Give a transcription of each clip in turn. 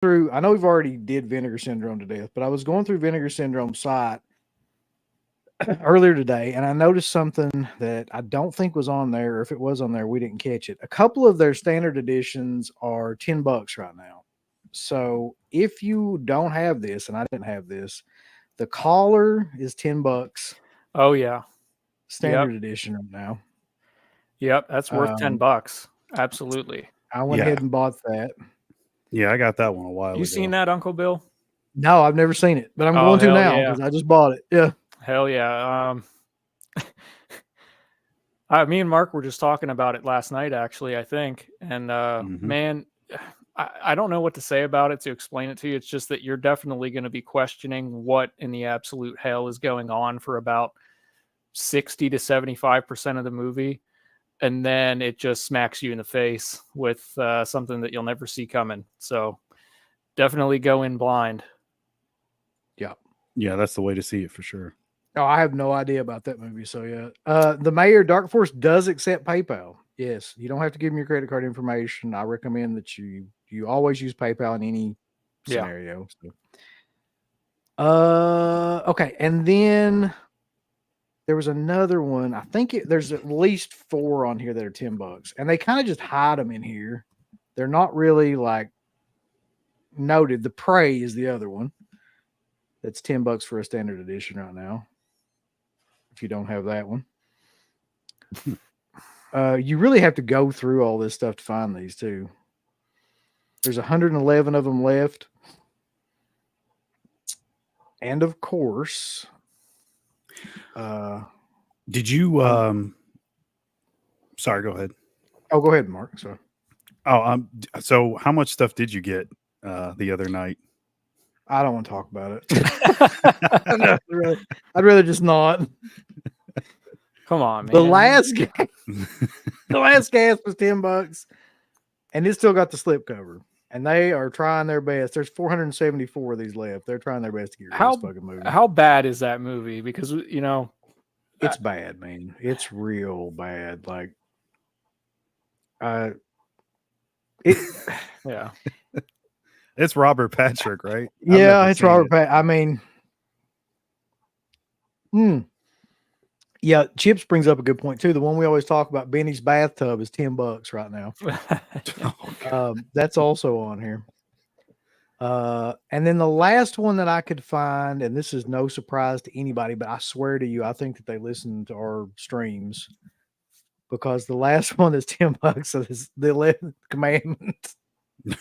through. I know we've already did Vinegar Syndrome to death, but I was going through Vinegar Syndrome site earlier today, and I noticed something that I don't think was on there. Or if it was on there, we didn't catch it. A couple of their standard editions are $10 right now. So if you don't have this, and I didn't have this, the collar is $10 Oh yeah. Yep. standard edition right now. Yep. That's worth Um, $10. Absolutely. I went Yeah. ahead and bought that. Yeah, I got that one a while You seen ago. that, Uncle Bill? No, I've never seen it, but I'm Oh going to hell now yeah. because I just bought it. Yeah. Hell yeah. Me and Mark were just talking about it last night, actually, I think. And Hmm. man, I don't know what to say about it to explain it to you. It's just that you're definitely going to be questioning what in the absolute hell is going on for about 60 to 75% of the movie. And then it just smacks you in the face with something that you'll never see coming. So definitely go in blind. Yeah. Yeah, that's the way to see it for sure. Oh, I have no idea about that movie. So yeah. The Mayor Dark Force does accept PayPal. Yes. You don't have to give them your credit card information. I recommend that you always use PayPal in any Yeah. scenario. So. Okay. And then there was another one. I think there's at least 4 on here that are $10, and they kind of just hide them in here. They're not really like noted. The Prey is the other one. That's $10 for a standard edition right now. If you don't have that one, you really have to go through all this stuff to find these too. There's 111 of them left, and of course, Did you? Sorry, go ahead. oh, go ahead, Mark. Sorry. Oh, so how much stuff did you get the other night? I don't want to talk about it. No, I'd rather just not. Come on, man. The last gas was $10, and it still got the slip cover. And they are trying their best. There's 474 of these left. They're trying their best to get rid of this fucking movie. How bad is that movie? Because It's bad, man. It's real bad. Like, yeah. It's Robert Patrick, right? Yeah, it's Robert Patrick. I mean, yeah, Chips brings up a good point too. The one we always talk about, Benny's bathtub, is $10 right now. That's also on here. And then the last one that I could find, and this is no surprise to anybody, but I swear to you, I think that they listen to our streams, because the last one is $10 is the 11th commandment.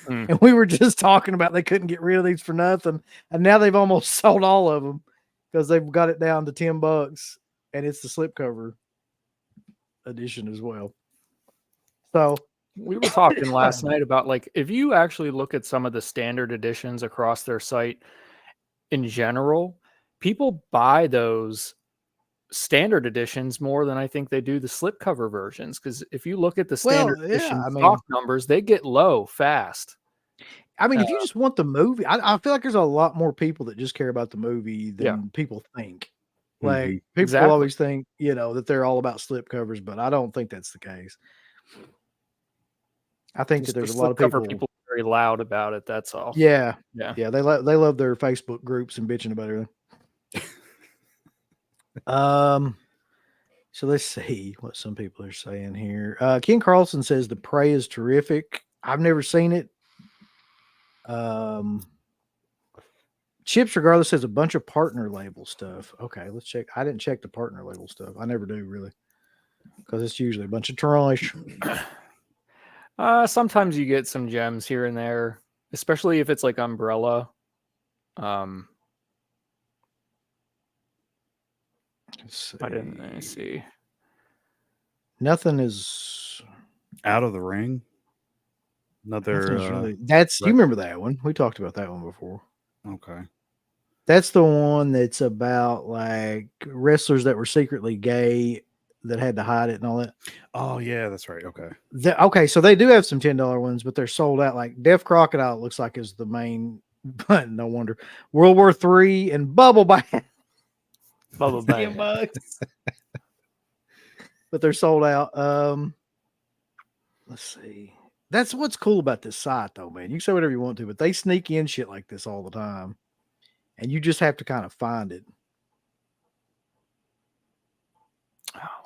And we were just talking about they couldn't get rid of these for nothing, and now they've almost sold all of them because they've got it down to $10, and it's the slipcover edition as well. So we were talking last night about, like, if you actually look at some of the standard editions across their site in general, people buy those standard editions more than I think they do the slipcover versions. Because if you look at the standard edition stock numbers, they get low fast. I mean, if you just want the movie, I feel like there's a lot more people that just care about the movie than people think. Like, people always think, that they're all about slipcovers, but I don't think that's the case. I think that there's a lot of people very loud about it. That's all. Yeah. They love their Facebook groups and bitching about everything. So let's see what some people are saying here. Ken Carlson says The Prey is terrific. I've never seen it. Chips Regardless says a bunch of partner label stuff. Okay, let's check. I didn't check the partner label stuff. I never do, really, because it's usually a bunch of trash. Sometimes you get some gems here and there, especially if it's like Umbrella. I didn't see. Nothing is Out of the Ring. Another. Really, you remember that one? We talked about that one before. Okay. That's the one that's about like wrestlers that were secretly gay that had to hide it and all that. Oh yeah, that's right. Okay. Okay, so they do have some $10 ones, but they're sold out. Like Deaf Crocodile, it looks like, is the main. But no wonder. World War III and Bubble Bath. Bubble Bath. $10. But they're sold out. Let's see. That's what's cool about this site, though, man. You can say whatever you want to, but they sneak in shit like this all the time, and you just have to kind of find it.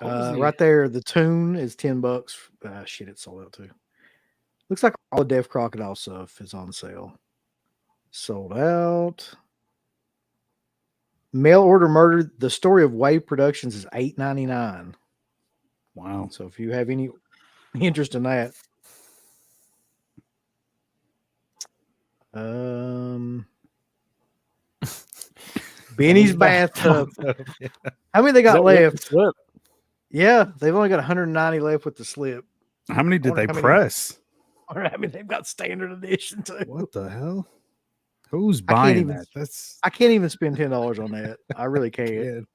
Right there, the tune is $10. Shit, it's sold out too. Looks like all the Deaf Crocodile stuff is on sale. Sold out. Mail Order Murder: The Story of Wave Productions is $8.99. Wow. So if you have any interest in that, Benny's bathtub. How many they got left? Yeah, they've only got 190 left with the slip. How many did they press? I mean, they've got standard edition too. What the hell? Who's buying that? I can't even spend $10 on that. I really can't.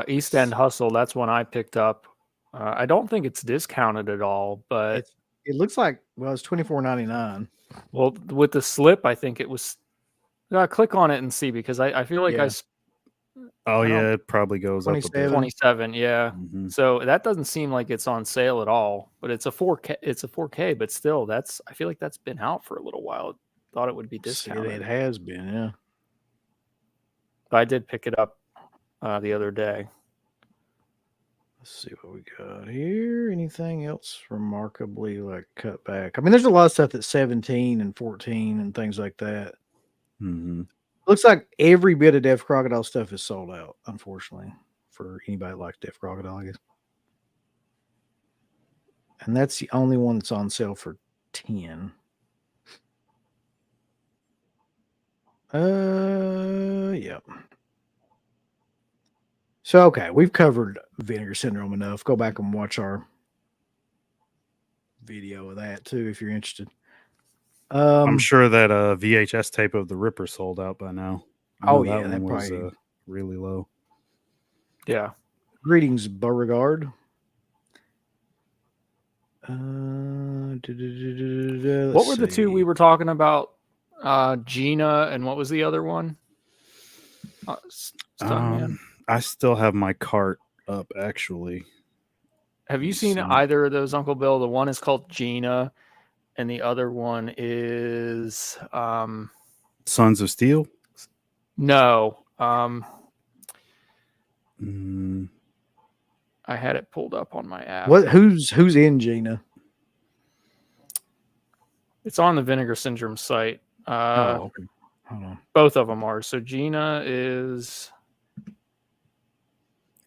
East End Hustle. That's one I picked up. I don't think it's discounted at all, but it looks like it's $24.99. Well, with the slip, I think it was. Click on it and see, because I feel like it probably goes 27. up 27. Yeah. Mm-hmm. So that doesn't seem like it's on sale at all, but it's a 4K. It's a 4K, but still, I feel like that's been out for a little while. Thought it would be discounted. It has been, yeah. But I did pick it up the other day. Let's see what we got here. Anything else remarkably like cut back? I mean, there's a lot of stuff that's 17 and 14 and things like that. Mm-hmm. Looks like every bit of Deaf Crocodile stuff is sold out, unfortunately, for anybody that likes Deaf Crocodile, I guess. And that's the only one that's on sale for 10. Yep. So, okay, we've covered Vinegar Syndrome enough. Go back and watch our video of that, too, if you're interested. I'm sure that VHS tape of the Ripper sold out by now. That one was probably really low. Yeah. Greetings, Beauregard. What were the two we were talking about? Gina, and what was the other one? I still have my cart up, actually. Have you seen either of those, Uncle Bill? The one is called Gina, and the other one is Sons of Steel? No. I I had it pulled up on my app. Who's in Gina? It's on the Vinegar Syndrome site. Okay. Hold on. Both of them are. So Gina is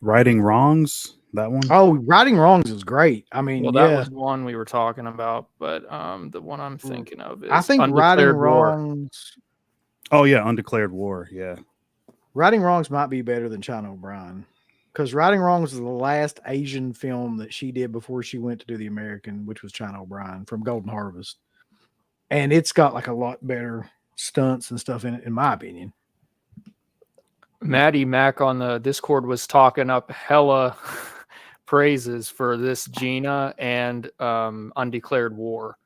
Righting Wrongs. That one? Oh, Righting Wrongs is great. I mean, that was one we were talking about, but the one I'm thinking of is I think Righting Wrongs. Oh yeah, Undeclared War. Yeah. Righting Wrongs might be better than China O'Brien, because Righting Wrongs is the last Asian film that she did before she went to do the American, which was China O'Brien from Golden Harvest. And it's got like a lot better stunts and stuff in it, in my opinion. Maddie Mac on the Discord was talking up hella praises for this Gina and Undeclared War.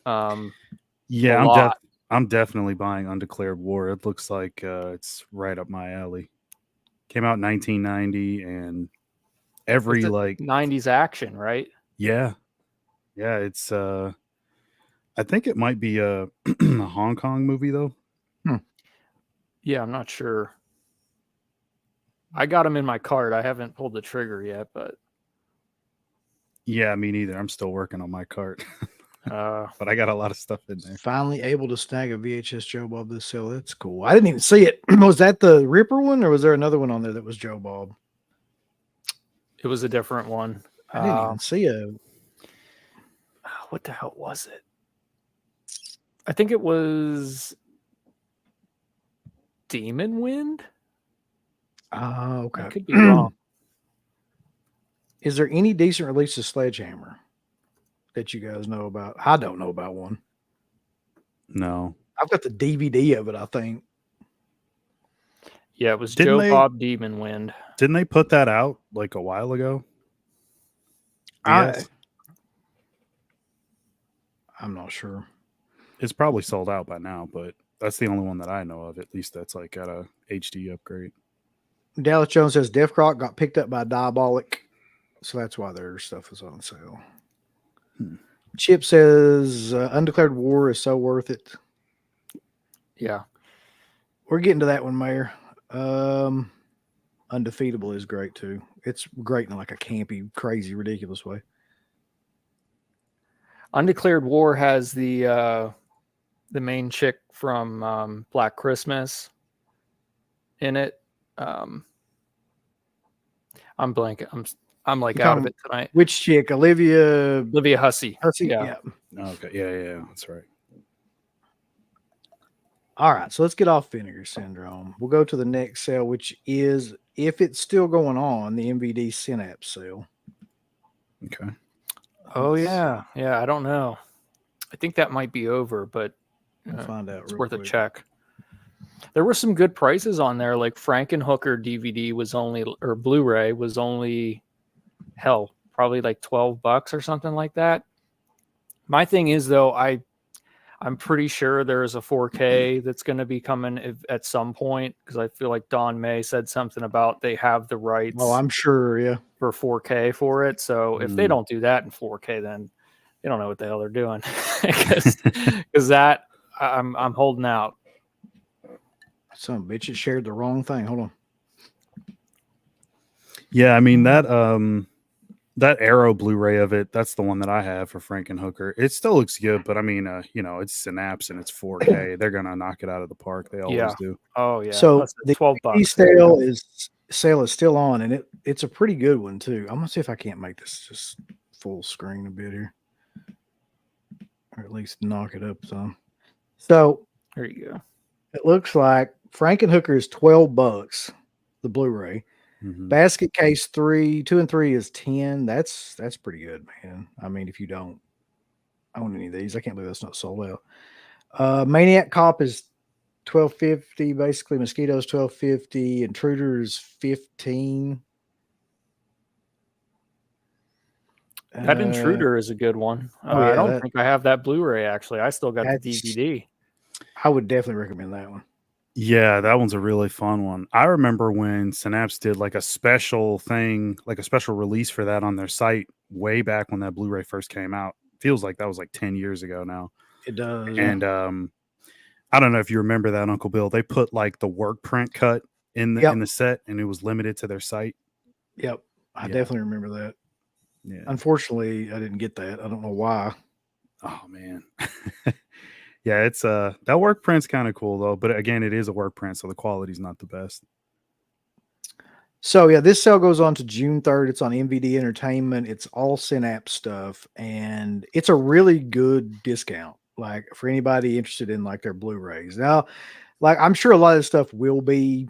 Yeah, I'm definitely buying Undeclared War. It looks like it's right up my alley. Came out in 1990, and every like 90s action, right? Yeah, it's I think it might be a Hong Kong movie though. Yeah, I'm not sure. I got them in my cart. I haven't pulled the trigger yet, but yeah, me neither. I'm still working on my cart. But I got a lot of stuff in there. Finally able to snag a VHS Joe Bob this sale. That's cool. I didn't even see it. Was that the Ripper one, or was there another one on there that was Joe Bob? It was a different one. I didn't even see a. What the hell was it? I think it was Demon Wind. Oh, okay. I could be wrong. Is there any decent release of Sledgehammer that you guys know about? I don't know about one. No. I've got the DVD of it, I think. Yeah, it was Joe Bob Demon Wind. Didn't they put that out like a while ago? I'm not sure. It's probably sold out by now, but that's the only one that I know of. At least that's like got a HD upgrade. Dallas Jones says Def Croc got picked up by Diabolic, so that's why their stuff is on sale. Chip says Undeclared War is so worth it. Yeah. We're getting to that one, Mayor. Undefeatable is great too. It's great in like a campy, crazy, ridiculous way. Undeclared War has the main chick from Black Christmas in it. I'm blanking. I'm like out of it tonight. Which chick? Olivia Hussey. Hussey? Yeah. Okay. Yeah. That's right. All right. So let's get off Vinegar Syndrome. We'll go to the next sale, which is, if it's still going on, the MVD Synapse sale. Okay. Oh, yeah. Yeah. I don't know. I think that might be over, but We'll find out. it's Real worth quick. a check. There were some good prices on there. Like Frankenhooker DVD was only, or Blu-ray was only, hell, probably like $12 or something like that. My thing is, though, I'm pretty sure there is a 4K that's going to be coming at some point, because I feel like Don May said something about they have the rights. Oh, I'm sure. Yeah. For 4K for it. So if they don't do that in 4K, then they don't know what the hell they're doing. Because that I'm holding out. Some bitch, it shared the wrong thing. Hold on. Yeah, I mean that Arrow Blu-ray of it, that's the one that I have for Frankenhooker. It still looks good, but I mean, it's Synapse and it's 4K. They're gonna knock it out of the park. They always do. Oh yeah. So that's the $12 sale is still on, and it's a pretty good one too. I'm gonna see if I can't make this just full screen a bit here, or at least knock it up some. So there you go. it looks like Frankenhooker is $12, the Blu-ray. Mhm. Basket case 2 and 3 is 10. That's pretty good, man. I mean, if you don't own any of these, I can't believe that's not sold out. Maniac Cop is $12.50. Basically, Mosquitoes $12.50. Intruder's $15. That Intruder is a good one. Oh, yeah, I don't think I have that Blu-ray actually. I still got the that's- DVD. I would definitely recommend that one. Yeah, that one's a really fun one. I remember when Synapse did like a special thing, like a special release for that on their site way back when that Blu-ray first came out. Feels like that was like 10 years ago now. It does. And I don't know if you remember that, Uncle Bill. They put like the work print cut in the set, and it was limited to their site. Yep. I definitely remember that. Yeah. Unfortunately, I didn't get that. I don't know why. Oh man. Yeah, it's that work print's kind of cool though, but again, it is a work print, so the quality's not the best. So yeah, this sale goes on to June 3rd. It's on MVD Entertainment. It's all Synapse stuff, and it's a really good discount. Like for anybody interested in like their Blu-rays. Now, like I'm sure a lot of this stuff will be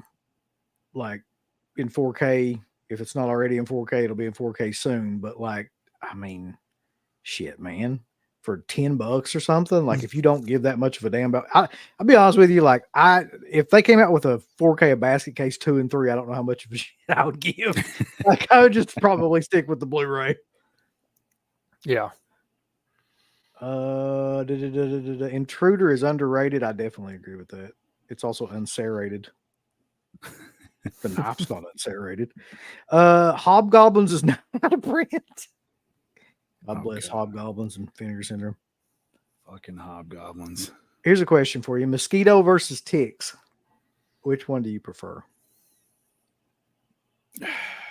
like in 4K. If it's not already in 4K, it'll be in 4K soon. But like, I mean, shit, man. For $10 or something, like if you don't give that much of a damn about, I'll be honest with you, like if they came out with a 4K a basket case 2 and 3, I don't know how much of a shit I would give. Like I would just probably stick with the Blu-ray. Yeah. Intruder is underrated. I definitely agree with that. It's also unserrated. The knife's not unserrated. Hobgoblins is not out of print. God bless Hobgoblins and Vinegar Syndrome. Fucking Hobgoblins. Here's a question for you. Mosquito versus ticks. Which one do you prefer?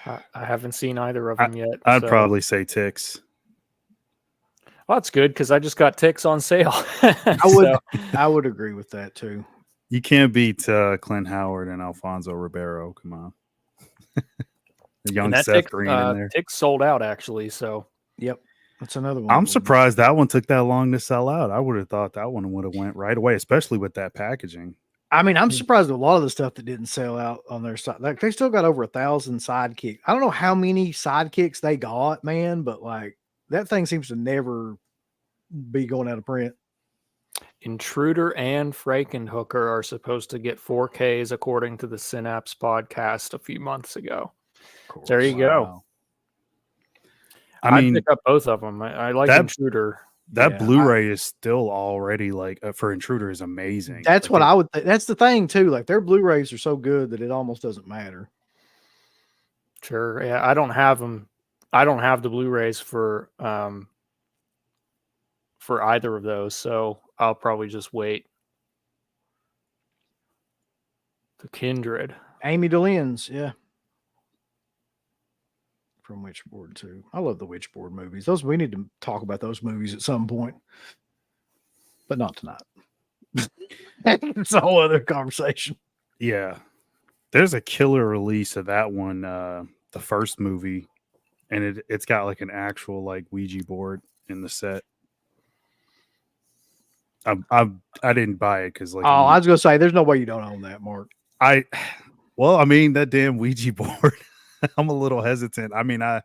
I haven't seen either of them yet. I'd probably say Ticks. Well, that's good because I just got Ticks on sale. I would agree with that too. You can't beat Clint Howard and Alfonso Ribeiro. Come on. The young Seth Green in there. Ticks sold out actually. So yep. That's another one. I'm surprised that one took that long to sell out. I would have thought that one would have went right away, especially with that packaging. I mean, I'm surprised at a lot of the stuff that didn't sell out on their side. Like they still got over 1,000 sidekicks. I don't know how many sidekicks they got, man, but like that thing seems to never be going out of print. Intruder and Frankenhooker are supposed to get 4Ks according to the Synapse podcast a few months ago. There you go. I mean, pick up both of them. I like Intruder. That Blu-ray is still already like for Intruder is amazing. That's what I would think. That's the thing too. Like their Blu-rays are so good that it almost doesn't matter. Sure. Yeah. I don't have them. I don't have the Blu-rays for for either of those, so I'll probably just wait. The Kindred. Amy Delen's, yeah. From Witchboard too. I love the Witchboard movies. Those we need to talk about those movies at some point, but not tonight. It's a whole other conversation. Yeah. There's a killer release of that one, the first movie, and it's got like an actual like Ouija board in the set. I didn't buy it because like I was gonna say there's no way you don't own that, Mark. well, I mean that damn Ouija board. I'm a little hesitant. I mean, I'm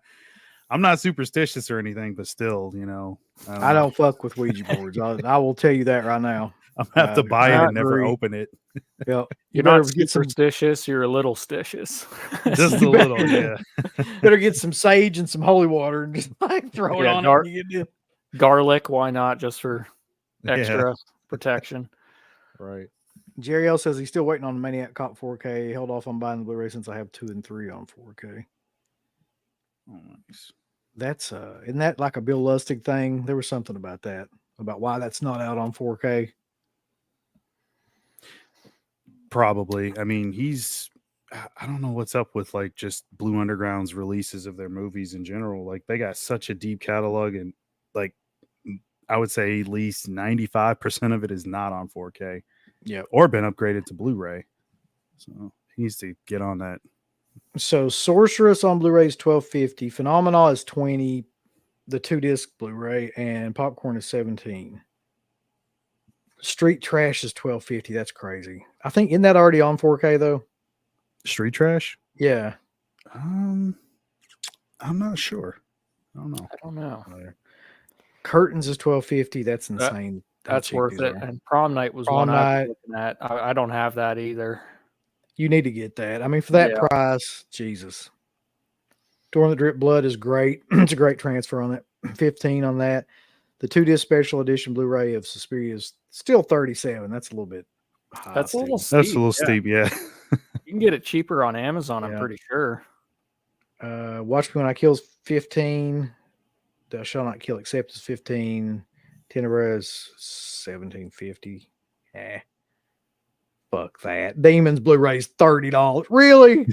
not superstitious or anything, but still, you know, I don't fuck with Ouija boards. I will tell you that right now. I'm gonna have to buy it not and never agree. open it. Yeah, You're better not get some. superstitious, you're a little stitious. Just a little, yeah. Better get some sage and some holy water and just like throw it Yeah, on dark- it. And you get Garlic, why not? Just for Yeah. extra protection. Right. Jerry L says he's still waiting on the Maniac Cop 4K. He held off on buying the Blu-ray since I have 2 and 3 on 4K. Oh, nice. That's isn't that like a Bill Lustig thing? There was something about that, about why that's not out on 4K. Probably. I mean, I don't know what's up with like just Blue Underground's releases of their movies in general. Like they got such a deep catalog, and like I would say at least 95% of it is not on 4K. Yeah. Or been upgraded to Blu-ray. So he needs to get on that. So Sorceress on Blu-ray is $12.50. Phenomena is $20. The 2-disc Blu-ray, and Popcorn is $17. Street Trash is $12.50. That's crazy. I think isn't that already on 4K though? Street Trash? Yeah. I'm not sure. I don't know. I don't know. Curtains is $12.50. That's insane. how That's cheap worth these it. are. And Prom Night was Prom one I Night. was looking at. I don't have that either. You need to get that. I mean, for that Yeah. price, Jesus. Door that Drip Blood is great. It's a great transfer on that. 15 on that. The 2-disc special edition Blu-ray of Suspiria is still 37. That's a little bit high. That's a little still. That's a steep, little yeah. steep, yeah. You can get it cheaper on Amazon, I'm Yeah. pretty sure. Watch Me When I Kill is 15. Thou Shall Not Kill Except is 15. Tenebra is 17.50. Fuck that. Demons Blu-ray is $30. Really?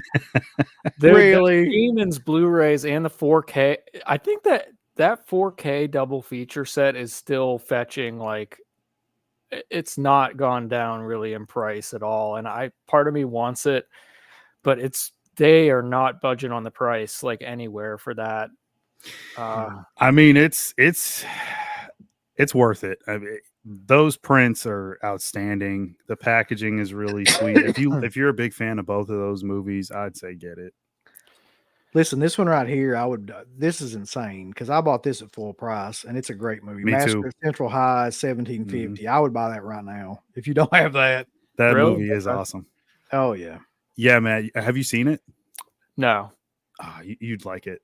The Really? Demons Blu-rays and the 4K. I think that 4K double feature set is still fetching, like, it's not gone down really in price at all. And part of me wants it, but they are not budging on the price like anywhere for that. I mean, it's worth it. I mean, those prints are outstanding. The packaging is really sweet. If you're a big fan of both of those movies, I'd say get it. Listen, this one right here, this is insane because I bought this at full price and it's a great movie. Me Massacre too. at Central High, $17.50. I would buy that right now if you don't have that. That Really? movie is awesome. Oh yeah, Yeah, man. Have you seen it? No. You'd like it.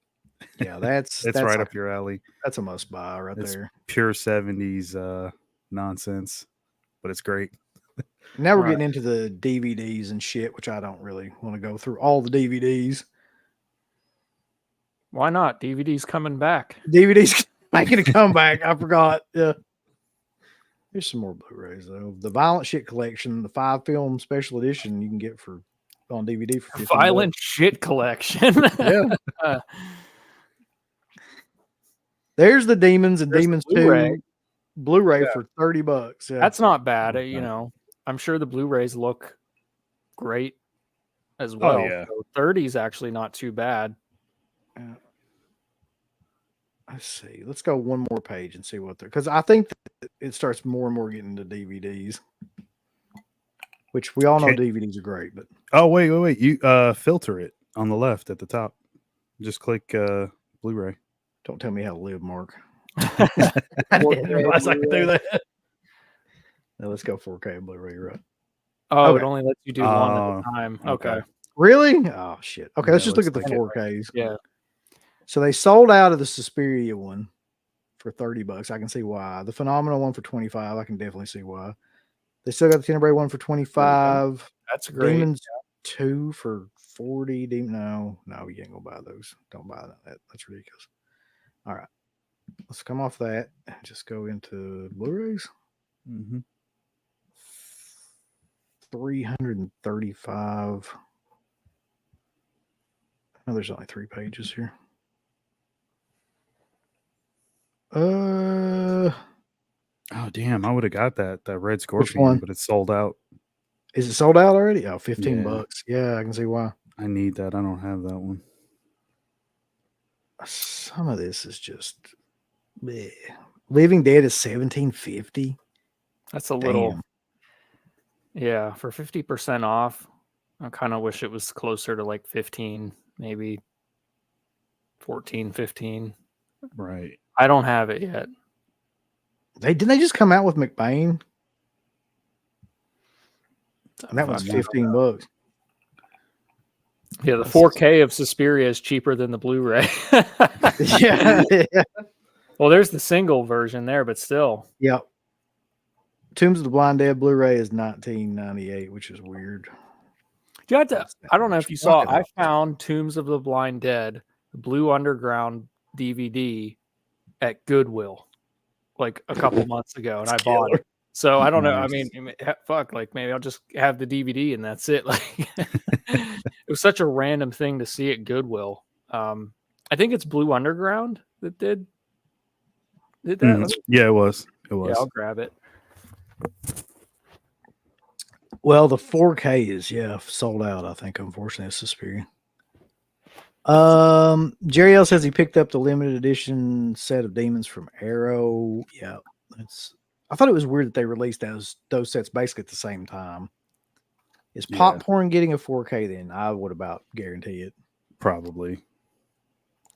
yeah. That's It's right up your alley. That's a must buy right It's there. pure 70s nonsense, but it's great. Now we're Right. getting into the DVDs and shit, which I don't really want to go through all the DVDs. Why not? DVD's coming back. DVDs making a comeback. I forgot. Yeah. Here's some more Blu-rays though. The Violent Shit Collection, the 5-film special edition, you can get on DVD for $15. Violent Shit Collection. Yeah. There's the Demons and There's the Demons Blu-ray. 2 Blu-ray Yeah. for $30. Yeah. That's not bad. Okay. You know, I'm sure the Blu-rays look great as well. yeah. So 30 is actually not too bad. Let's see. Let's go one more page and see what they're, because I think that it starts more and more getting into DVDs, which we all know Okay. DVDs are great, but Oh, wait. You filter it on the left at the top. Just click Blu-ray. don't tell me how to live, Mark. I didn't realize I could do that. Now let's go 4K Blu-ray. Right? Oh, Okay. it only lets you do one at Oh, a time. okay. Okay. Really? Oh shit. Okay, let's Yeah, just look at the looks 4Ks. Yeah. So they sold out of the Suspiria one for $30. I can see why. The Phenomenal one for 25. I can definitely see why. They still got the Tenebrae one for 25. That's great. Demons 2 for 40. No, you ain't gonna buy those. Don't buy that. That's ridiculous. All right. let's come off that and just go into Blu-rays. Mm-hmm. 335. Oh, there's only 3 pages here. Oh damn! I would have got that Red one? Scorpion, but it's sold out. Is it sold out already? Oh, 15 Yeah. bucks. Yeah, I can see why. I need that. I don't have that one. Some of this is just bleh. Living Dead is 1750. That's a little. Damn. Yeah, for 50% off. I kind of wish it was closer to like 15, maybe 14, 15. Right. I don't have it yet. Didn't they just come out with McBain? And that Fuck, one's 15 bucks. Yeah, the 4K of Suspiria is cheaper than the Blu-ray. Yeah. Well, there's the single version there, but still. Yep. Tombs of the Blind Dead Blu-ray is 1998, which is weird. You had to, I don't know if you saw, Fuck it I up. found Tombs of the Blind Dead, the Blue Underground DVD at Goodwill like a couple months ago, and I bought it. So I don't know. I mean, fuck, like maybe I'll just have the DVD and that's it. Like it was such a random thing to see at Goodwill. I think it's Blue Underground that did that. Mhm. Yeah, it was. It Yeah, was. I'll grab it. Well, the 4K is sold out. I think, unfortunately, it's Suspiria. Jerry L says he picked up the limited edition set of Demons from Arrow. Yeah, I thought it was weird that they released those sets basically at the same time. Is Popcorn getting a 4K? Then I would about guarantee it. Probably.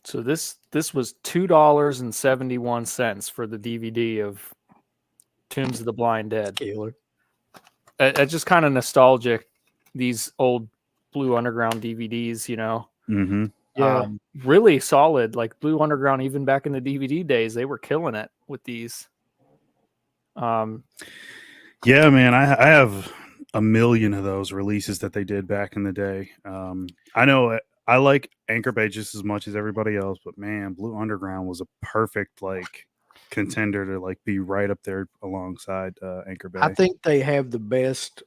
So this was $2.71 for the DVD of Tombs of the Blind Dead. Killer. It's just kind of nostalgic. These old Blue Underground DVDs, you know. Mm-hmm. Yeah. Really solid. Like Blue Underground, even back in the DVD days, they were killing it with these. Yeah, man, I have a million of those releases that they did back in the day. I know I like Anchor Bay just as much as everybody else, but man, Blue Underground was a perfect like contender to like be right up there alongside Anchor Bay. I think they have the best,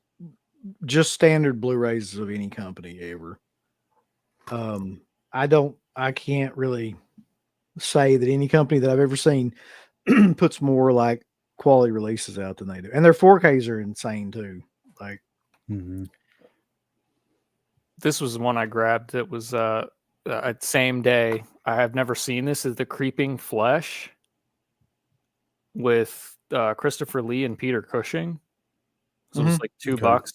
just standard Blu-rays of any company ever. I can't really say that any company that I've ever seen puts more like quality releases out than they do, and their 4Ks are insane too. Like, this was the one I grabbed. That was same day. I have never seen this. Is The Creeping Flesh with Christopher Lee and Peter Cushing. So it was like $2.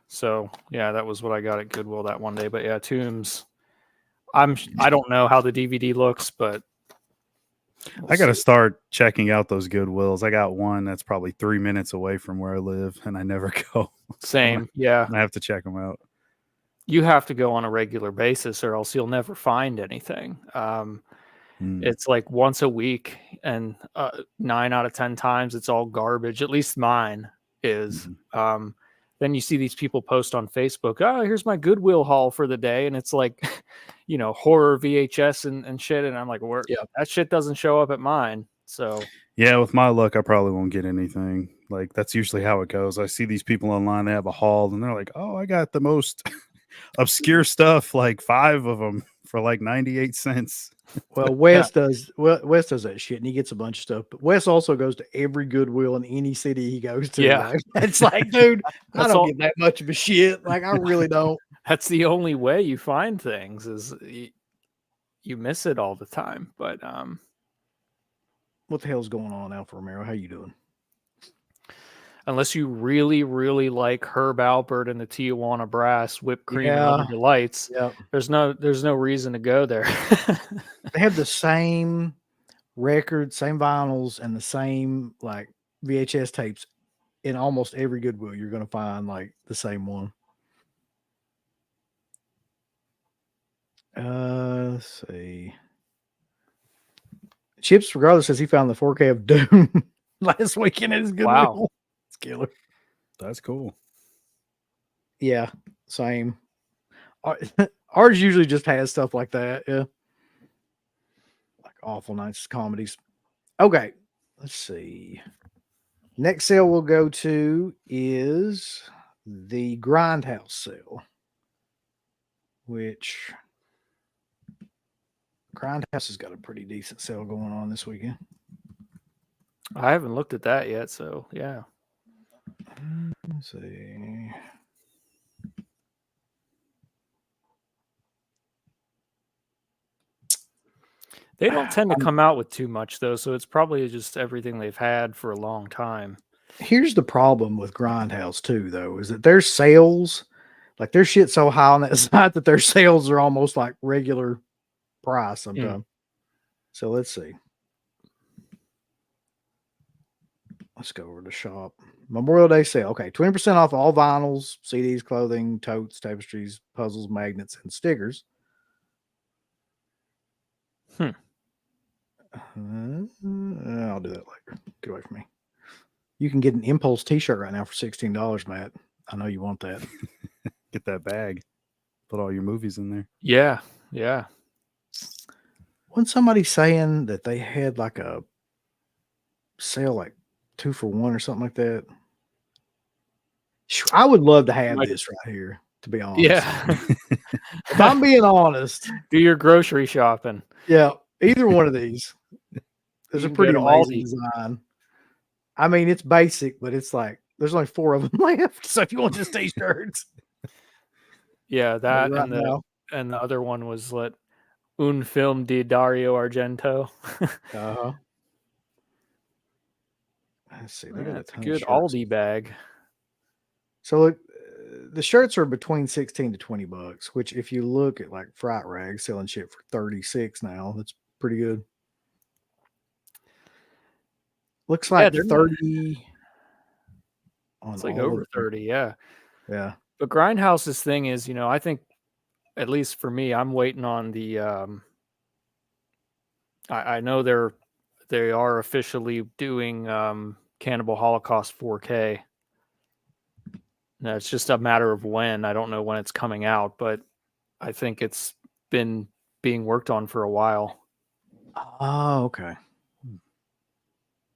So yeah, that was what I got at Goodwill that one day. But yeah, Tombs. I don't know how the DVD looks, but I got to start checking out those Goodwills. I got one that's probably 3 minutes away from where I live, and I never go. Same, yeah. I have to check them out. You have to go on a regular basis, or else you'll never find anything. It's like once a week, and 9 out of 10 times it's all garbage. At least mine is. Then you see these people post on Facebook, oh, here's my Goodwill haul for the day. And it's like, you know, horror VHS and shit. And I'm like, that shit doesn't show up at mine. So yeah, with my luck, I probably won't get anything. Like that's usually how it goes. I see these people online, they have a haul and they're like, oh, I got the most obscure stuff, like 5 of them for like 98 cents. Well, Wes does that shit, and he gets a bunch of stuff. But Wes also goes to every Goodwill in any city he goes to. Yeah, like, it's like, dude, I don't get that much of a shit. Like, I really don't. That's the only way you find things is you miss it all the time. But what the hell's going on, Alfa Romero? How you doing? Unless you really, really like Herb Alpert and the Tijuana Brass whipped cream and other delights, there's no reason to go there. They have the same records, same vinyls, and the same like VHS tapes in almost every Goodwill. You're going to find like the same one. Let's see. Chips, regardless, says he found the 4K of Doom last weekend at his Goodwill. Wow. It's killer. That's cool. Yeah, same. Ours usually just has stuff like that. Yeah. Like awful nights comedies. Okay, let's see. Next sale we'll go to is the Grindhouse sale, which Grindhouse has got a pretty decent sale going on this weekend. I haven't looked at that yet, so yeah. Let's see. They don't tend to come out with too much though, so it's probably just everything they've had for a long time. Here's the problem with Grindhouse too, though, is that their sales, like their shit so high on that site that their sales are almost like regular price sometimes. So let's see. Let's go over to shop. Memorial Day sale. Okay, 20% off all vinyls, CDs, clothing, totes, tapestries, puzzles, magnets, and stickers. I'll do that later. Get away from me. You can get an Impulse t-shirt right now for $16, Matt. I know you want that. Get that bag. Put all your movies in there. Yeah, yeah. Wasn't somebody saying that they had like a sale like 2 for 1 or something like that? I would love to have this right here, to be honest. Yeah. If I'm being honest. Do your grocery shopping. Yeah, either one of these. There's a pretty amazing Aldi. design. I mean, it's basic, but it's like there's only 4 of them left. So if you want just t-shirts. Yeah, that right now. and the other one was what Un Film di Dario Argento. Uh-huh. Let's see. They got a That's a ton good of shirts. Aldi bag. So look, the shirts are between $16 to $20, which if you look at like Fright Rag selling shit for $36 now, that's pretty good. Looks like they're 30. It's like over 30, yeah. Yeah. But Grindhouse's thing is, I think, at least for me, I'm waiting on the. I know they are officially doing Cannibal Holocaust 4K. Now, it's just a matter of when. I don't know when it's coming out, but I think it's been being worked on for a while. Oh, okay.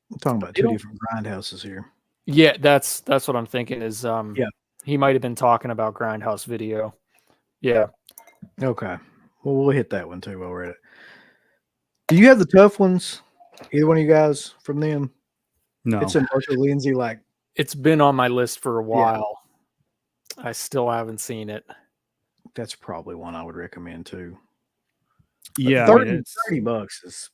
I'm talking about 2 different Grindhouses here. Yeah, that's what I'm thinking is yeah. He might have been talking about Grindhouse Video. Yeah. Okay. Well, we'll hit that one too while we're at it. Do you have the tough ones? Either one of you guys from them? No. It's a Marshall Lindsay, like it's been on my list for a while. Yeah. I still haven't seen it. That's probably one I would recommend too. Yeah, $30 is.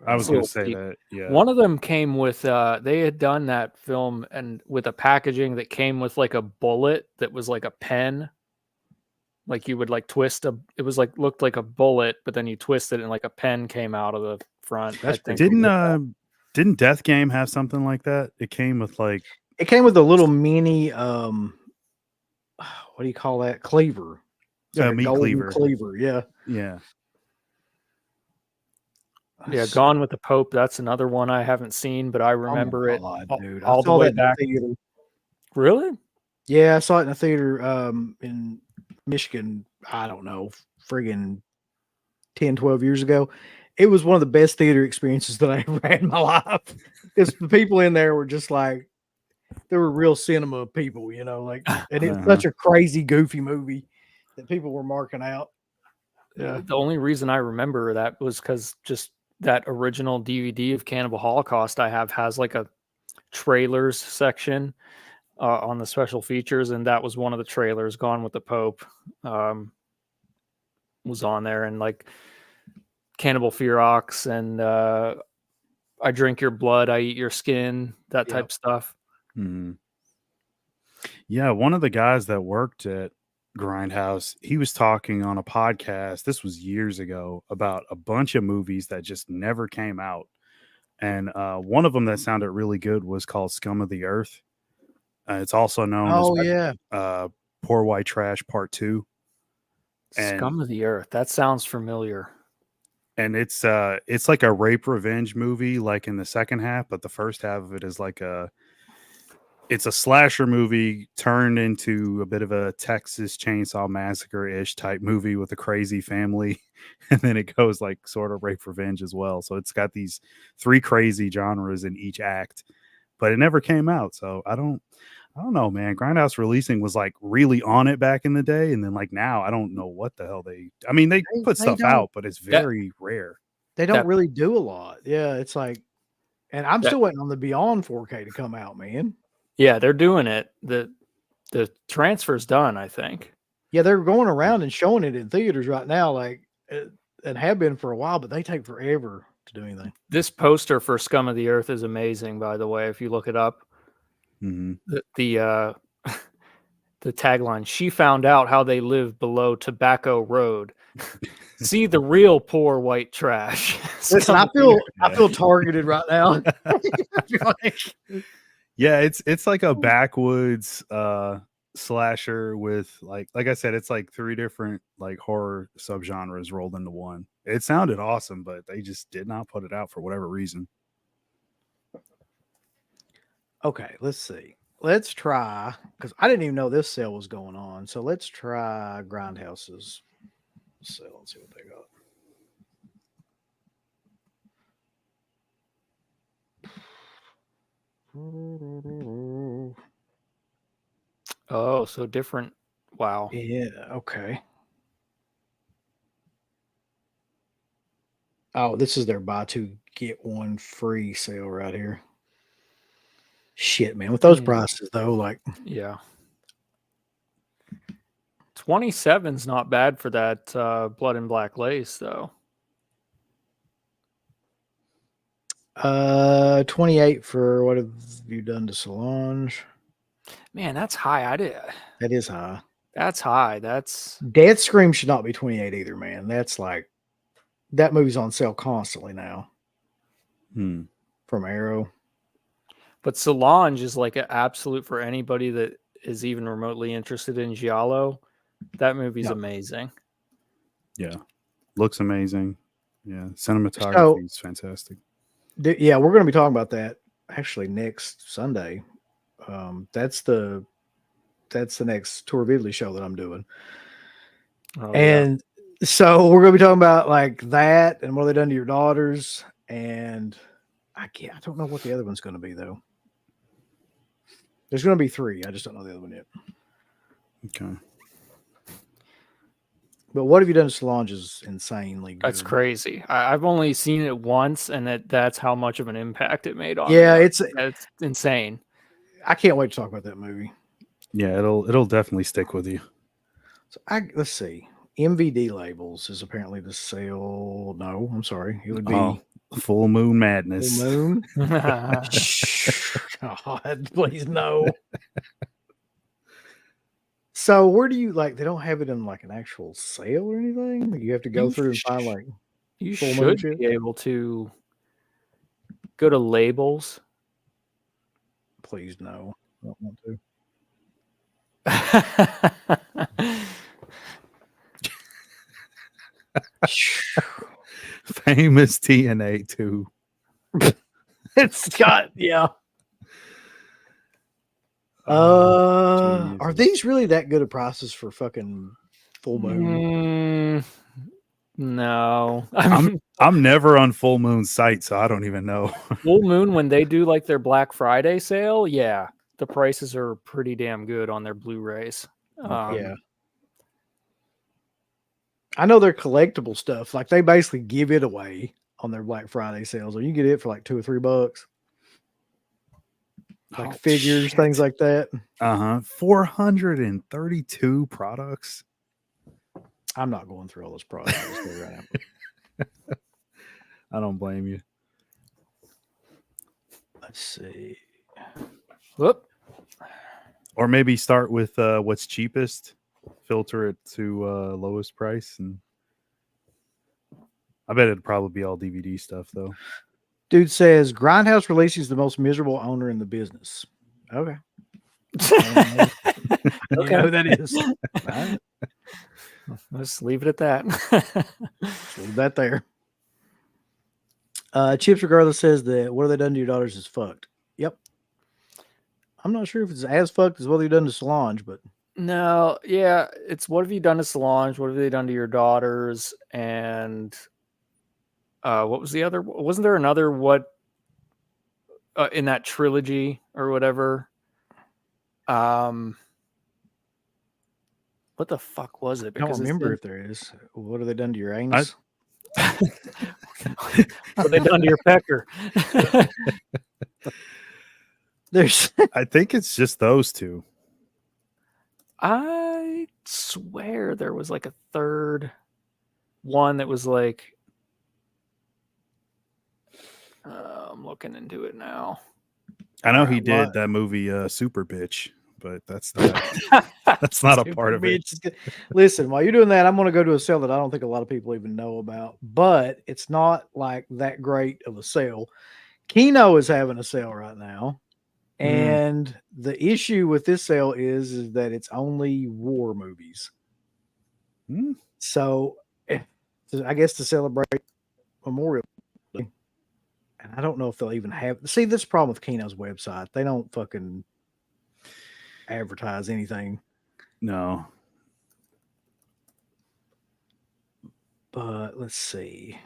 I was going to say that. Yeah, one of them came with. They had done that film and with a packaging that came with like a bullet that was like a pen. Like you would like twist it was like looked like a bullet, but then you twist it and like a pen came out of the front. Didn't Death Game have something like that? It came with a little mini what do you call that? Cleaver. Like meat cleaver. Yeah. Yeah. Yeah, Gone with the Pope. That's another one I haven't seen, but I remember it dude. all the way back. Theater. Really? Yeah, I saw it in a theater in Michigan. I don't know, friggin' 10, 12 years ago. It was one of the best theater experiences that I ever had in my life. Because the people in there were just like, they were real cinema people, like, and it's such a crazy, goofy movie that people were marking out. Yeah. The only reason I remember that was because just that original DVD of Cannibal Holocaust I have has like a trailers section on the special features, and that was one of the trailers. Gone with the Pope was on there, and like Cannibal Ferox and I Drink Your Blood, I Eat Your Skin, that type of stuff. Mm-hmm. Yeah, one of the guys that worked at Grindhouse, he was talking on a podcast, this was years ago, about a bunch of movies that just never came out. And one of them that sounded really good was called Scum of the Earth. It's also known as Poor White Trash Part 2. Scum of the Earth. That sounds familiar. And it's like a rape revenge movie, like in the second half, but the first half of it is like it's a slasher movie turned into a bit of a Texas Chainsaw Massacre-ish type movie with a crazy family. And then it goes like sort of rape revenge as well. So it's got these three crazy genres in each act, but it never came out. So I don't know, man. Grindhouse Releasing was like really on it back in the day. And then like now, I don't know what the hell they put They stuff don't. out, but it's very rare. They don't That- really do a lot. Yeah, it's like, and I'm That- still waiting on the Beyond 4K to come out, man. Yeah, they're doing it. The transfer's done, I think. Yeah, they're going around and showing it in theaters right now, like, and have been for a while, but they take forever to do anything. This poster for Scum of the Earth is amazing, by the way, if you look it up. Mm-hmm. The tagline, "She found out how they live below Tobacco Road. See the real poor white trash." Listen, I feel targeted right now. Yeah, it's like a backwoods slasher with like I said, it's like three different like horror subgenres rolled into one. It sounded awesome, but they just did not put it out for whatever reason. Okay, let's see. Let's try, because I didn't even know this sale was going on. So let's try Grindhouse's sale and see what they got. Oh, so different. Wow. Yeah, okay. Oh, this is their buy two, get one free sale right here. Shit, man. With those prices, though, like, Yeah. 27's not bad for that Blood and Black Lace, though. 28 for what have you done to Solange? Man, that's high. That is high. That's high. That's Dead Scream should not be 28 either, man. That's like, that movie's on sale constantly now from Arrow. But Solange is like an absolute for anybody that is even remotely interested in giallo. That movie's amazing. Yeah, looks amazing. Yeah, cinematography is fantastic. Yeah, we're going to be talking about that actually next Sunday. That's the next Tour Vidley show that I'm doing. Oh, and so we're going to be talking about like that and what have they done to your daughters. And I don't know what the other one's going to be though. There's going to be 3. I just don't know the other one yet. Okay. But what have you done to Solange is insanely good. that's crazy. I've only seen it once, and that's how much of an impact it made on me. It's insane. I can't wait to talk about that movie. Yeah, it'll definitely stick with you. So let's see. MVD labels is apparently the sale. No, I'm sorry. It would be Full Moon Madness. Full Moon. God, please no. So where do you like? They don't have it in like an actual sale or anything. You have to go through and find like. You Full Moon should shit? be able to go to labels. Please no. I don't want to. Famous TNA too. It's got are these really that good of prices for fucking Full Moon? No. I'm never on Full Moon site, so I don't even know. Full Moon, when they do like their Black Friday sale, yeah, the prices are pretty damn good on their Blu-rays. Yeah. I know they're collectible stuff. Like they basically give it away on their Black Friday sales, or you get it for like $2 or $3. Like figures, things like that. 432 products. I'm not going through all those products right now. I don't blame you. Let's see. Whoop. Or maybe start with what's cheapest, filter it to lowest price, and I bet it'd probably be all DVD stuff though. Dude says Grindhouse Releasing is the most miserable owner in the business. Okay. Okay, who that is. All right. Let's leave it at that. Leave that there. Chips Regardless says that what have they done to your daughters is fucked. Yep. I'm not sure if it's as fucked as what they've done to Solange, but No, yeah, it's what have you done to Solange? What have they done to your daughters? And what was the other? Wasn't there another what in that trilogy or whatever? What the fuck was it? I don't Because remember if there is. What have they done to your anus? what have they done to your pecker? There's I think it's just those two. I swear there was like a third one that was like I'm looking into it now. I know he Alright, did what? that movie Super Bitch, but that's not a part of it. Listen, while you're doing that, I'm going to go to a sale that I don't think a lot of people even know about, but it's not like that great of a sale. Kino is having a sale right now. And the issue with this sale is that it's only war movies. So I guess to celebrate Memorial Day, and I don't know if they'll even have. See, this problem with Kino's website. They don't fucking advertise anything. No. But let's see.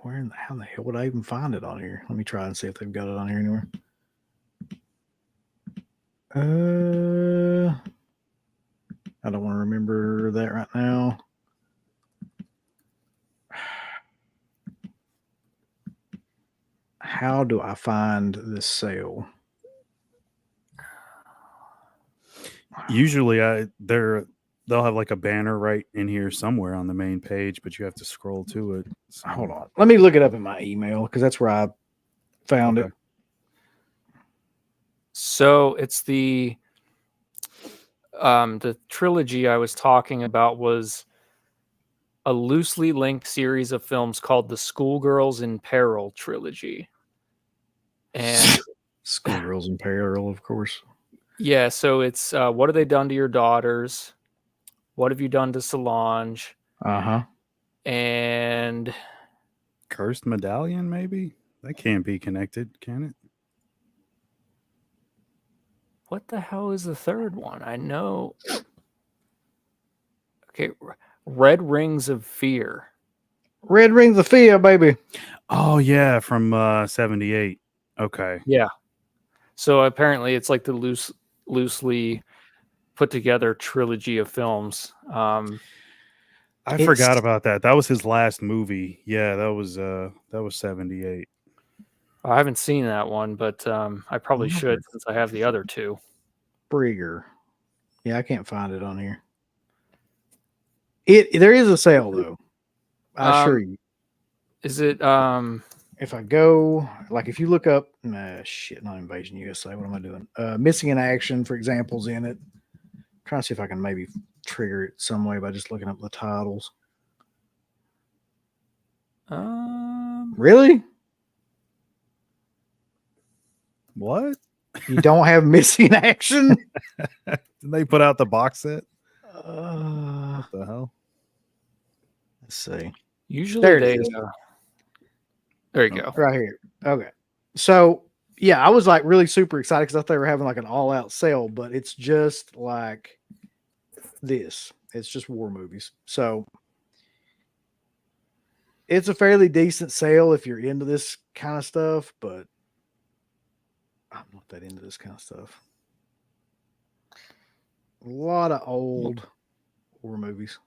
How the hell would I even find it on here? Let me try and see if they've got it on here anywhere. I don't want to remember that right now. How do I find this sale? Usually they'll have like a banner right in here somewhere on the main page, but you have to scroll to it. So. Hold on. Let me look it up in my email because that's where I found it. So it's the trilogy I was talking about was a loosely linked series of films called the Schoolgirls in Peril trilogy. And Schoolgirls in Peril, of course. Yeah, so it's what have they done to your daughters? What have you done to Solange? And Cursed Medallion, maybe? That can't be connected, can it? what the hell is the third one? I know. Okay, Red Rings of Fear. Red Rings of Fear, baby. Oh yeah, from 78. Okay. Yeah. So apparently it's like the loosely put together trilogy of films. I forgot about that. That was his last movie. Yeah, that was 78. I haven't seen that one, but I probably should since I have the other two. Brigger. Yeah, I can't find it on here. There is a sale though. I assure you. Is it if I go if you look up not Invasion USA, what am I doing? Missing in Action, for example's in it. I'm trying to see if I can maybe trigger it some way by just looking up the titles. Really? What? You don't have Missing Action? Did they put out the box set? What the hell? Let's see. Usually there you go. Right here. Okay. So yeah, I was like really super excited because I thought they were having like an all-out sale, but it's just like this. It's just war movies. So it's a fairly decent sale if you're into this kind of stuff, but I'm not that into this kind of stuff. A lot of old war movies.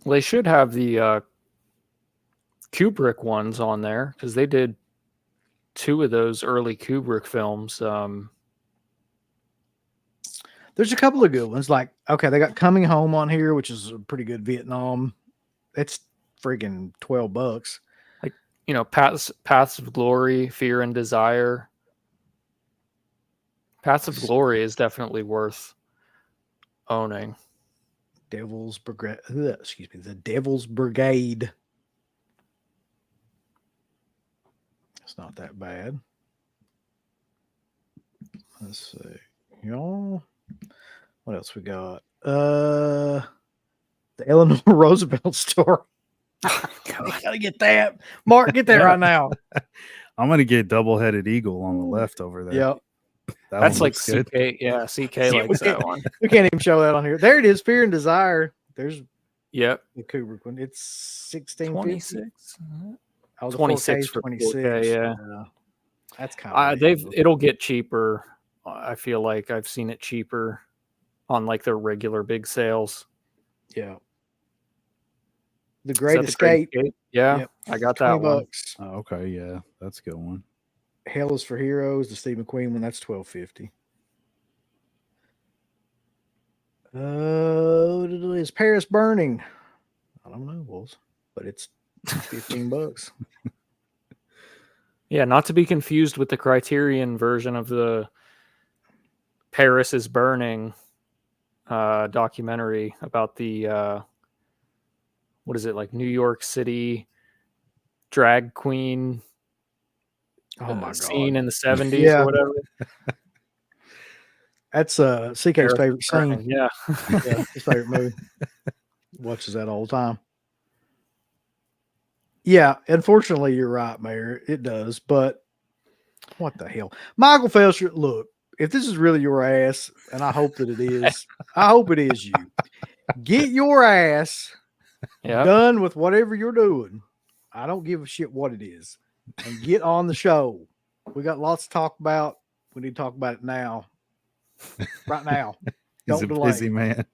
Well, they should have the Kubrick ones on there because they did 2 of those early Kubrick films. There's a couple of good ones. Like, okay, they got Coming Home on here, which is a pretty good Vietnam. It's freaking $12. Like, Paths of Glory, Fear and Desire. Paths of Glory is definitely worth owning. Devil's Brigade. The Devil's Brigade. It's not that bad. Let's see. Y'all. What else we got? The Eleanor Roosevelt story. I gotta get that. Mark, get that right now. I'm gonna get double-headed eagle on the left over there. Yep. That That's one like looks good. CK. Yeah, CK Yeah, likes that one. We can't even show that on here. There it is. Fear and Desire. There's Yep. the Kubrick one. It's 1650. 26. Oh, the 26 4K for 26. 4K, yeah. That's kind of it'll get cheaper. I feel like I've seen it cheaper on like their regular big sales. Yeah. The Is Great that the Great Escape. Escape? Yeah, Yep. I got 20 that one. bucks. Oh, okay, yeah, that's a good one. Hell is for Heroes, the Steve McQueen one, that's $12.50. Is Paris Burning? I don't know, Wolves, but it's $15. Yeah, not to be confused with the Criterion version of the Paris is Burning documentary about the what is it, like New York City drag queen Oh my scene god. in the 70s Yeah. or whatever. That's CK's Paris favorite is Burning, scene. yeah. Yeah, his favorite movie. Watches that all the time. Yeah, unfortunately, you're right, Mayor. It does, but what the hell? Michael Felsher, look, if this is really your ass, and I hope that it is, I hope it is you. Get your ass Yeah. done with whatever you're doing. I don't give a shit what it is. And get on the show. We got lots to talk about. We need to talk about it now. Right now. He's Don't a delay. busy man.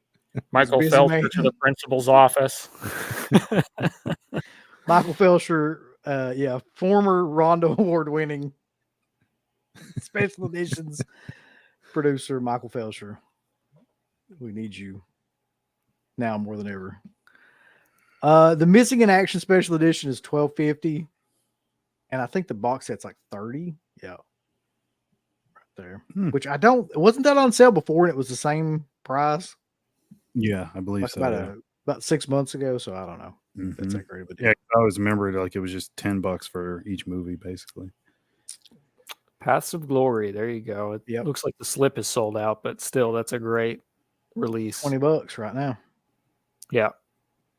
Michael busy Felcher man. to the principal's office. Michael Felsher, former Rondo Award winning special editions producer, Michael Felsher. We need you now more than ever. The Missing in Action special edition is $12.50, and I think the box set's like $30. Yeah, right there. Which I don't. Wasn't that on sale before, and it was the same price? Yeah, I believe Like so. about 6 months ago. So I don't know. If that's Mhm. that great of a deal. Yeah, I always remembered like it was just $10 for each movie, basically. Paths of Glory. There you go. It Yep. looks like the slip is sold out, but still, that's a great release. $20 right now. Yeah.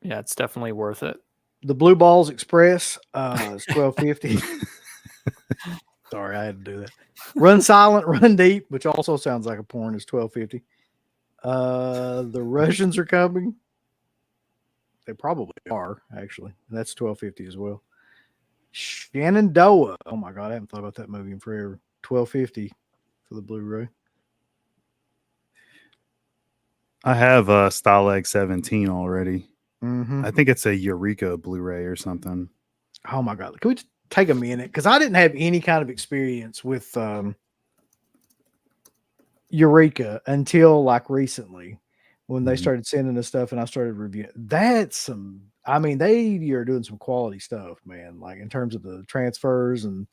Yeah, it's definitely worth it. The Blue Balls Express is $12.50. Sorry, I had to do that. Run Silent, Run Deep, which also sounds like a porn, is $12.50. The Russians are coming. They probably are, actually. And that's $12.50 as well. Shenandoah. Oh my god, I haven't thought about that movie in forever. $12.50 for the Blu-ray. I have Stalag 17 already. Mm-hmm. I think it's a Eureka Blu-ray or something. Oh my god, can we just take a minute? Because I didn't have any kind of experience with Eureka until like recently when they started sending us stuff and I started reviewing. That's some. I mean, they are doing some quality stuff, man. Like in terms of the transfers and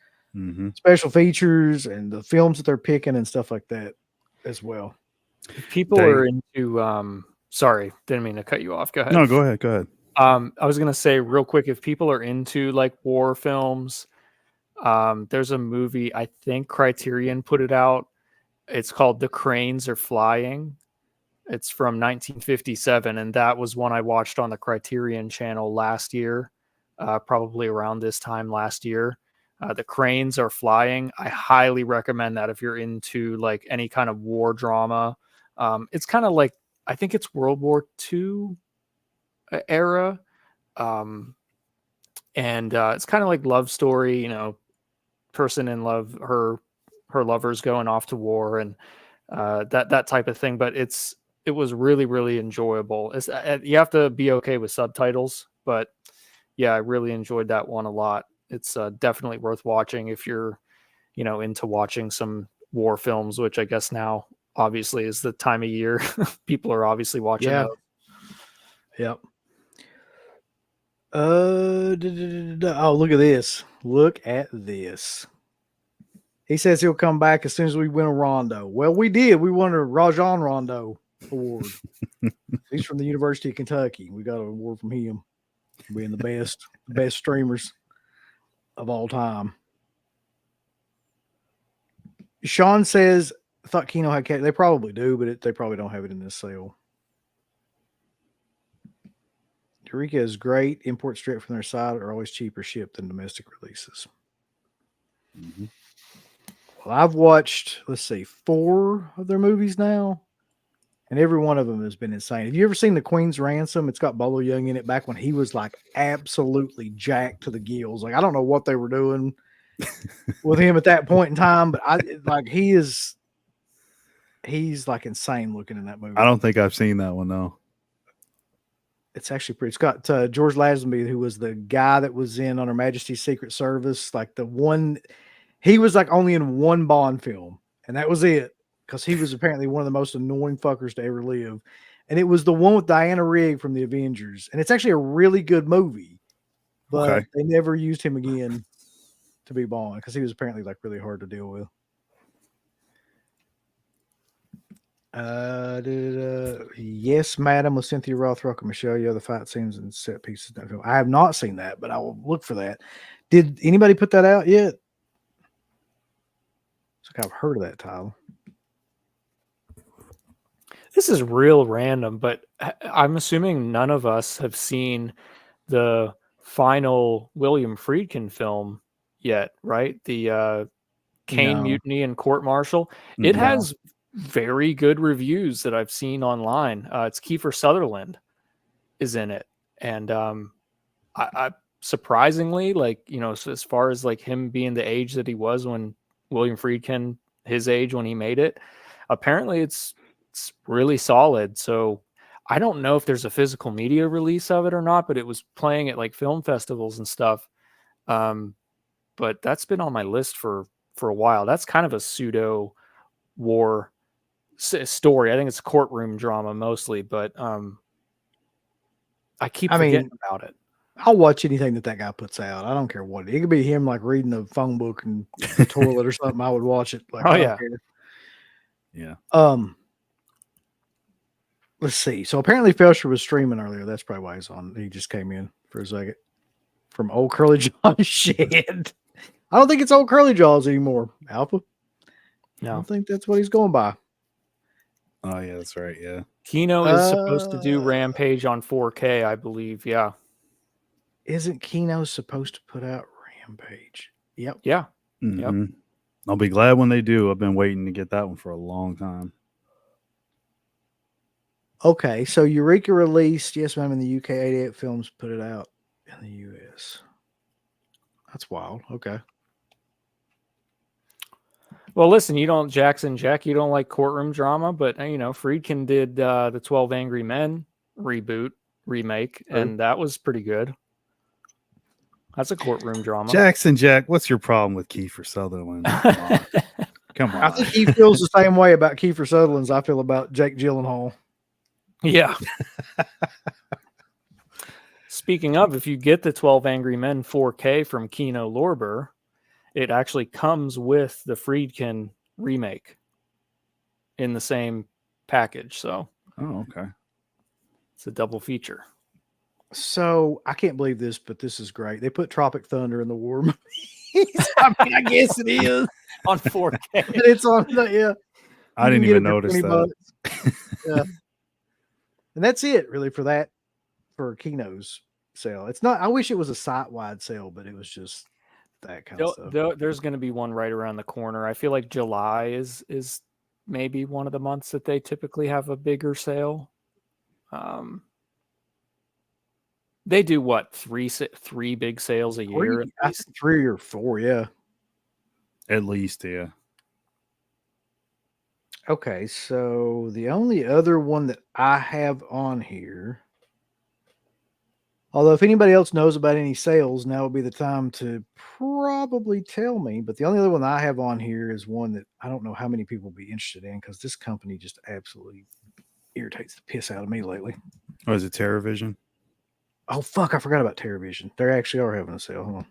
special features and the films that they're picking and stuff like that as well. If people are into sorry, didn't mean to cut you off. Go ahead. No, go ahead. Go ahead. I was gonna say real quick, if people are into like war films, there's a movie, I think Criterion put it out. It's called The Cranes Are Flying. It's from 1957, and that was one I watched on the Criterion channel last year, probably around this time last year. The Cranes Are Flying. I highly recommend that if you're into like any kind of war drama. It's kind of like, I think it's World War II era. And it's kind of like love story, person in love, her lover's going off to war and that type of thing. But it was really, really enjoyable. You have to be okay with subtitles, but yeah, I really enjoyed that one a lot. It's definitely worth watching if you're, into watching some war films, which I guess now obviously is the time of year people are obviously watching those. Yep. Oh, look at this. Look at this. He says he'll come back as soon as we win a Rondo. Well, we did. We won a Rajon Rondo award. He's from the University of Kentucky. We got an award from him being the best streamers of all time. Sean says, I thought Kino had cat. They probably do, but they probably don't have it in this sale. Eureka is great. Imports straight from their site are always cheaper shipped than domestic releases. Mhm. Well, I've watched, let's see, 4 of their movies now, and every one of them has been insane. Have you ever seen The Queen's Ransom? It's got Bolo Young in it back when he was like absolutely jacked to the gills. Like, I don't know what they were doing with him at that point in time, but he's like insane looking in that movie. I don't think I've seen that one though. It's actually pretty. It's got George Lazenby, who was the guy that was in On Her Majesty's Secret Service, like the one. He was like only in one Bond film, and that was it, because he was apparently one of the most annoying fuckers to ever live. And it was the one with Diana Rigg from the Avengers, and it's actually a really good movie, but Okay. they never used him again to be Bond because he was apparently like really hard to deal with. Yes, Madam with Cynthia Rothrock and Michelle Yeoh, the fight scenes and set pieces in that film. I have not seen that, but I will look for that. Did anybody put that out yet? It's like I've heard of that title. This is real random, but I'm assuming none of us have seen the final William Friedkin film yet, right? The Kane No. Mutiny and Court Martial. It No. has very good reviews that I've seen online. It's Kiefer Sutherland is in it, and I surprisingly, like, you know, so as far as like him being the age that he was when William Friedkin, his age when he made it, apparently it's really solid. So I don't know if there's a physical media release of it or not, but it was playing at like film festivals and stuff. But that's been on my list for a while. That's kind of a pseudo war story. I think it's a courtroom drama mostly, but I keep forgetting about it. I'll watch anything that guy puts out. I don't care what it could be. Him like reading a phone book in the toilet or something. I would watch it. Like, Oh, I don't yeah. care. Yeah. Let's see. So apparently Felcher was streaming earlier. That's probably why he's on. He just came in for a second from Old Curly Jaws. Shit. I don't think it's Old Curly Jaws anymore. Alpha. I No, don't think that's what he's going by. Oh yeah, that's right. Yeah. Kino is supposed to do Rampage on 4K, I believe. Yeah. Isn't Kino supposed to put out Rampage? Yep. Yeah. Mm-hmm. I'll be glad when they do. I've been waiting to get that one for a long time. Okay, so Eureka released, yes, ma'am, in the UK. 88 Films put it out in the US. That's wild. Okay. Well, listen, you don't like courtroom drama, but you know, Friedkin did the 12 Angry Men remake, and that was pretty good. That's a courtroom drama. Jackson Jack, what's your problem with Kiefer Sutherland? Come on. I think he feels the same way about Kiefer Sutherland as I feel about Jake Gyllenhaal. Yeah. Speaking of, if you get the 12 Angry Men 4K from Kino Lorber, it actually comes with the Friedkin remake in the same package. So, okay. It's a double feature. So I can't believe this, but this is great. They put Tropic Thunder in the war movies. I mean, I guess it is on 4K. It's on. Yeah, I didn't even notice that. Yeah, and that's it really for Kino's sale. It's not. I wish it was a site-wide sale, but it was just that kind of stuff. There's going to be one right around the corner. I feel like July is maybe one of the months that they typically have a bigger sale. They do what, three big sales a year? I think 3 or 4, yeah. At least, yeah. Okay, so the only other one that I have on here, although if anybody else knows about any sales, now would be the time to probably tell me. But the only other one I have on here is one that I don't know how many people will be interested in because this company just absolutely irritates the piss out of me lately. Oh, is it TerraVision? Oh, fuck, I forgot about TerraVision. They actually are having a sale. Hold on.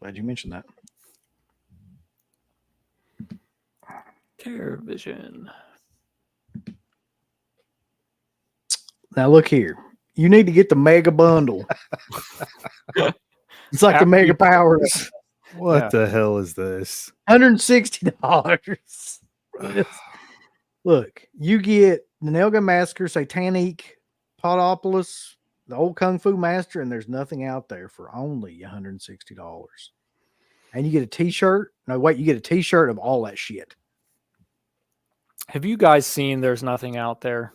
Glad you mentioned that. TerraVision. Now look here. You need to get the mega bundle. It's like the mega powers. What the hell is this? $160. Look, you get the Nail Gun Massacre, Satanic, Potopolis, the old Kung Fu Master, and there's nothing out there for only $160. And you get a T-shirt. No, wait, you get a T-shirt of all that shit. Have you guys seen There's Nothing Out There?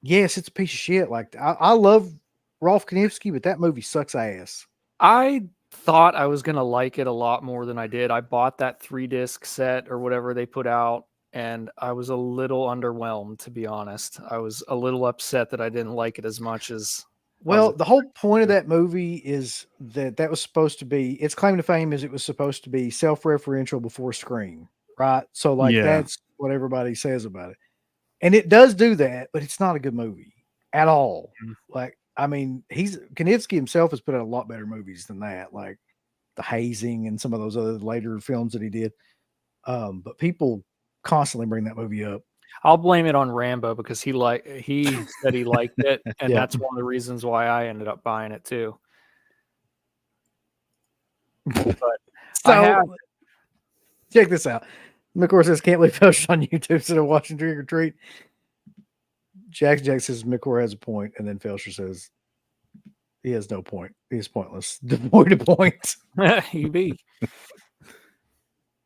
Yes, it's a piece of shit. Like I love Rolf Knievsky, but that movie sucks ass. I thought I was going to like it a lot more than I did. I bought that 3-disc set or whatever they put out, and I was a little underwhelmed, to be honest. I was a little upset that I didn't like it as much as. Well, the whole point of that movie is that was supposed to be, its claim to fame is it was supposed to be self-referential before Scream, right? So like that's what everybody says about it. And it does do that, but it's not a good movie at all. Like, I mean, Knievsky himself has put out a lot better movies than that, like The Hazing and some of those other later films that he did. But people constantly bring that movie up. I'll blame it on Rambo because he said he liked it, and that's one of the reasons why I ended up buying it too. But check this out. McCord says, "Can't believe Felsh's on YouTube instead of watching Trick or Treat." Jack says McCord has a point, and then Felsher says he has no point. He's pointless. Devoid of points. You be.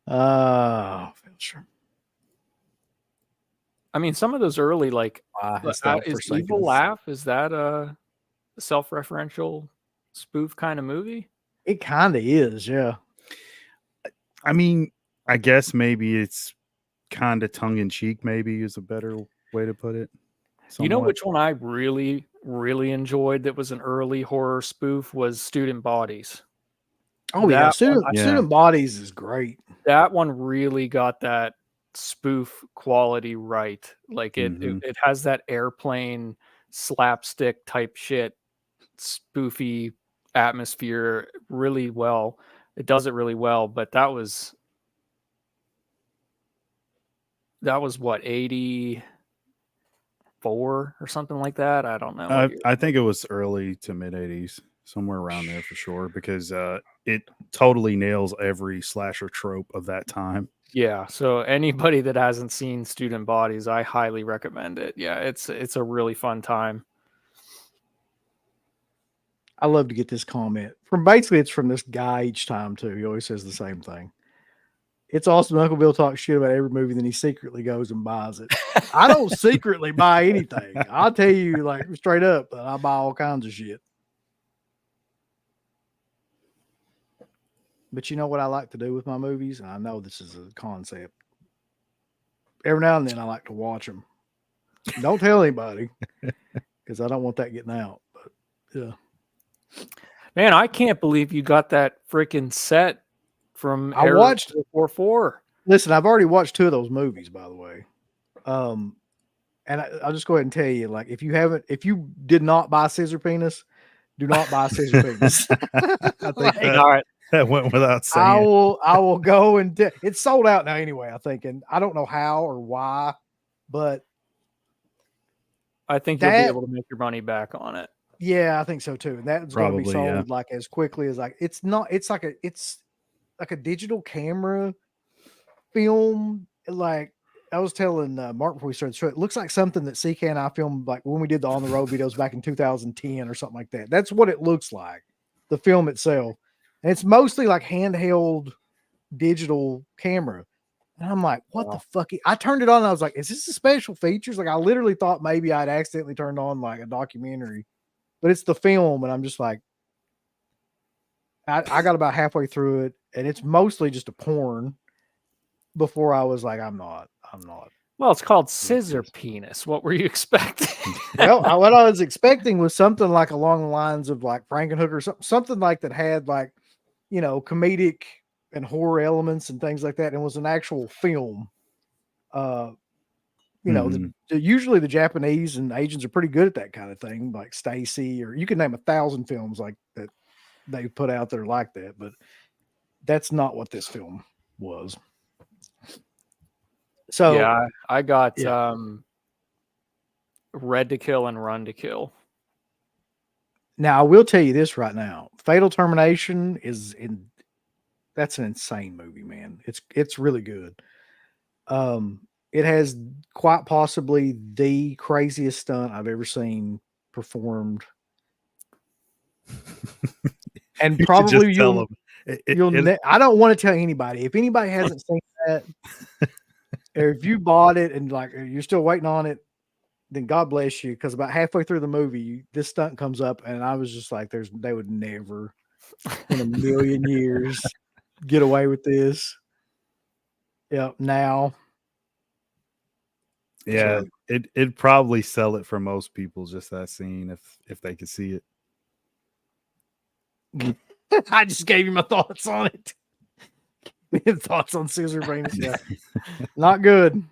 Felsher. I mean, some of those early, like, is Evil Laugh? Is that a self-referential spoof kind of movie? It kind of is, yeah. I mean, I guess maybe it's kind of tongue-in-cheek, maybe is a better way to put it. Somewhat. You know which one I really, really enjoyed that was an early horror spoof was Student Bodies. Oh, yeah. Student Bodies is great. That one really got that spoof quality right. Like it has that airplane slapstick type shit, spoofy atmosphere really well. It does it really well, but that was what, 84 or something like that. I don't know. I think it was early to mid 80s, somewhere around there for sure, because it totally nails every slasher trope of that time. Yeah, so anybody that hasn't seen Student Bodies, I highly recommend it. Yeah, it's a really fun time. I love to get this comment it's from this guy each time too. He always says the same thing. It's awesome. Uncle Bill talks shit about every movie, then he secretly goes and buys it. I don't secretly buy anything. I'll tell you, like, straight up, that I buy all kinds of shit. But you know what I like to do with my movies? And I know this is a concept. Every now and then I like to watch them. Don't tell anybody because I don't want that getting out. But yeah. Man, I can't believe you got that freaking set from I watched 444. Listen, I've already watched 2 of those movies, by the way. And I'll just go ahead and tell you, like, if you did not buy Scissor Penis, do not buy Scissor Penis. I think all right. That went without saying. I will go and it's sold out now anyway, I think, and I don't know how or why, but I think you'll be able to make your money back on it. Yeah, I think so too. And that's going to be sold like as quickly as it's like a digital camera film. Like I was telling Mark before we started the show, it looks like something that CK and I filmed like when we did the On the Road videos back in 2010 or something like that. That's what it looks like, the film itself. And it's mostly like handheld digital camera. And I'm like, what the fuck? I turned it on and I was like, is this a special features? Like I literally thought maybe I'd accidentally turned on like a documentary, but it's the film. And I'm just like, I got about halfway through it and it's mostly just a porn before I was like, I'm not. Well, it's called Scissor Penis. What were you expecting? Well, what I was expecting was something like along the lines of like Frankenhooker, something like that had like, comedic and horror elements and things like that. And it was an actual film. Usually the Japanese and Asians are pretty good at that kind of thing, like Stacy, or you can name 1,000 films like that they put out there like that, but that's not what this film was. So yeah, I got Red to Kill and Run to Kill. Now I will tell you this right now. Fatal Termination that's an insane movie, man. It's really good. It has quite possibly the craziest stunt I've ever seen performed And You should probably just tell you'll, them. I don't want to tell anybody. If anybody hasn't seen that, or if you bought it and like you're still waiting on it, then God bless you. Because about halfway through the movie, this stunt comes up, and I was just like, they would never in a million years get away with this. Yep. Now. Yeah, So, it'd probably sell it for most people, just that scene, if they could see it. I just gave you my thoughts on it. Thoughts on scissor penis. Yeah. Not good.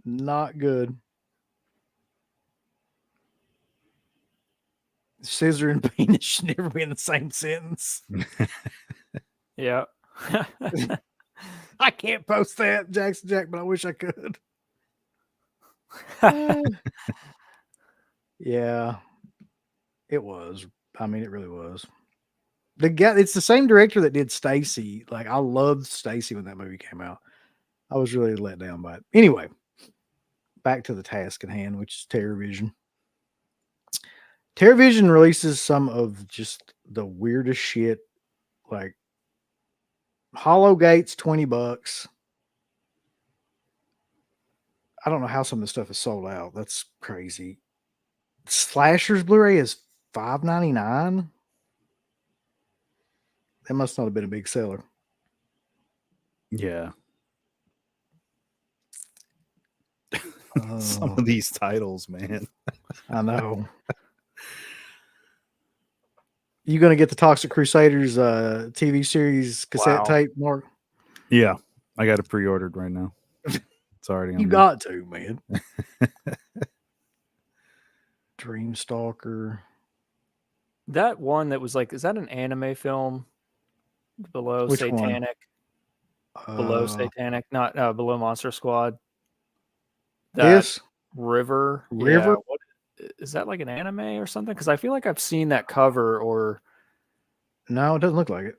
Not good. Scissor and penis should never be in the same sentence. Yeah. I can't post that, Jackson Jack, but I wish I could. Yeah. It was. I mean, it really was. It's the same director that did Stacy. Like, I loved Stacy when that movie came out. I was really let down by it. Anyway, back to the task at hand, which is TerraVision. TerraVision releases some of just the weirdest shit, like Hollow Gates, $20. I don't know how some of this stuff is sold out. That's crazy. Slashers Blu-ray is $5.99. That must not have been a big seller. Yeah. Some of these titles, man. I know. You gonna get the Toxic Crusaders TV series cassette tape, Mark? Yeah, I got it pre-ordered right now. It's already on. You got to, man. Dreamstalker. That one that was like, is that an anime film? Below Which Satanic. one? Below Satanic, not Below Monster Squad. This River. River. Yeah, what is that, like an anime or something? Because I feel like I've seen that cover. Or no, it doesn't look like it.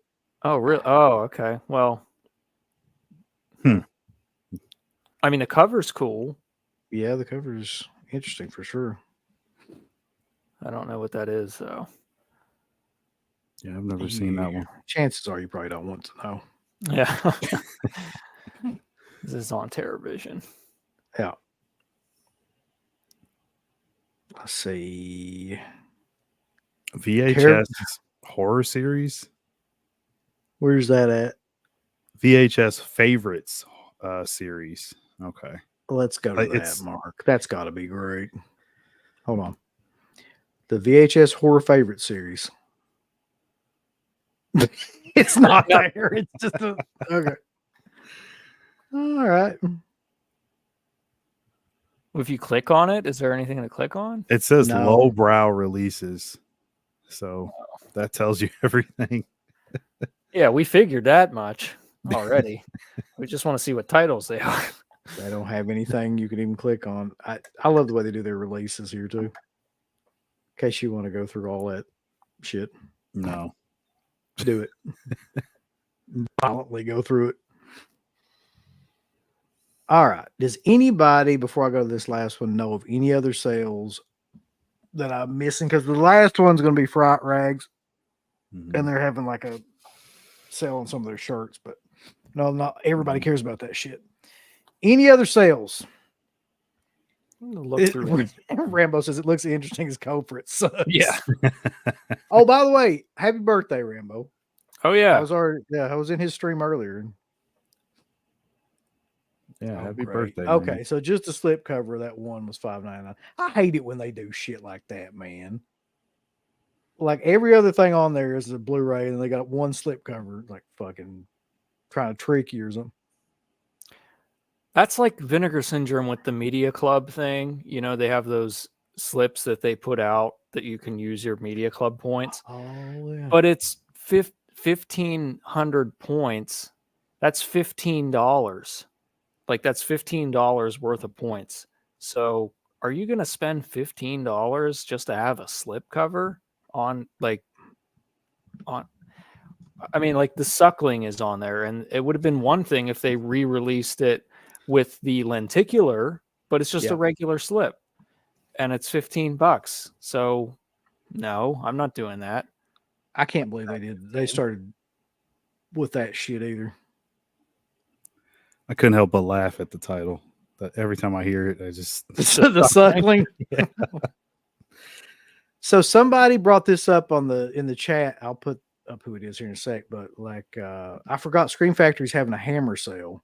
oh, really? Oh, okay. Well, I mean, the cover's cool. Yeah, the cover is interesting for sure. I don't know what that is though. Yeah, I've never seen that one. Chances are you probably don't want to know. Yeah. This is on TerraVision. Yeah. Let's see. VHS horror series. Where's that at? VHS favorites series. Okay. Let's go to that, Mark. That's got to be great. Hold on. The VHS horror favorite series. It's not there. It's just a okay. All right. If you click on it, is there anything to click on? It says No. lowbrow releases. So that tells you everything. Yeah, we figured that much already. We just want to see what titles they are. They don't have anything you can even click on. I love the way they do their releases here too. In case you want to go through all that shit. No. Do it. Violently go through it. All right. Does anybody, before I go to this last one, know of any other sales that I'm missing? Because the last one's going to be Fright Rags, and they're having like a sale on some of their shirts, but no, not everybody cares about that shit. Any other sales? Look through it. Rambo says it looks interesting as culprit. Yeah. Oh, by the way, happy birthday, Rambo. Oh yeah. I was in his stream earlier. Yeah, happy great. birthday. Okay, man. so just the slip cover of that one was $5.99. I hate it when they do shit like that, man. Like every other thing on there is a Blu-ray, and they got one slip cover, like fucking trying to trick you or something. That's like Vinegar Syndrome with the Media Club thing. You know, they have those slips that they put out that you can use your Media Club points. Oh, yeah. But it's 1,500 points. That's $15. Like that's $15 worth of points. So are you going to spend $15 just to have a slip cover on like I mean, like the Suckling is on there, and it would have been one thing if they re-released it with the lenticular, but it's just a regular slip and it's $15. So no, I'm not doing that. I can't believe they did. They started with that shit either. I couldn't help but laugh at the title. But every time I hear it, I just The suckling. Yeah. So somebody brought this up in the chat. I'll put up who it is here in a sec, but I forgot Scream Factory's having a hammer sale.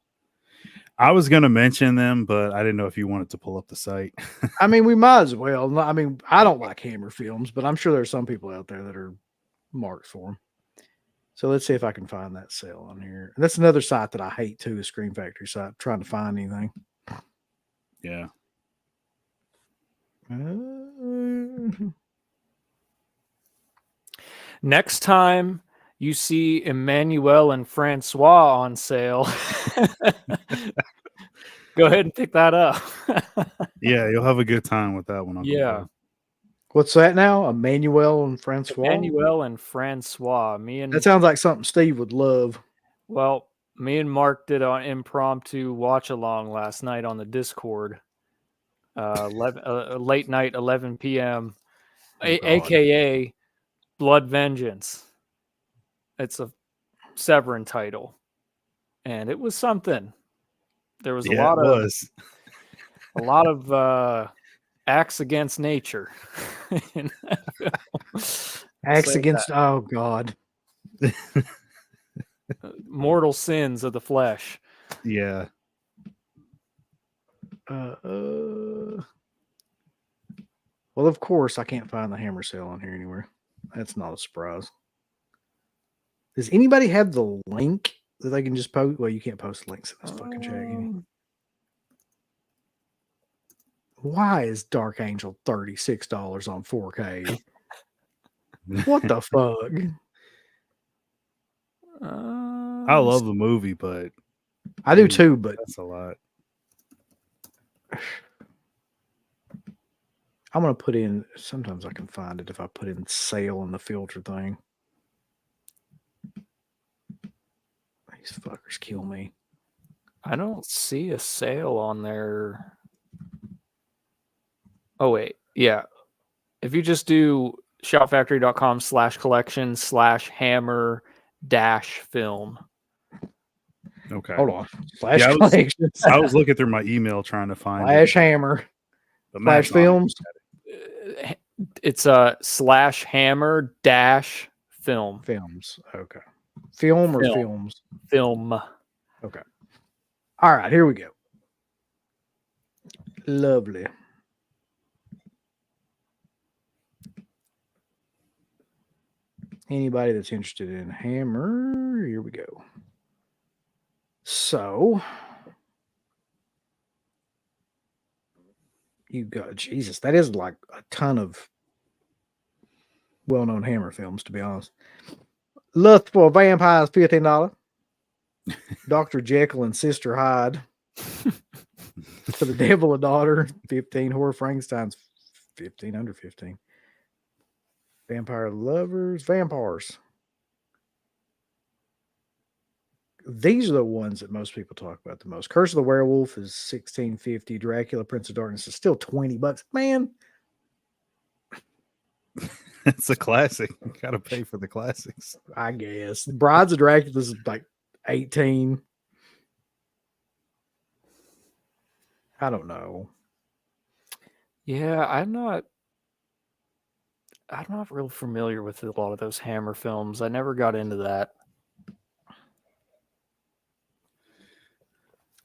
I was gonna mention them, but I didn't know if you wanted to pull up the site. I mean, we might as well. I mean, I don't like hammer films, but I'm sure there's some people out there that are marked for them. So let's see if I can find that sale on here. And that's another site that I hate too, the Scream Factory site, trying to find anything. Yeah. Next time you see Emmanuel and Francois on sale, go ahead and pick that up. Yeah, you'll have a good time with that one. Uncle Yeah. Bob. What's that now? Emmanuel and Francois? Emmanuel and Francois. That sounds like something Steve would love. Well, me and Mark did an impromptu watch along last night on the Discord. Late night, 11 p.m. AKA Blood Vengeance. It's a Severin title, and it was something. There was a lot of acts against nature. Acts against oh god, mortal sins of the flesh. Yeah. Well, of course, I can't find the hammer sale on here anywhere. That's not a surprise. Does anybody have the link that they can just post? Well, you can't post links in this fucking chat. Can you? Why is Dark Angel $36 on 4K? What the fuck? I love the movie, but I do too, but that's a lot. I'm going to put in, sometimes I can find it if I put in sale in the filter thing. These fuckers kill me. I don't see a sale on there. Oh, wait. Yeah. If you just do shopfactory.com/collection/hammer-film. Okay. Hold on. I was looking through my email trying to find Flash Hammer. Flash Films. It's a /hammer-film. Films. Okay. Film or Film. films? Film. Okay. All right, here we go. Lovely. Anybody that's interested in Hammer, here we go. So, you got, Jesus, that is like a ton of well-known Hammer films, to be honest. Lust for Vampires, $15. Dr. Jekyll and Sister Hyde. For the Devil a Daughter, 15. Horror Frankenstein's 15, under 15. Vampire Lovers, Vampires. These are the ones that most people talk about the most. Curse of the Werewolf is $16.50. Dracula, Prince of Darkness is still $20. Man, it's a classic. You gotta pay for the classics, I guess. Brides of Dracula is like 18. I don't know. Yeah, I'm not real familiar with a lot of those Hammer films. I never got into that.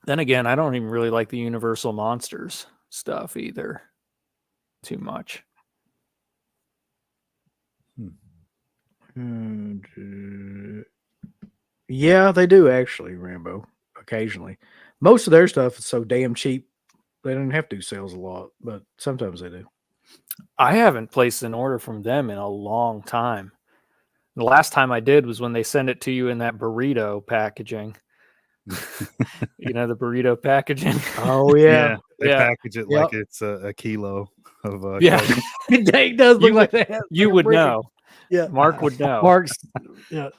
Then again, I don't even really like the Universal Monsters stuff either too much. Yeah, they do actually, Rambo, occasionally. Most of their stuff is so damn cheap, they don't have to do sales a lot, but sometimes they do. I haven't placed an order from them in a long time. The last time I did was when they sent it to you in that burrito packaging. You know, the burrito packaging. Oh, yeah. They Yeah. package it like it's a kilo of Yeah. It does look like that. You would know. Yeah. Mark would know. Mark's, yeah.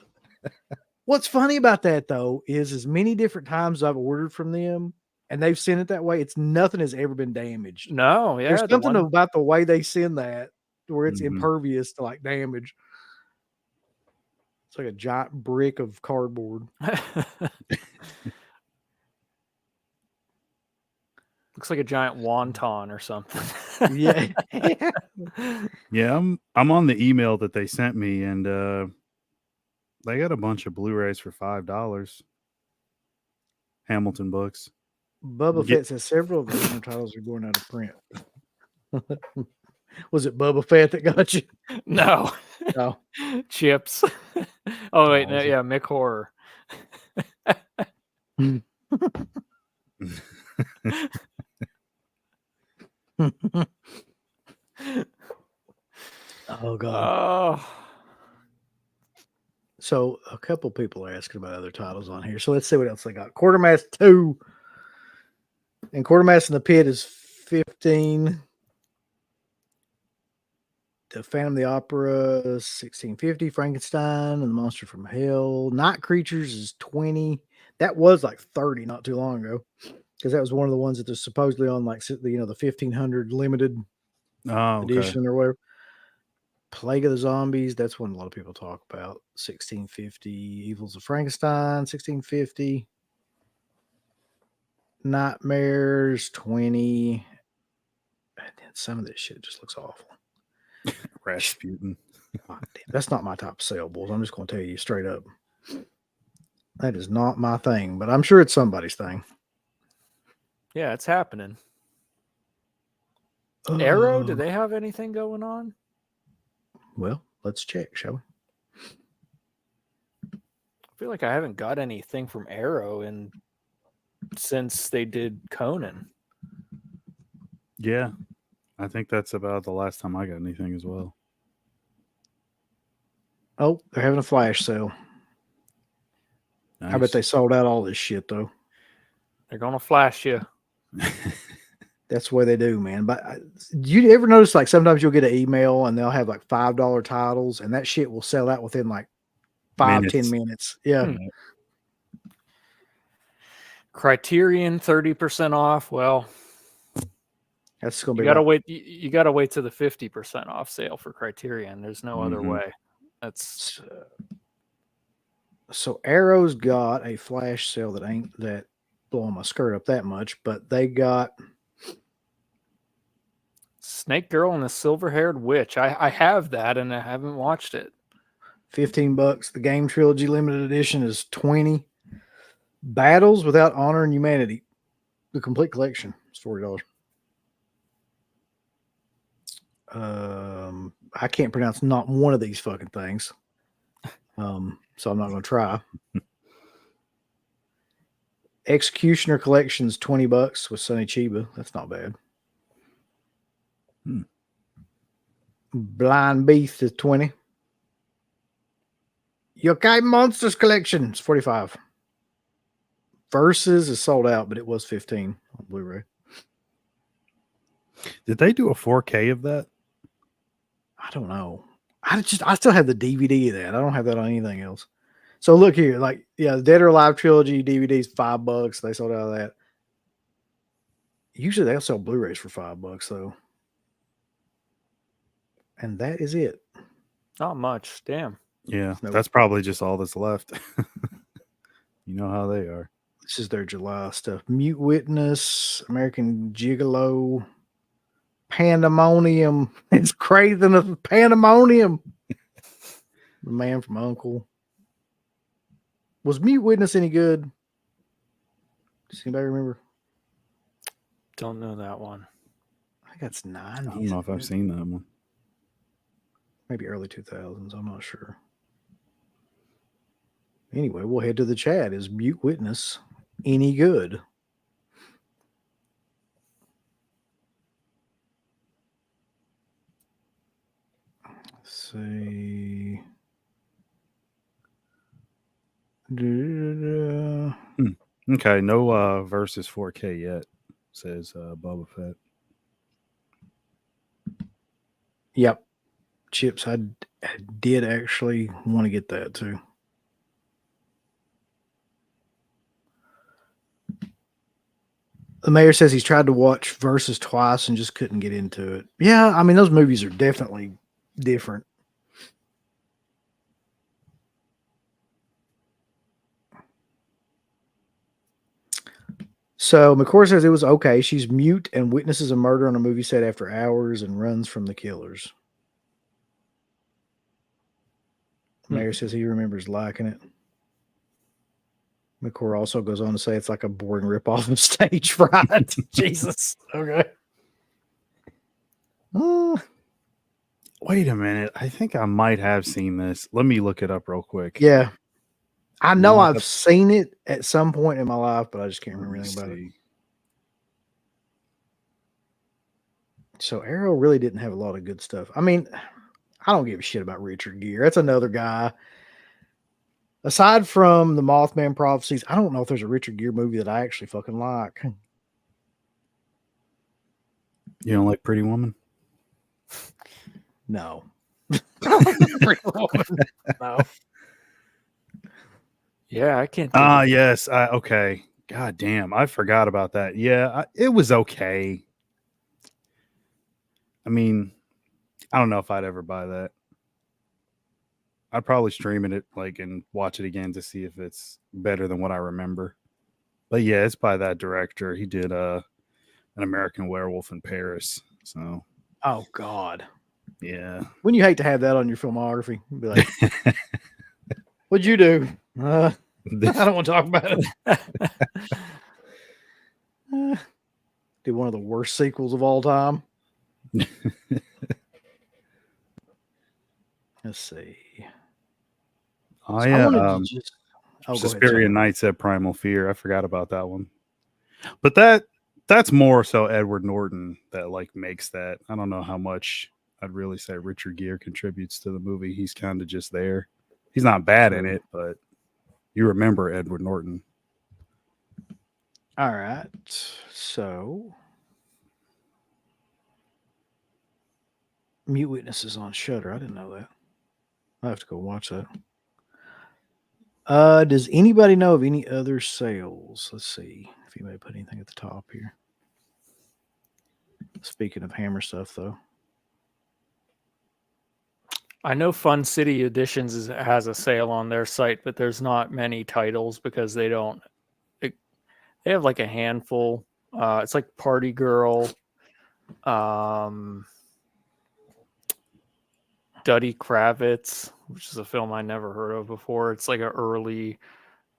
What's funny about that, though, is as many different times I've ordered from them and they've sent it that way, it's nothing has ever been damaged. No, yeah. There's something about the way they send that where it's Mhm. impervious to like damage. It's like a giant brick of cardboard. Looks like a giant wonton or something. Yeah. Yeah, I'm on the email that they sent me, and they got a bunch of Blu-rays for $5. Hamilton books. Bubba Get- Fett says several of the original titles are going out of print. Was it Bubba Fett that got you? No. No. Chips. Oh, wait. No, Awesome. yeah, Mick Horror. Oh God. Oh. So a couple people are asking about other titles on here. So let's see what else they got. Quartermass 2. And Quartermass in the Pit is 15. The Phantom of the Opera 1650. Frankenstein and the Monster from Hell. Night Creatures is 20. That was like 30 not too long ago. Because that was one of the ones that they're supposedly on like the 1500 limited Oh, okay. edition or whatever. Plague of the Zombies, that's one a lot of people talk about. 1650. Evils of Frankenstein, 1650. Nightmares, 20. And then some of this shit just looks awful. Rasputin. God damn, that's not my type of sale, boys. I'm just going to tell you straight up. That is not my thing, but I'm sure it's somebody's thing. Yeah, it's happening. Arrow, do Oh. they have anything going on? Well, let's check, shall we? I feel like I haven't got anything from Arrow since they did Conan. Yeah, I think that's about the last time I got anything as well. Oh, they're having a flash sale. Nice. I bet they sold out all this shit, though. They're gonna flash you. That's the way they do, man. But do you ever notice, like, sometimes you'll get an email and they'll have like $5 titles and that shit will sell out within like 5-10 minutes. Yeah. Criterion 30% off. Well, That's going to you be gotta like, wait. You gotta wait to the 50% off sale for Criterion. There's no other way. That's so Arrow's got a flash sale that ain't that blowing my skirt up that much, but they got Snake Girl and the Silver-Haired Witch. I have that and I haven't watched it. $15. The game trilogy limited edition is 20. Battles Without Honor and Humanity, the complete collection, is $40. I can't pronounce not one of these fucking things. So I'm not going to try. Executioner Collection's $20 with Sonny Chiba. That's not bad. Blind Beast is 20. Yokai Monsters Collection is 45. Versus is sold out, but it was 15 on Blu-ray. Did they do a 4K of that? I don't know. I still have the DVD of that. I don't have that on anything else. So look here, like, yeah, the Dead or Alive trilogy DVDs, $5. They sold out of that. Usually they'll sell Blu-rays for $5 though. And that is it. Not much. Damn. Yeah, Nope. that's probably just all that's left. You know how they are. This is their July stuff. Mute Witness, American Gigolo, Pandemonium. It's crazy enough. Pandemonium. The Man from U.N.C.L.E. Was Mute Witness any good? Does anybody remember? Don't know that one. I think that's 90s. I don't know if I've seen that one. Maybe early 2000s. I'm not sure. Anyway, we'll head to the chat. Is Mute Witness any good? Let's see. Okay, no versus 4K yet, says Boba Fett. Yep. Chips, I did actually want to get that too. The mayor says he's tried to watch Versus twice and just couldn't get into it. Yeah, I mean, those movies are definitely different. So McCord says it was okay. She's mute and witnesses a murder on a movie set after hours and runs from the killers. Mayor says he remembers liking it. McCord also goes on to say it's like a boring ripoff of Stage Fright. Jesus. Okay. Wait a minute. I think I might have seen this. Let me look it up real quick. Yeah. I know Not I've seen it at some point in my life, but I just can't remember Let me anything about it. see. So Arrow really didn't have a lot of good stuff. I mean, I don't give a shit about Richard Gere. That's another guy. Aside from the Mothman prophecies, I don't know if there's a Richard Gere movie that I actually fucking like. You don't like Pretty Woman? No. No. Yeah, I can't. Yes. Okay. God damn. I forgot about that. Yeah, it was okay. I mean, I don't know if I'd ever buy that. I'd probably stream it like and watch it again to see if it's better than what I remember. But yeah, it's by that director. He did An American Werewolf in Paris. So Oh God. yeah. Wouldn't you hate to have that on your filmography? You'd be like, what'd you do? I don't want to talk about it. Did one of the worst sequels of all time. Let's see. I wanted to just. Oh, go ahead, Suspiria Nights at Primal Fear. I forgot about that one. But that's more so Edward Norton that like makes that. I don't know how much I'd really say Richard Gere contributes to the movie. He's kind of just there. He's not bad in it, but you remember Edward Norton. All right. So Mute Witnesses on Shudder. I didn't know that. I have to go watch that. Does anybody know of any other sales? Let's see if anybody put anything at the top here. Speaking of Hammer stuff, though. I know Fun City Editions has a sale on their site, but there's not many titles because they don't. They have like a handful. It's like Party Girl, Duddy Kravitz, which is a film I never heard of before. It's like an early.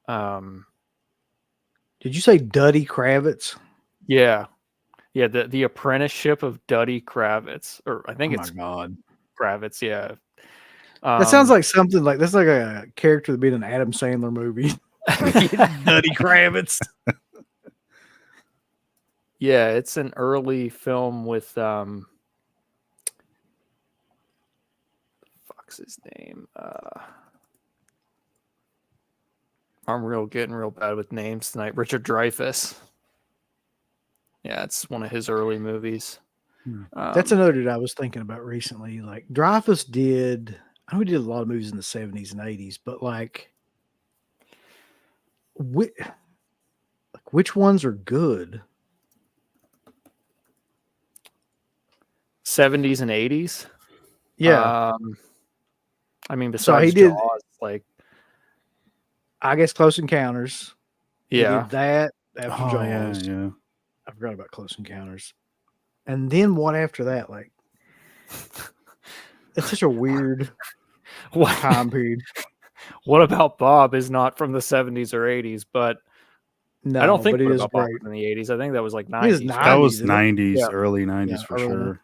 Did you say Duddy Kravitz? Yeah. The Apprenticeship of Duddy Kravitz, or I think it's God. Kravitz. Yeah. That sounds like something like that's like a character that'd be in an Adam Sandler movie. Duddy Kravitz. Yeah, it's an early film with fuck's his name. I'm getting real bad with names tonight. Richard Dreyfuss. Yeah, it's one of his early movies. That's another dude I was thinking about recently. Like Dreyfuss did, I know he did a lot of movies in the 70s and 80s, but like which ones are good? 70s and 80s. Yeah. I mean, So besides he did, Jaws, like I guess Close Encounters. yeah, He did that after Jaws. Yeah. I forgot about Close Encounters. And then what after that? Like, it's such a weird time period. What About Bob is not from the 70s or 80s, but No, I don't think but it What is About Bob great. was in the 80s. I think that was like It is 90s. That was 90s, isn't it? 90s, Yeah. early 90s for early. sure.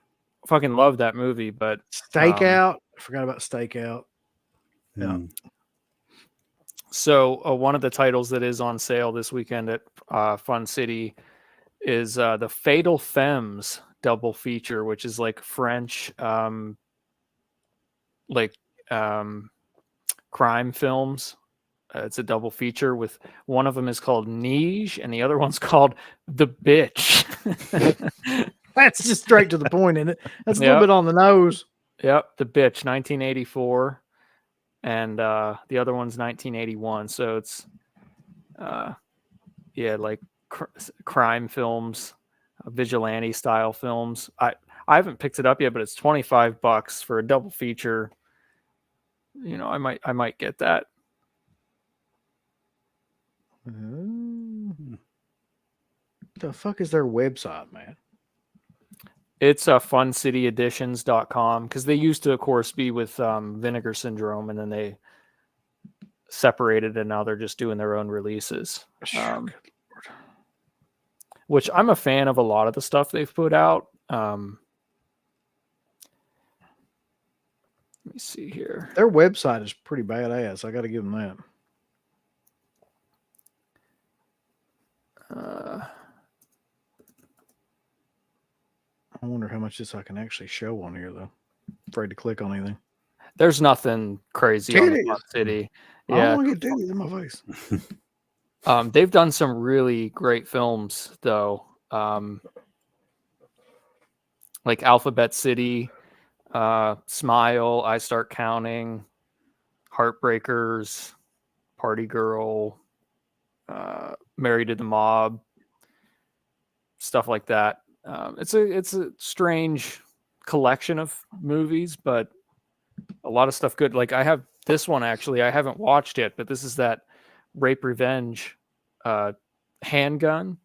Fucking love that movie, but Stakeout. I forgot about Stakeout. Yeah. So one of the titles that is on sale this weekend at Fun City is the Fatal Femmes double feature, which is like French crime films. It's a double feature with one of them is called Nige and the other one's called The Bitch. That's just straight to the point, isn't it? That's a little bit on the nose. Yep, The Bitch, 1984. And the other one's 1981. So it's, like crime films, vigilante style films. I haven't picked it up yet, but it's $25 for a double feature. You know, I might get that. The fuck is their website, man? It's funcityeditions.com because they used to, of course, be with Vinegar Syndrome, and then they separated, and now they're just doing their own releases. Which I'm a fan of a lot of the stuff they've put out. Let me see here. Their website is pretty badass. I got to give them that. I wonder how much this I can actually show on here, though. Afraid to click on anything. There's nothing crazy on the Fun City. I Yeah, don't want to get titties in my face. they've done some really great films, though. Like Alphabet City, Smile, I Start Counting, Heartbreakers, Party Girl, Married to the Mob, stuff like that. It's a strange collection of movies, but a lot of stuff good. Like I have this one actually, I haven't watched it, but this is that Rape Revenge handgun.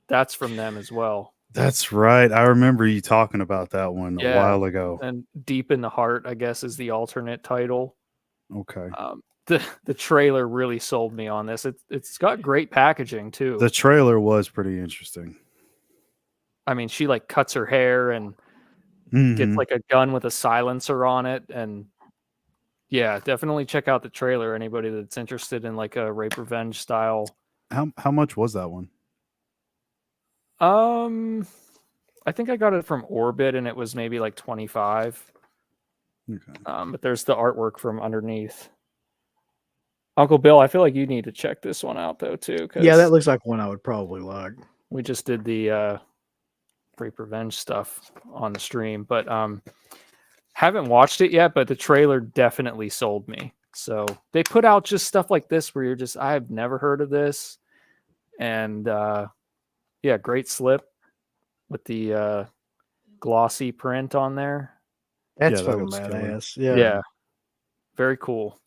That's from them as well. That's right. I remember you talking about that one a while ago. And Deep in the Heart, I guess, is the alternate title. Okay. The trailer really sold me on this. It's got great packaging too. The trailer was pretty interesting. I mean, she like cuts her hair and gets like a gun with a silencer on it, and yeah, definitely check out the trailer. Anybody that's interested in like a rape revenge style. How much was that one? I think I got it from Orbit, and it was maybe like 25. Okay. But there's the artwork from underneath. Uncle Bill, I feel like you need to check this one out though too. Yeah, that looks like one I would probably like. We just did the rape revenge stuff on the stream, but haven't watched it yet. But the trailer definitely sold me. So they put out just stuff like this where you're just, I've never heard of this, and yeah, great slip with the glossy print on there. That's fucking badass. Yeah, very cool.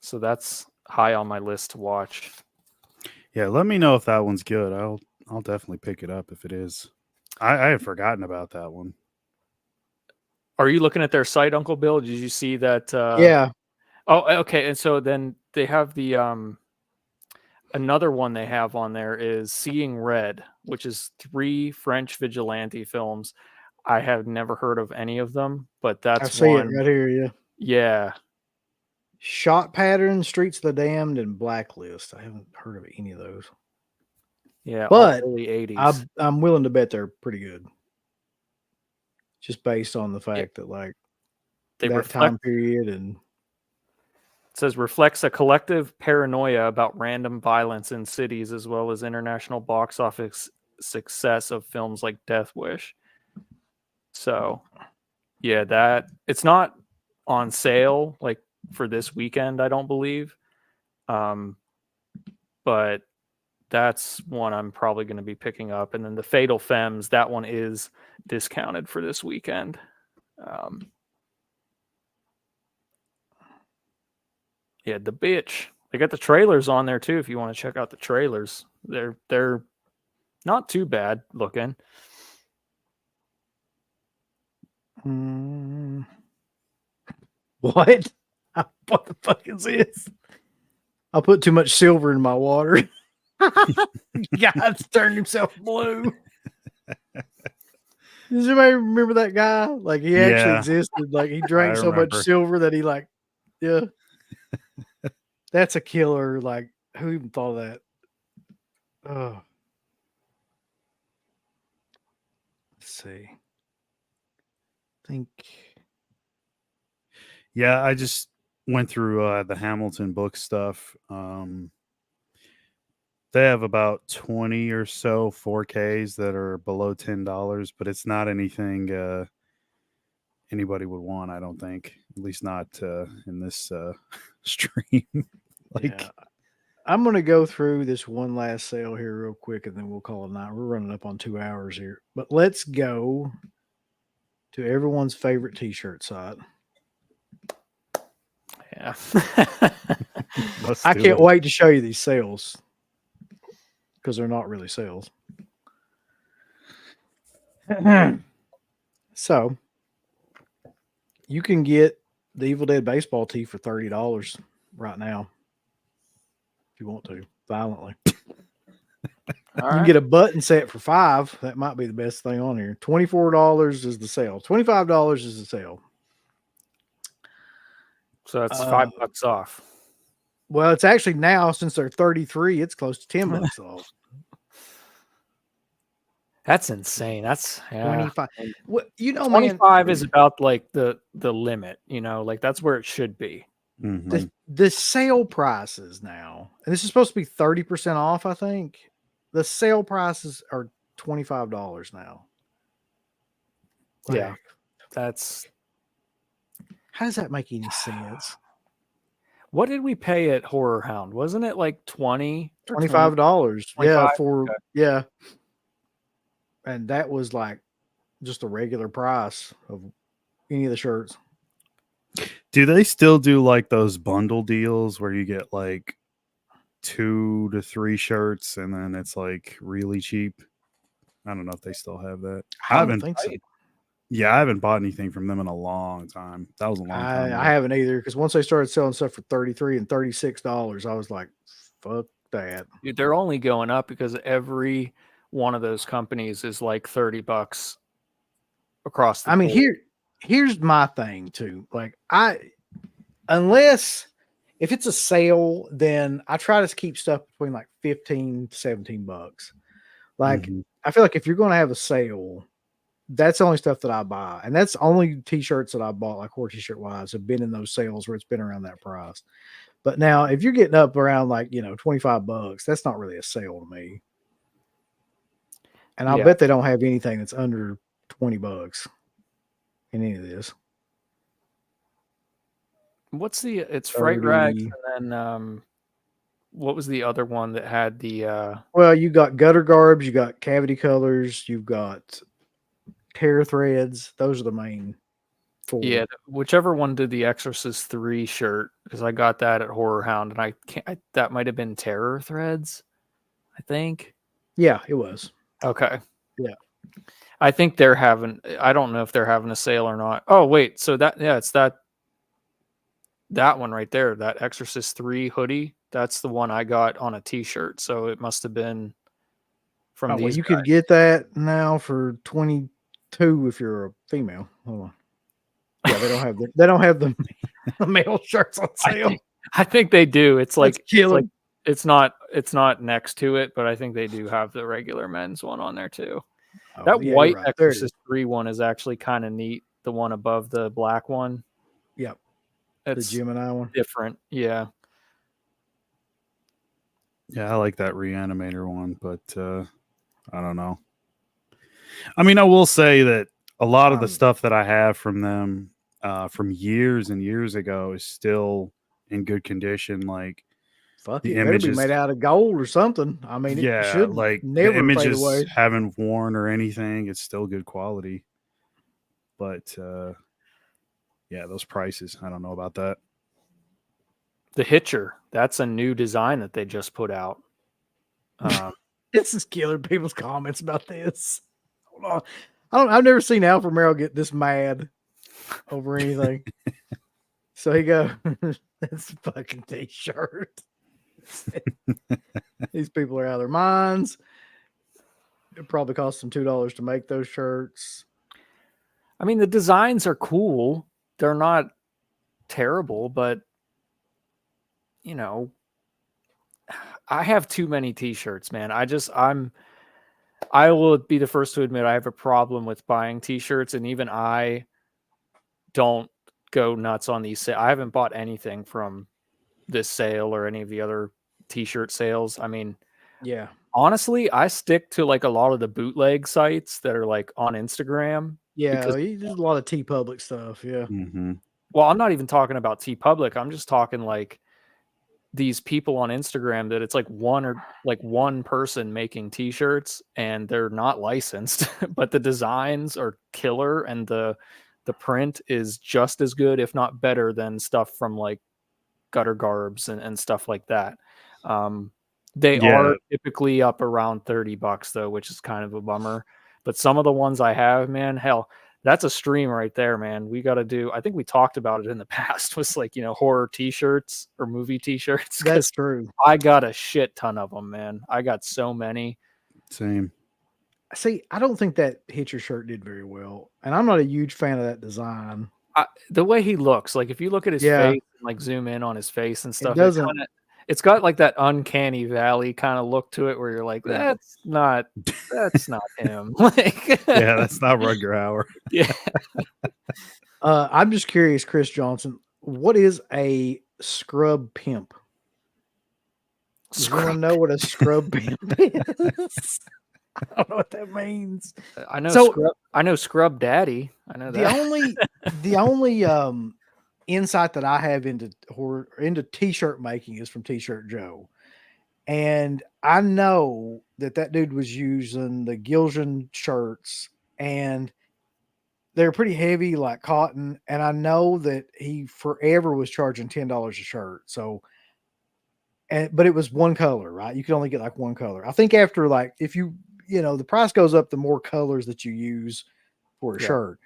So that's high on my list to watch. Yeah, let me know if that one's good. I'll definitely pick it up if it is. I had forgotten about that one. Are you looking at their site, Uncle Bill? Did you see that? Yeah. Oh, okay. And so then they have the another one they have on there is Seeing Red, which is 3 French vigilante films. I have never heard of any of them, but that's I see it right here. Yeah. Yeah. Shot Pattern, Streets of the Damned, and Blacklist. I haven't heard of any of those. Yeah, but early 80s. I'm willing to bet they're pretty good. Just based on the fact that like that time period, and it says reflects a collective paranoia about random violence in cities as well as international box office success of films like Death Wish. So yeah, that it's not on sale like for this weekend, I don't believe. But that's one I'm probably going to be picking up. And then the Fatal Femmes, that one is discounted for this weekend. Yeah, The Bitch. They got the trailers on there too if you want to check out the trailers. They're not too bad looking. What? What the fuck is this? I put too much silver in my water. God's turned himself blue. Does anybody remember that guy? Like he actually existed. Like he drank so much silver that he like, yeah. That's a killer. Like who even thought of that? Oh. Let's see. I think. Yeah, I just went through the Hamilton book stuff. They have about 20 or so 4Ks that are below $10, but it's not anything anybody would want, I don't think. At least not in this stream. Yeah. I'm going to go through this one last sale here real quick, and then we'll call it a night. We're running up on 2 hours here. But let's go to everyone's favorite t-shirt site. Yeah. I can't wait to show you these sales. because they're not really sales. So you can get the Evil Dead baseball tee for $30 right now if you want to, violently. All You can get a button set for $5. That might be the best thing on here. $24 is the sale. $25 is the sale. So that's $5 off. Well, it's actually now, since they're 33, it's close to $10 off. That's insane. That's 25. Well, you know, 25 man, is about like the limit, you know, like that's where it should be. Mhm. the sale prices now, and this is supposed to be 30% off, I think. The sale prices are $25 now. Yeah. Like, That's how does that make any sense? what did we pay at Horror Hound? Wasn't it like 20 or $25. Yeah, 25? for Okay. yeah. And that was like just a regular price of any of the shirts. Do they still do like those bundle deals where you get like 2 to 3 shirts and then it's like really cheap? I don't know if they still have that. I don't think so. Yeah, I haven't bought anything from them in a long time. That was a long time ago. I haven't either, because once they started selling stuff for $33 and $36, I was like, fuck that. Dude, they're only going up because every one of those companies is like $30 across the board. Here's my thing too. Like, unless if it's a sale, then I try to keep stuff between like $15 to $17. Like, Mhm. I feel like if you're going to have a sale, that's the only stuff that I buy. And that's only t-shirts that I bought, like horror t-shirt wise, have been in those sales where it's been around that price. But now if you're getting up around like, $25, that's not really a sale to me. And I'll bet they don't have anything that's under $20 in any of this. What's it's Fright Rags, 30. and then what was the other one that had the Well, you got gutter garbs, you got cavity colors, you've got tear threads. Those are the main 4. yeah, whichever one did the Exorcist 3 shirt, because I got that at Horror Hound, and that might have been Terror Threads, I think. Yeah, it was. Okay. Yeah. I think I don't know if they're having a sale or not. Oh, wait. So it's that one right there, that Exorcist 3 hoodie. That's the one I got on a t-shirt. So it must have been from these you guys. could get that now for $22 if you're a female. Hold on. Yeah, they don't have the male shirts on sale. I think they do. It's like killing. It's not next to it, but I think they do have the regular men's one on there too. That white right. Exorcist 3 one is actually kind of neat. The one above the black one. Yep. It's the Gemini one. Different. Yeah. Yeah, I like that Reanimator one, but I don't know. I mean, I will say that a lot of the stuff that I have from them from years and years ago is still in good condition. Like, fuck, the it better be made out of gold or something. I mean, it should like never the images fade away. haven't worn or anything. It's still good quality. But yeah, those prices, I don't know about that. The Hitcher, that's a new design that they just put out. This is killing people's comments about this. Hold on. I've never seen Alpha Merrill get this mad over anything. So he go, that's a fucking t-shirt. These people are out of their minds. It probably cost them $2 to make those shirts. I mean, the designs are cool. They're not terrible, but I have too many t-shirts, man. I will be the first to admit I have a problem with buying t-shirts, and even I don't go nuts on these. I haven't bought anything from this sale or any of the other t-shirt sales. I mean, yeah, honestly, I stick to like a lot of the bootleg sites that are like on Instagram. Yeah, there's a lot of TeePublic stuff. Yeah. Mm-hmm. Well, I'm not even talking about TeePublic. I'm just talking like these people on Instagram that it's like one person making t-shirts and they're not licensed, but the designs are killer and the print is just as good, if not better, than stuff from like Gutter Garbs and stuff like that. They Yeah. are typically up around $30 though, which is kind of a bummer. But some of the ones I have, man, hell, that's a stream right there, man. We got to do. I think we talked about it in the past. Was like horror T-shirts or movie T-shirts. That's true. I got a shit ton of them, man. I got so many. Same. See, I don't think that Hitcher shirt did very well, and I'm not a huge fan of that design. The way he looks, like if you look at his Yeah. face and like zoom in on his face and stuff, doesn't- it's got like that uncanny valley kind of look to it where you're like, Yeah. that's not him. Like, Yeah, that's not Rutger Hauer. yeah. I'm just curious, Chris Johnson, what is a scrub pimp? Does anyone know what a scrub pimp is? I don't know what that means. I know So- I know Scrub Daddy. I know The that. only insight that I have into horror, into t-shirt making is from T-Shirt Joe, and I know that dude was using the Gillian shirts, and they're pretty heavy, like cotton. And I know that he forever was charging $10 a shirt. So, but it was one color, right? You could only get like one color. I think after like if the price goes up, the more colors that you use for a Yeah. shirt.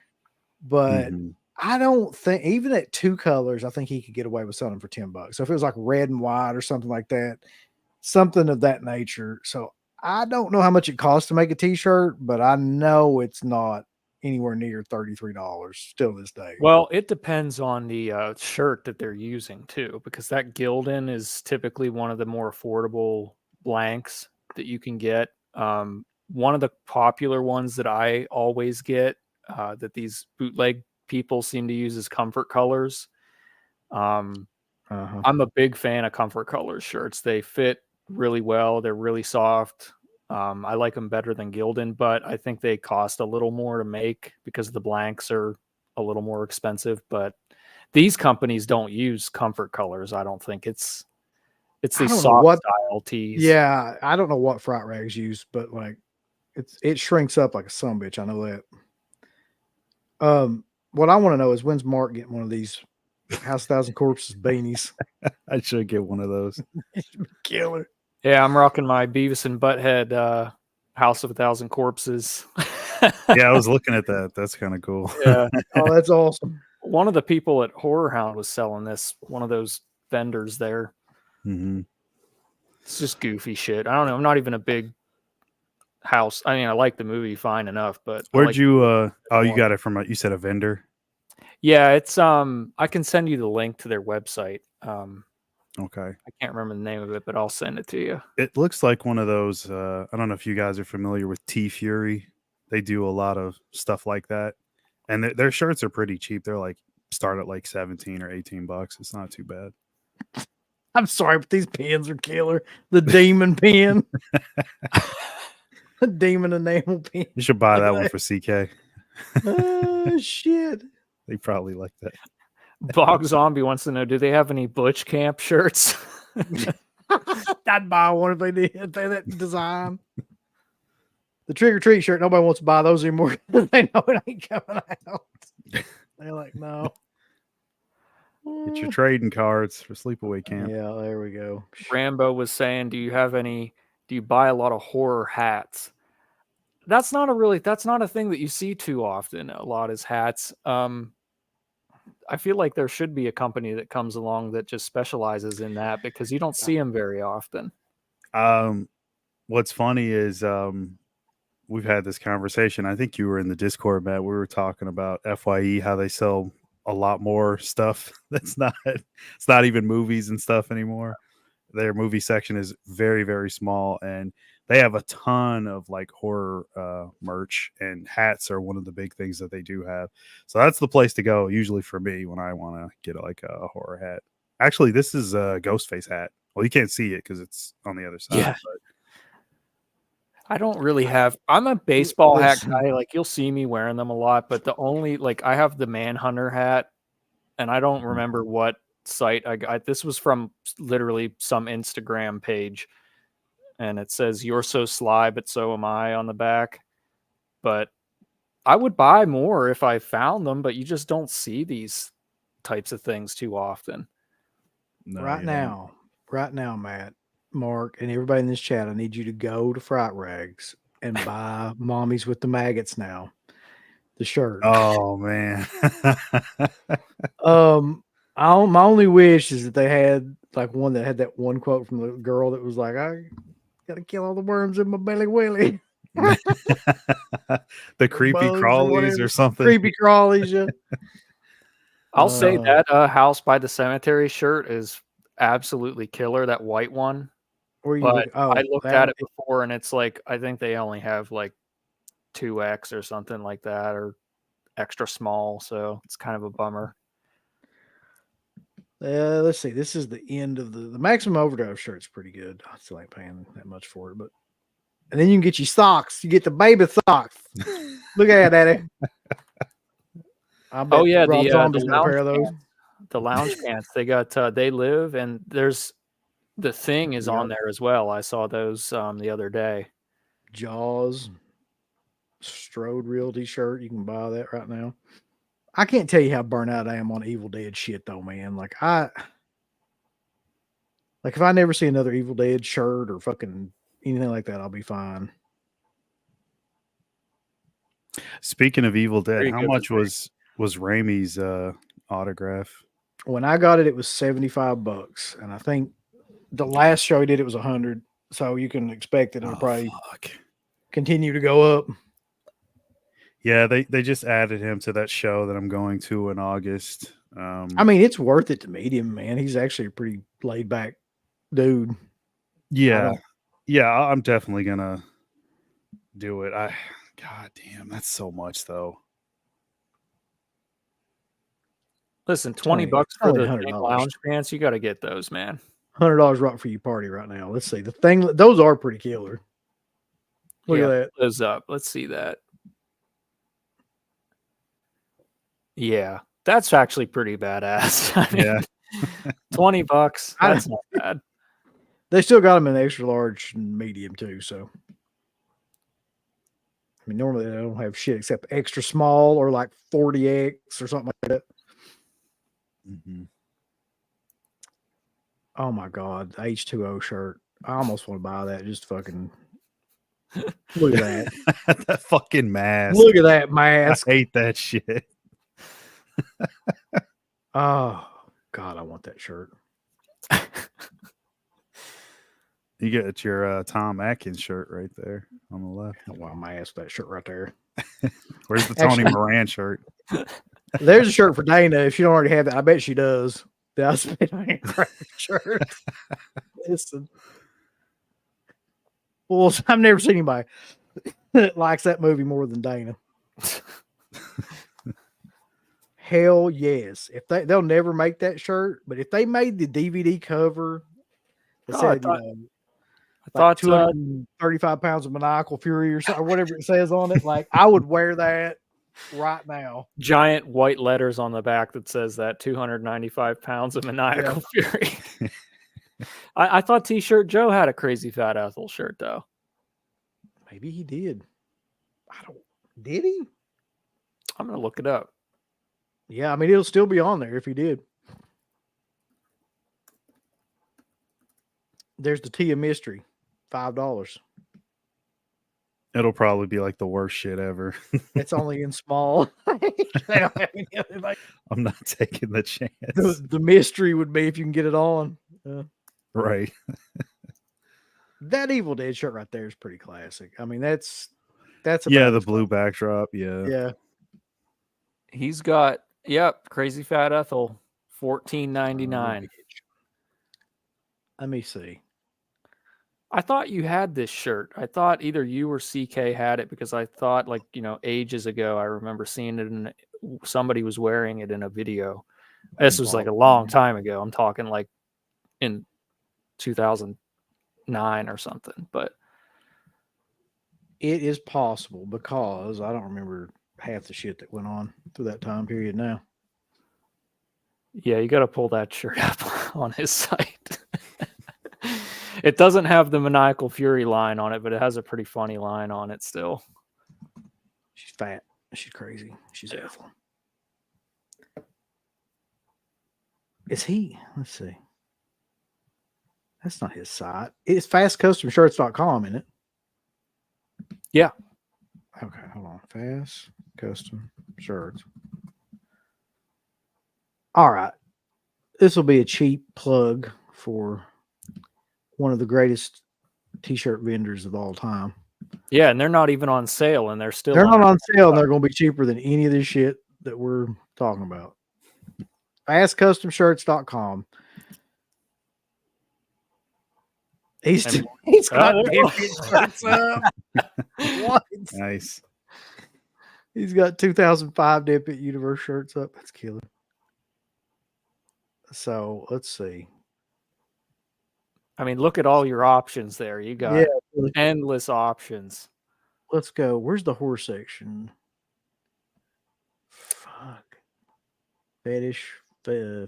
But Mhm. I don't think even at two colors, I think he could get away with selling them for $10. So if it was like red and white or something like that, something of that nature. So I don't know how much it costs to make a t-shirt, but I know it's not anywhere near $33 still this day. Well, it depends on the shirt that they're using too, because that Gildan is typically one of the more affordable blanks that you can get. One of the popular ones that I always get that these bootleg people seem to use is Comfort Colors. I'm a big fan of Comfort Colors shirts. They fit really well. They're really soft. I like them better than Gildan, but I think they cost a little more to make because the blanks are a little more expensive. But these companies don't use Comfort Colors. I don't think it's I these don't know soft what- style tees. Yeah, I don't know what Fright Rags use, but like it shrinks up like a sumbitch. I know that. What I want to know is when's Mark getting one of these House 1,000 Corpses beanies? I should get one of those. Killer. Yeah, I'm rocking my Beavis and Butthead House of 1,000 Corpses. Yeah, I was looking at that. That's kind of cool. Yeah. Oh, that's awesome. One of the people at Horror Hound was selling this, one of those vendors there. Hmm. It's just goofy shit. I don't know. I'm not even a big house. I mean, I like the movie fine enough, but I Where'd like- you? Oh, you more. got it from you said a vendor. Yeah, it's I can send you the link to their website. Okay. I can't remember the name of it, but I'll send it to you. It looks like one of those. I don't know if you guys are familiar with T Fury. They do a lot of stuff like that, and their shirts are pretty cheap. They're like start at like $17 or $18. It's not too bad. I'm sorry, but these pins are killer. The demon pin. The demon enamel pin. You should buy Look at that one that. for CK. Oh shit. They probably like that. Bog Zombie wants to know, do they have any Butch Camp shirts? I'd buy one if they did. They that design. The trick or treat shirt, nobody wants to buy those anymore. They know it ain't coming out. They're like, no. Get your trading cards for sleepaway camp. Yeah, there we go. Rambo was saying, do you buy a lot of horror hats? That's not a thing that you see too often. A lot is hats. I feel like there should be a company that comes along that just specializes in that because you don't see them very often. What's funny is we've had this conversation. I think you were in the Discord, Matt. We were talking about FYE, how they sell a lot more stuff it's not even movies and stuff anymore. Their movie section is very, very small, and they have a ton of like horror merch, and hats are one of the big things that they do have. So that's the place to go usually for me when I want to get like a horror hat. Actually, this is a Ghostface hat. Well, you can't see it because it's on the other side. Yeah. But I don't really have. I'm a baseball hat Listen. guy. Like you'll see me wearing them a lot, but the only I have the Manhunter hat, and I don't remember what site I got. This was from literally some Instagram page, and it says "You're so sly, but so am I" on the back. But I would buy more if I found them, but you just don't see these types of things too often. no, right you don't. now, Matt, Mark, and everybody in this chat, I need you to go to Fright Rags and buy Mommies with the Maggots now. The shirt. Oh man. My only wish is that they had like one that had that one quote from the girl that was like, "I gotta kill all the worms in my belly willy." The creepy bugs or crawlies whatever. or something. Creepy crawlies, yeah. I'll say that House by the Cemetery shirt is absolutely killer. That white one. Where you But look, I looked that at one- it before, and it's like I think they only have like 2X or something like that, or extra small. So it's kind of a bummer. Let's see. This is the end of the Maximum Overdrive shirt's pretty good. I still ain't paying that much for it, but and then you can get your socks. You get the baby socks. Look at that, Daddy. I bet Oh yeah, Rob the Zombie's got a lounge pair of those. pants. The lounge pants. They got They Live, and there's the Thing is on there as well. I saw those the other day. Jaws Strode Realty shirt. You can buy that right now. I can't tell you how burnt out I am on Evil Dead shit though, man. Like if I never see another Evil Dead shirt or fucking anything like that, I'll be fine. Speaking of Evil Dead, Pretty how good much with was Raimi's autograph? When I got it, it was $75, and I think the last show he did it was 100. So you can expect that it'll probably continue to go up. Yeah, they just added him to that show that I'm going to in August. I mean, it's worth it to meet him, man. He's actually a pretty laid back dude. yeah, I'm definitely gonna do it. God damn, that's so much though. Listen, $20 for only the $100. lounge pants. You got to get those, man. $100 right for you party right now. Let's see. The thing, those are pretty killer. Look at that. Those up. Let's see that. Yeah, that's actually pretty badass. I mean, Yeah. $20. That's not bad. They still got them in extra large and medium too. So, I mean, normally they don't have shit except extra small or like 40X or something like that. Mm-hmm. Oh my God, the H2O shirt. I almost want to buy that. Just fucking look at that. That fucking mask. Look at that mask. I hate that shit. Oh God, I want that shirt. You get your Tom Atkins shirt right there on the left. Oh, wow, my ass that shirt right there. Where's the Tony Actually- Moran shirt? There's a shirt for Dana. If she don't already have that, I bet she does. I spent on a great shirt. Listen. Well, I've never seen anybody that likes that movie more than Dana. Hell yes. If they'll never make that shirt, but if they made the DVD cover that said, I like thought 235 pounds of maniacal fury or something, or whatever it says on it, like I would wear that right now. giant white letters on the back that says that 295 pounds of maniacal fury. I thought T-shirt Joe had a Crazy Fat Ethel shirt though. Maybe he did. Did he? I'm gonna look it up. Yeah, I mean it'll still be on there if he did. There's the Tia Mystery, $5. It'll probably be like the worst shit ever. It's only in small. They don't have any other, like, I'm not taking the chance. the mystery would be if you can get it on. Right. That Evil Dead shirt right there is pretty classic. I mean, that's Yeah, about the as blue fun. backdrop. Yeah. Yeah, He's got Crazy Fat Ethel, $14.99. let me see. I thought you had this shirt. I thought either you or CK had it because I thought ages ago I remember seeing it and somebody was wearing it in a video. This was like a long time ago. I'm talking like in 2009 or something. But It is possible because I don't remember half the shit that went on through that time period now. yeah, you got to pull that shirt up on his site. It doesn't have the maniacal fury line on it, but it has a pretty funny line on it still. She's fat. She's crazy. She's Ethel. Is he? Let's see. That's not his site. It's fastcustomshirts.com, isn't it? Yeah. Okay, hold on. Fast Custom Shirts. All right. This will be a cheap plug for one of the greatest t-shirt vendors of all time. Yeah, and they're not even on sale, and they're still They're not under- on sale, and they're going to be cheaper than any of this shit that we're talking about. FastCustomShirts.com. He's And- got Oh, different shirts up. What? Nice. He's got 2005 Dip Universe shirts up. That's killer. So let's see. I mean, look at all your options there. You got Yeah, endless options. let's go. Where's the horse section? Fuck. Fetish,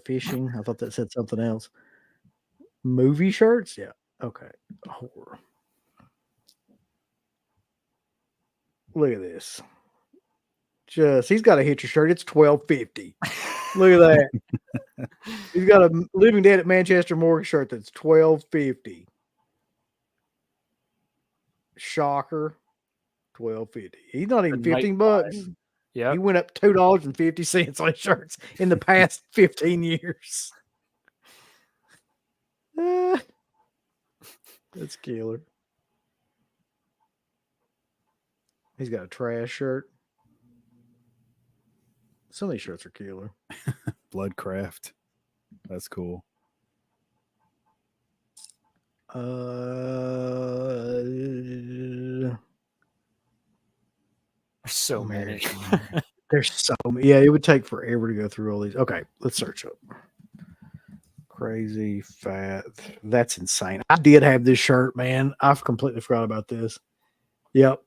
fishing. I thought that said something else. Movie shirts? Yeah. Okay. Horror. Look at this. He's got a Hitcher shirt. It's $12.50. Look at that. He's got a Living Dead at Manchester Morgan shirt that's $12.50. Shocker. $12.50. He's not even $15. Yeah. He went up $2.50 on shirts in the past 15 years. That's killer. He's got a trash shirt. Some of these shirts are killer. Bloodcraft. That's cool. There's so many. There's so many. Yeah, it would take forever to go through all these. Okay, let's search up. Crazy fat. That's insane. I did have this shirt, man. I've completely forgot about this. Yep.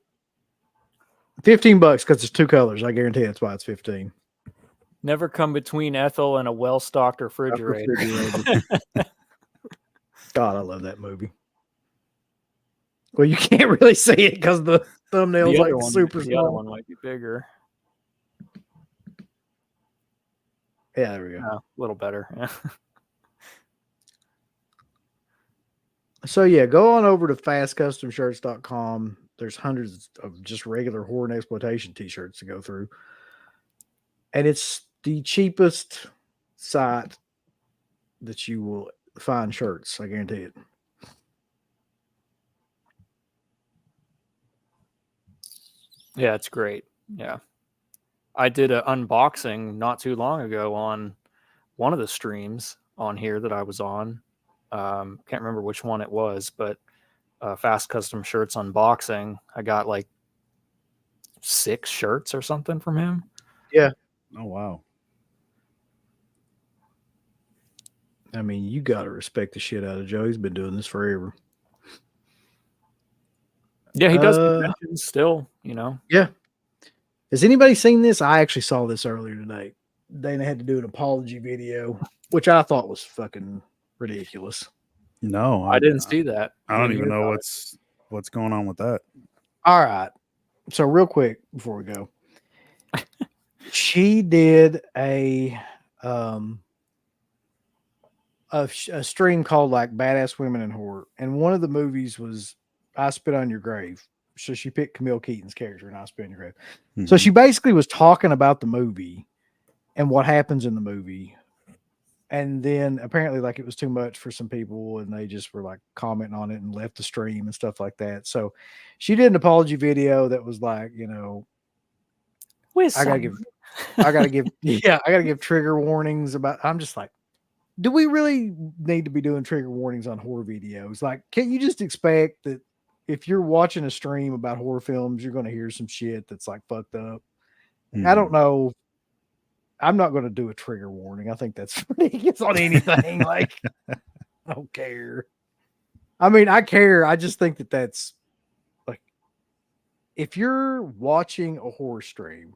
$15 because it's two colors. I guarantee that's why it's 15. Never come between Ethel and a well-stocked refrigerator. God, I love that movie. Well, you can't really see it because the thumbnail's The like other one, super the other small. one might be bigger. Yeah, there we go. A little better. Yeah. So yeah, go on over to fastcustomshirts.com. There's hundreds of just regular horror and exploitation t-shirts to go through. And it's the cheapest site that you will find shirts. I guarantee it. Yeah, it's great. Yeah. I did an unboxing not too long ago on one of the streams on here that I was on. Can't remember which one it was, but Fast Custom Shirts unboxing. I got like 6 shirts or something from him. Yeah. Oh, wow. I mean, you got to respect the shit out of Joe. He's been doing this forever. Yeah, he does conventions still, you know. Yeah. Has anybody seen this? I actually saw this earlier today. They had to do an apology video, which I thought was fucking ridiculous. No, I didn't see that. I don't even know what's going on with that. All right. So real quick before we go, she did a stream called like Badass Women in Horror, and one of the movies was I Spit on Your Grave. So she picked Camille Keaton's character in I Spit on Your Grave. Mm-hmm. So she basically was talking about the movie and what happens in the movie. And then apparently like it was too much for some people and they just were like commenting on it and left the stream and stuff like that. So she did an apology video that was like, you know, I gotta give trigger warnings about, I'm just like, do we really need to be doing trigger warnings on horror videos? Like, can't you just expect that if you're watching a stream about horror films, you're going to hear some shit that's like fucked up? Mm-hmm. I don't know. I'm not going to do a trigger warning. I think that's ridiculous on anything. Like, I don't care. I mean, I care. I just think that that's like, if you're watching a horror stream,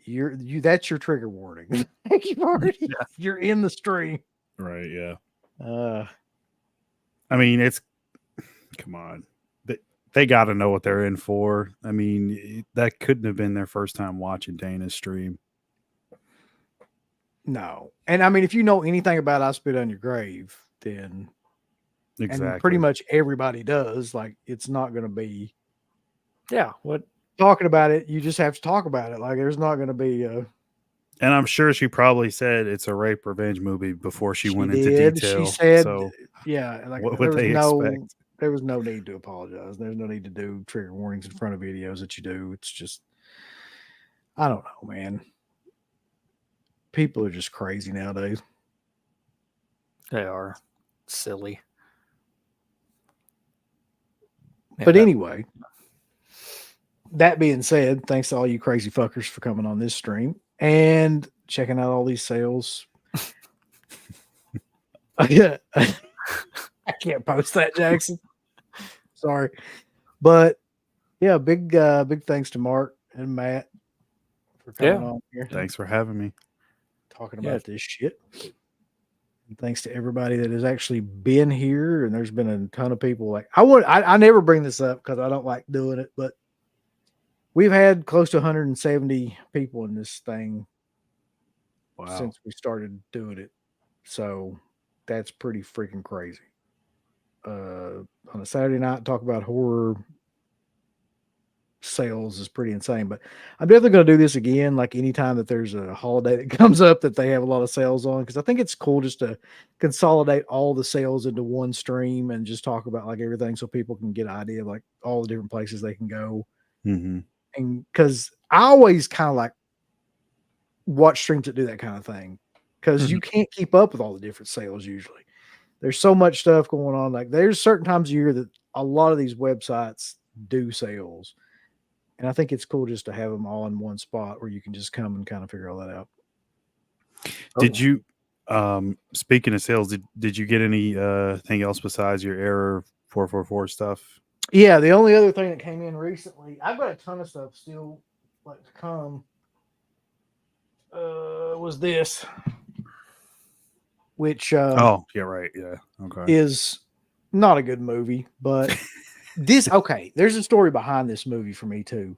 that's your trigger warning. You're in the stream. Right. Yeah. I mean, come on. They got to know what they're in for. I mean, that couldn't have been their first time watching Dana's stream. No. And I mean, if you know anything about I Spit on Your Grave, then Exactly. and pretty much everybody does. Like, it's not going to be Yeah. What? talking about it. You just have to talk about it. Like, there's not going to be And I'm sure she probably said it's a rape revenge movie before she went into did. She detail. said, So yeah, like what there would was they expect? there was no need to apologize. There's no need to do trigger warnings in front of videos that you do. It's just, I don't know, man. People are just crazy nowadays. They are silly. Yeah, But anyway, that being said, thanks to all you crazy fuckers for coming on this stream and checking out all these sales. I can't post that, Jackson. Sorry. But yeah, big thanks to Mark and Matt for coming on here. Thanks for having me. Talking about this shit. And thanks to everybody that has actually been here. And there's been a ton of people. Like, I never bring this up because I don't like doing it, but we've had close to 170 people in this thing since we started doing it. So that's pretty freaking crazy. On a Saturday night, talk about horror sales is pretty insane. But I'm definitely going to do this again. Like, anytime that there's a holiday that comes up that they have a lot of sales on, because I think it's cool just to consolidate all the sales into one stream and just talk about like everything, so people can get an idea of like all the different places they can go. Mm-hmm. And because I always kind of like watch streams that do that kind of thing, because you can't keep up with all the different sales usually. There's so much stuff going on. Like, there's certain times a year that a lot of these websites do sales. And I think it's cool just to have them all in one spot where you can just come and kind of figure all that out. Did you, speaking of sales, did you get any thing else besides your Error 444 stuff? Yeah, the only other thing that came in recently, I've got a ton of stuff still like to come, was this, which oh, yeah, right. Yeah. Okay. is not a good movie, but this, okay, there's a story behind this movie for me too.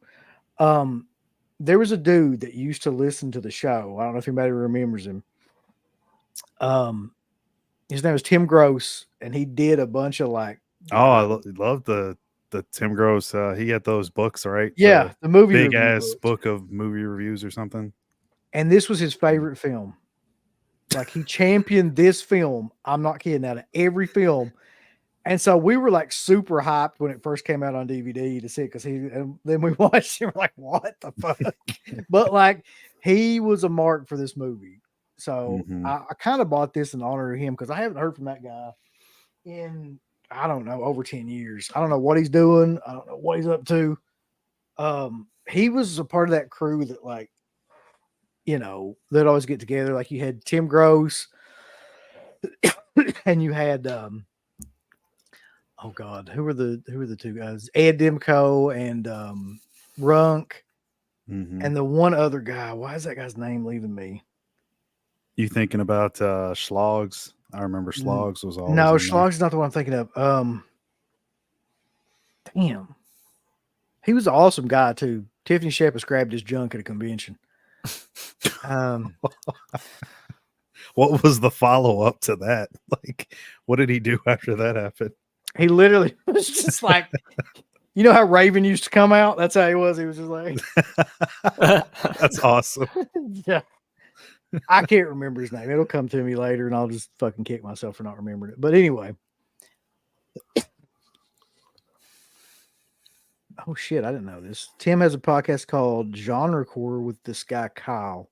There was a dude that used to listen to the show. I don't know if anybody remembers him. His name was Tim Gross, and he did a bunch of like, Oh, I love the Tim Gross. He had those books, right? Yeah, the movie big review ass books. book of movie reviews or something. And this was his favorite film. Like, he championed this film. I'm not kidding, out of every film. And so we were like super hyped when it first came out on DVD to see it, because and then we watched it. We're like, what the fuck? But like, he was a mark for this movie. So I kind of bought this in honor of him, because I haven't heard from that guy in, I don't know, over 10 years. I don't know what he's doing. I don't know what he's up to. He was a part of that crew that, like, you know, they'd always get together. Like, you had Tim Gross and you had, oh God, who were the two guys? Ed Demko and Runk, and the one other guy. Why is that guy's name leaving me? You thinking about Schlogs? I remember Schlogs was always no, in Schlogs is not the one I'm thinking of. Damn, he was an awesome guy too. Tiffany Shepard grabbed his junk at a convention. What was the follow up to that? Like, what did he do after that happened? He literally was just like, you know how Raven used to come out? That's how he was. He was just like, that's awesome. Yeah. I can't remember his name. It'll come to me later and I'll just fucking kick myself for not remembering it. But anyway. Oh shit, I didn't know this. Tim has a podcast called Genre Core with this guy Kyle.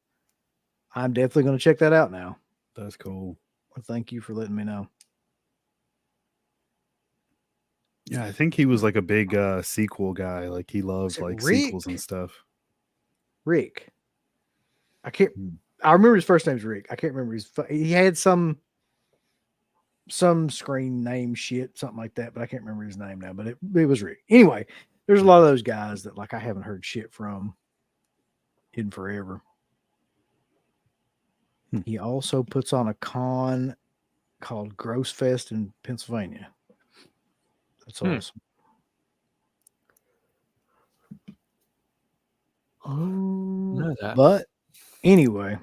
I'm definitely going to check that out now. That's cool. Well, thank you for letting me know. Yeah, I think he was like a big sequel guy. Like, he loved like sequels and stuff. Rick. I remember his first name's Rick. I can't remember he had some screen name shit, something like that, but I can't remember his name now, but it was Rick. Anyway, there's a lot of those guys that like I haven't heard shit from in forever. He also puts on a con called Gross Fest in Pennsylvania. That's awesome. But anyway,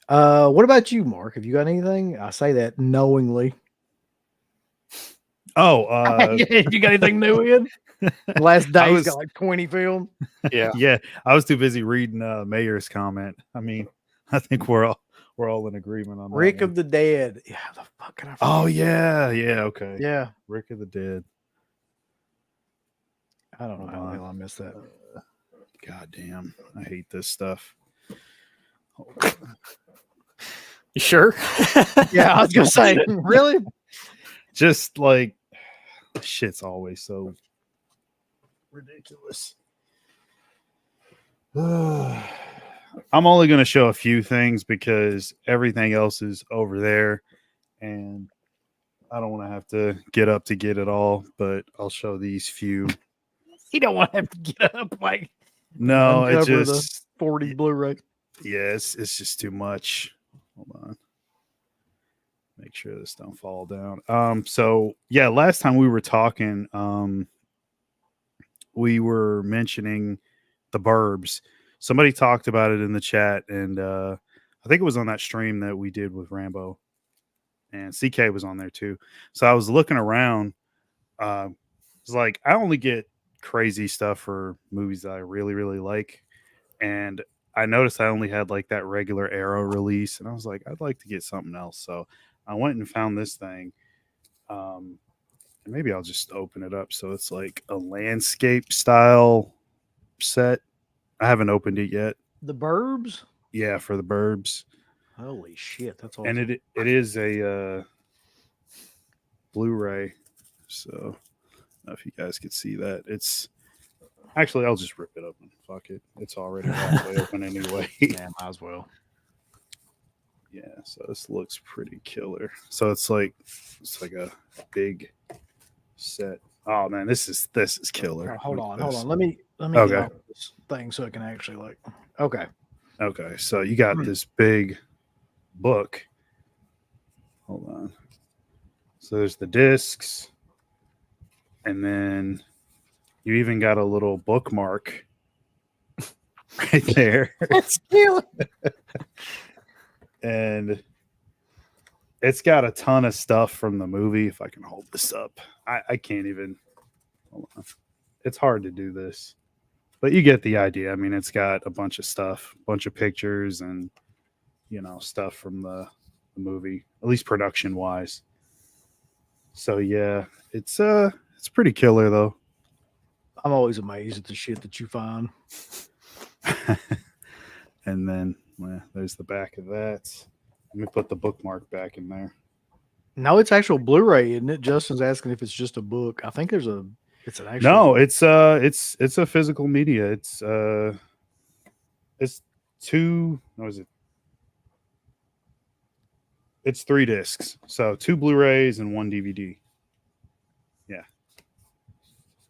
What about you, Mark? Have you got anything? I say that knowingly. Oh, You got anything new in? Last I day's was- got like 20 filmed. yeah, I was too busy reading Mayor's comment. I mean, I think we're all in agreement on that. Rick one. of the Dead. Yeah, the fuck can I forget? Oh yeah, okay. Yeah. Rick of the Dead. I don't know Hold how the on. hell I missed that. God damn, I hate this stuff. You sure? Yeah, I was gonna say, really? Just like shit's always so ridiculous. I'm only going to show a few things because everything else is over there, and I don't want to have to get up to get it all. But I'll show these few. You don't want to have to get up like No, it uncover just 40 Blu-ray. yes, it's just too much. Hold on. Make sure this don't fall down. So yeah, last time we were talking, we were mentioning the Burbs. Somebody talked about it in the chat, and I think it was on that stream that we did with Rambo, and CK was on there too. So I was looking around. It's like I only get crazy stuff for movies that I really, really like, and I noticed I only had like that regular Arrow release, and I was like, I'd like to get something else. So I went and found this thing. And maybe I'll just open it up. So it's like a landscape style set. I haven't opened it yet. The Burbs? Yeah, for the Burbs. Holy shit, that's awesome. And it is a Blu-ray. So I don't know if you guys could see that. It's actually I'll just rip it open. Fuck it. It's already halfway open anyway. Yeah, might as well. Yeah, so this looks pretty killer. So it's like a big set. Oh man, this is killer. Oh, hold Look on, at hold this. on. Let me Okay. get off this thing so I can actually like. Okay. Okay, so you got this big book. Hold on. So there's the discs, and then you even got a little bookmark right there. That's killer. And it's got a ton of stuff from the movie. If I can hold this up, I can't even. Hold on. It's hard to do this, but you get the idea. I mean, it's got a bunch of stuff, a bunch of pictures, and stuff from the movie, at least production wise. So yeah, it's pretty killer though. I'm always amazed at the shit that you find. And then there's the back of that. Let me put the bookmark back in there. No, it's actual Blu-ray, isn't it? Justin's asking if it's just a book. I think it's an actual. No, it's a physical media. It's two. What is it? It's 3 discs. So 2 Blu-rays and 1 DVD. Yeah.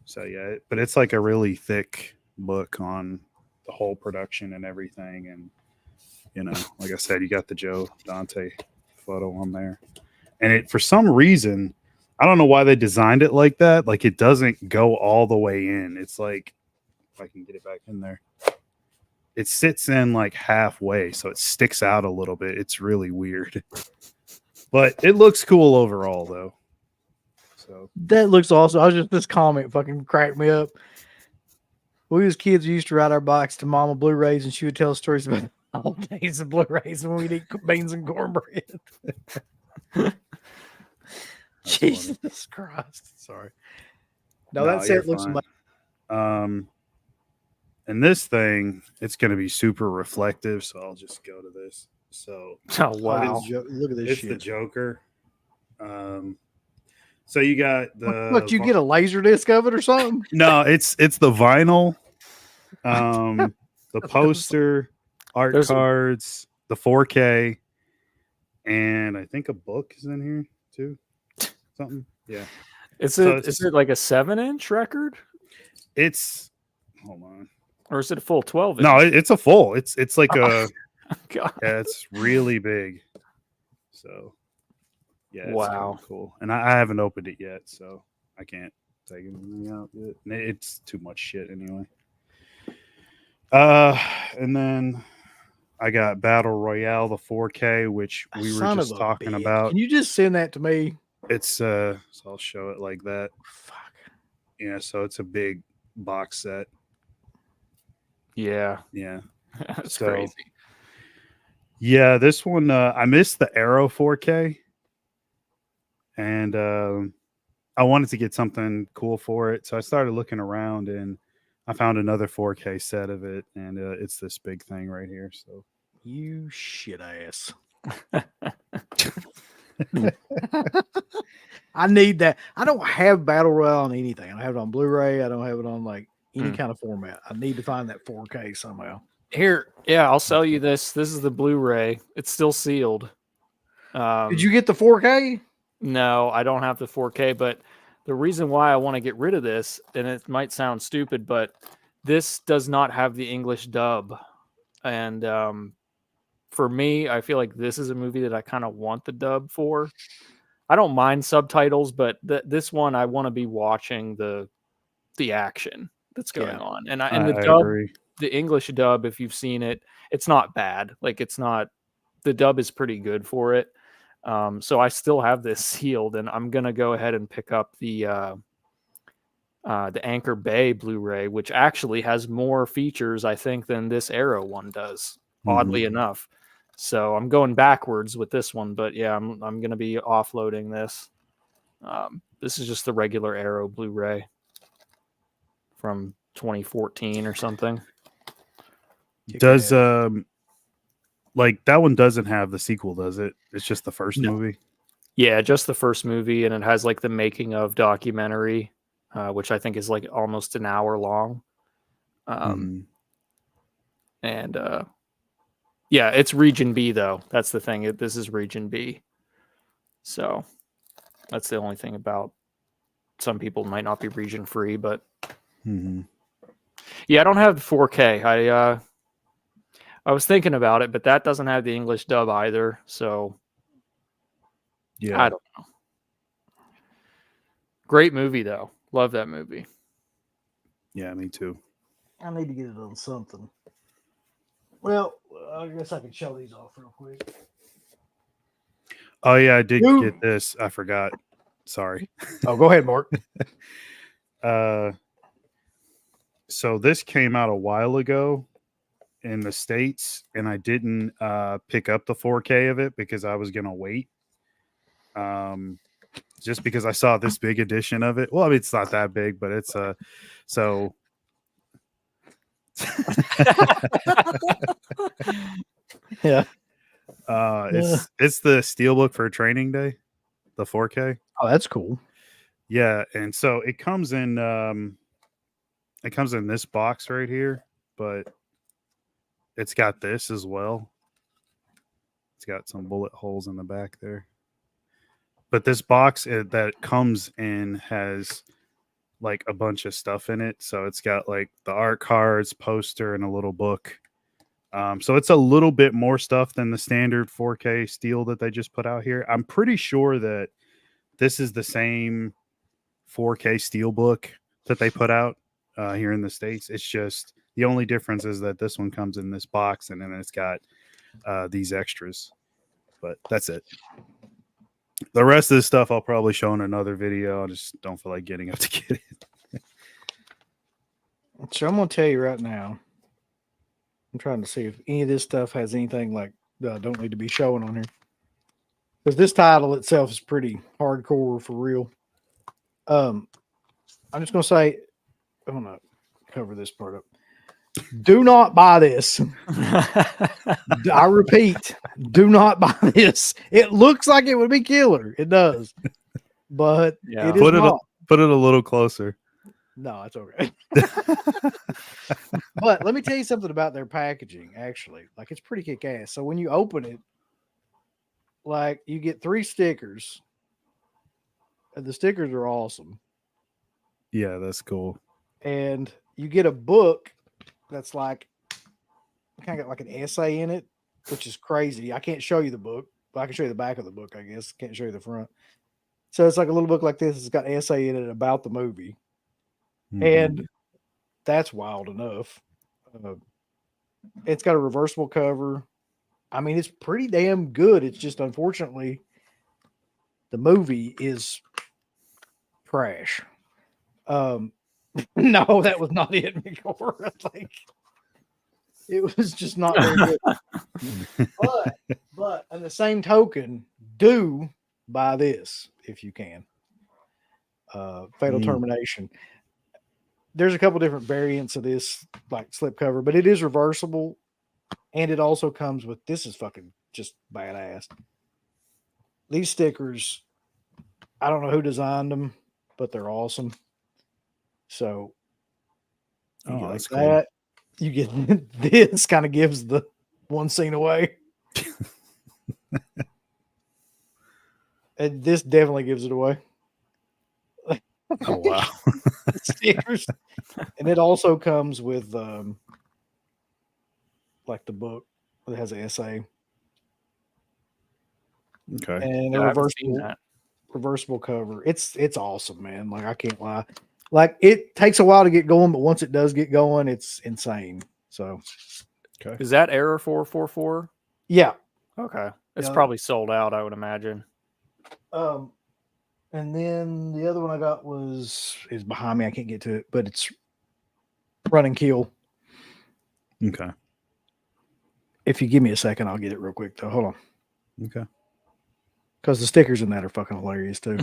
So yeah, but it's like a really thick book on the whole production and everything. And like I said, you got the Joe Dante photo on there. And it, for some reason, I don't know why they designed it like that. Like it doesn't go all the way in. It's like, if I can get it back in there, it sits in like halfway, so it sticks out a little bit. It's really weird, but it looks cool overall, though. So That looks awesome. I was just this comment fucking cracked me up. We as kids used to ride our bikes to Mama Blu-rays, and she would tell stories about all days of Blu-rays when we'd eat beans and cornbread. Jesus Christ! Sorry. No, that you're set looks fine. amazing. And this thing, it's going to be super reflective, so I'll just go to this. So Oh wow. Look at this it's shit. the Joker. So you got the What, you get a laser disc of it or something? no, it's the vinyl, the poster, art There's a- cards, the 4K, and I think a book is in here too. Something, yeah. Is So it like a 7-inch record, It's hold on. or is it a full 12-inch? No, it's a full. It's like a God. yeah, it's really big. So yeah, it's Wow. kinda cool. And I haven't opened it yet, so I can't take anything out yet. It's too much shit anyway. And then I got Battle Royale, the 4K, which we were Son of just a talking bitch. about. Can you just send that to me? It's so I'll show it like that. Fuck. Yeah, so it's a big box set. Yeah, Yeah. that's So, crazy. Yeah, this one I missed the Arrow 4K, and I wanted to get something cool for it, so I started looking around, and I found another 4K set of it, and it's this big thing right here. So You shit ass. I need that. I don't have Battle Royale on anything. I don't have it on Blu-ray. I don't have it on like any kind of format. I need to find that 4K somehow. Here, yeah, I'll sell you this. This is the Blu-ray. It's still sealed. Did you get the 4K? No, I don't have the 4K, but the reason why I want to get rid of this, and it might sound stupid, but this does not have the English dub. And for me, I feel like this is a movie that I kind of want the dub for. I don't mind subtitles, but this one I want to be watching the action that's going on. And I the dub, agree. the English dub, if you've seen it, it's not bad. Like it's not, the dub is pretty good for it. So I still have this sealed, and I'm gonna go ahead and pick up the Anchor Bay Blu-ray, which actually has more features, I think, than this Arrow one does. Oddly enough, so I'm going backwards with this one, but yeah, I'm gonna be offloading this. This is just the regular Arrow Blu-ray from 2014 or something. Does like that one doesn't have the sequel, does it? It's just the first movie. Yeah, just the first movie, and it has like the making of documentary, which I think is like almost an hour long. And yeah, it's Region B though. That's the thing. This is Region B, so that's the only thing about. Some people might not be region free, but yeah, I don't have the 4K. I was thinking about it, but that doesn't have the English dub either. So yeah, I don't know. Great movie though. Love that movie. Yeah, me too. I need to get it on something. Well, I guess I can show these off real quick. Oh yeah, I did get this. I forgot. Sorry. Oh, go ahead, Mark. So this came out a while ago in the States, and I didn't pick up the 4K of it because I was gonna wait. Just because I saw this big edition of it. Well, I mean, it's not that big, but it's so yeah. It's the Steelbook for Training Day, the 4K. Oh, that's cool. Yeah, and so it comes in this box right here, but it's got this as well. It's got some bullet holes in the back there. But this box that comes in has like a bunch of stuff in it. So it's got like the art cards, poster, and a little book. So it's a little bit more stuff than the standard 4K steel that they just put out here. I'm pretty sure that this is the same 4K steel book that they put out here in the States. It's just the only difference is that this one comes in this box, and then it's got these extras. But that's it. The rest of the stuff I'll probably show in another video. I just don't feel like getting up to get it. So I'm going to tell you right now. I'm trying to see if any of this stuff has anything like don't need to be showing on here. Because this title itself is pretty hardcore for real. I'm just going to say, I'm going to cover this part up. Do not buy this. I repeat, do not buy this. It looks like it would be killer. It does. But it is not. Put it a little closer. No, it's okay. But let me tell you something about their packaging, actually. Like, it's pretty kick-ass. So when you open it, like, you get 3 stickers. And the stickers are awesome. Yeah, that's cool. And you get a book that's like, kind of got like an essay in it, which is crazy. I can't show you the book, but I can show you the back of the book, I guess. Can't show you the front. So it's like a little book like this. It's got an essay in it about the movie. And that's wild enough. It's got a reversible cover. I mean, it's pretty damn good. It's just unfortunately the movie is trash. No, that was not it, McCord. Like it was just not very good. But on the same token, do buy this if you can. Fatal Termination. There's a couple different variants of this like slipcover, but it is reversible, and it also comes with this is fucking just badass. These stickers, I don't know who designed them, but they're awesome. So you get that's that. You get this kind of gives the one scene away. And this definitely gives it away. Oh wow. Stickers. And it also comes with like the book that has an essay. Okay. And Yeah, I a haven't seen that. reversible cover. It's awesome, man. Like I can't lie. Like it takes a while to get going, but once it does get going, it's insane. So Okay. Is that Error 444? yeah. Okay. It's Yeah. probably sold out, I would imagine. And then the other one I got is behind me. I can't get to it, but it's Run and Kill. Okay. If you give me a second, I'll get it real quick though. Hold on. Okay. Because the stickers in that are fucking hilarious too.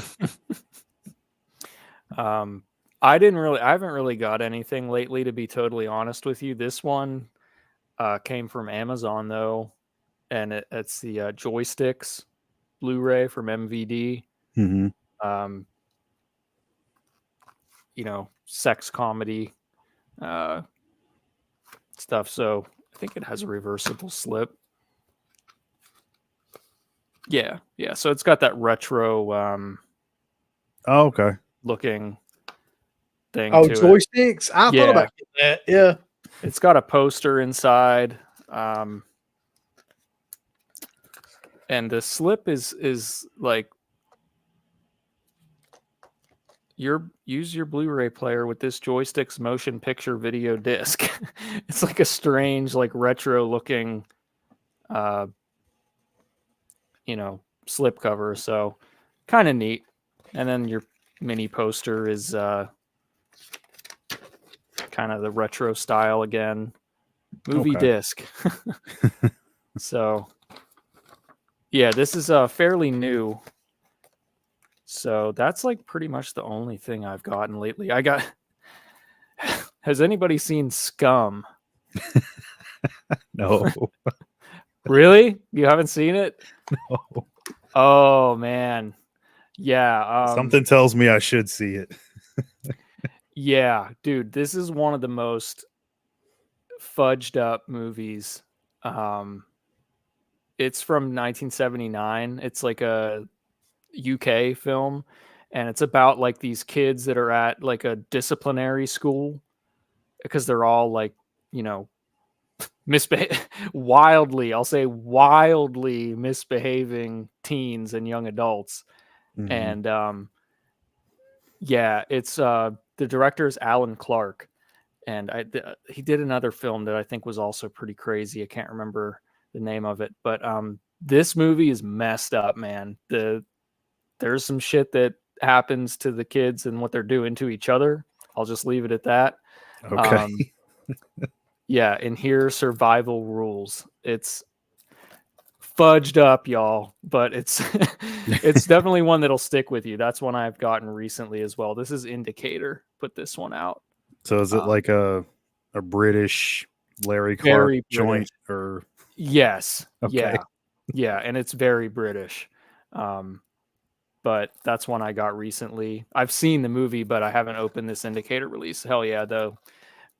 I haven't really got anything lately, to be totally honest with you. This one came from Amazon though, and it's the Joysticks Blu-ray from MVD. Mm-hmm. Sex comedy stuff. So I think it has a reversible slip. Yeah. So it's got that retro Okay. looking thing. Oh, to joysticks! I thought about that. Yeah. It's got a poster inside, and the slip is like use your Blu-ray player with this joystick's motion picture video disc. It's like a strange, like retro looking, slip cover. So kind of neat. And then your mini poster is kind of the retro style again. Movie disc. So yeah, this is fairly new. So that's like pretty much the only thing I've gotten lately. Has anybody seen Scum? No. Really? You haven't seen it? No. Oh man. Yeah. Something tells me I should see it. Yeah, dude, this is one of the most fudged up movies. It's from 1979. It's like a UK film, and it's about like these kids that are at like a disciplinary school because they're all like, wildly misbehaving teens and young adults. Mm-hmm. And it's the director is Alan Clark, and he did another film that I think was also pretty crazy. I can't remember the name of it, but this movie is messed up, man. There's some shit that happens to the kids and what they're doing to each other. I'll just leave it at that. Okay. Yeah, and here survival rules. It's fudged up, y'all, but it's it's definitely one that'll stick with you. That's one I've gotten recently as well. This is Indicator. Put this one out. So is it like a British Larry Clark Very joint or? Yes. Okay. Yeah, and it's very British. But that's one I got recently. I've seen the movie, but I haven't opened this Indicator release. Hell yeah, though.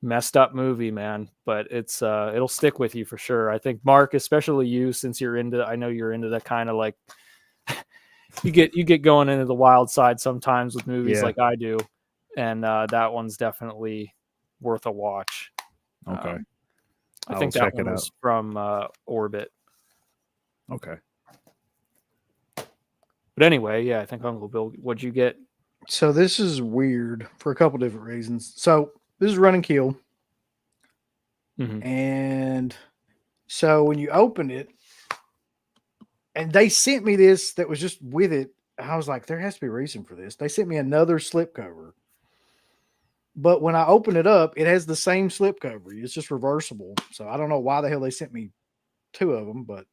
Messed up movie, man. But it's it'll stick with you for sure. I think Mark, especially you, since I know you're into that kind of like you get going into the wild side sometimes with movies like I do. And that one's definitely worth a watch. Okay. I think that one was from Orbit. Okay. But anyway, yeah, I think Uncle Bill, what'd you get? So this is weird for a couple different reasons. So this is Run and Kill. Mhm. And so when you open it, and they sent me this that was just with it, I was like, there has to be a reason for this. They sent me another slipcover. But when I open it up, it has the same slipcover. It's just reversible. So I don't know why the hell they sent me 2 of them, but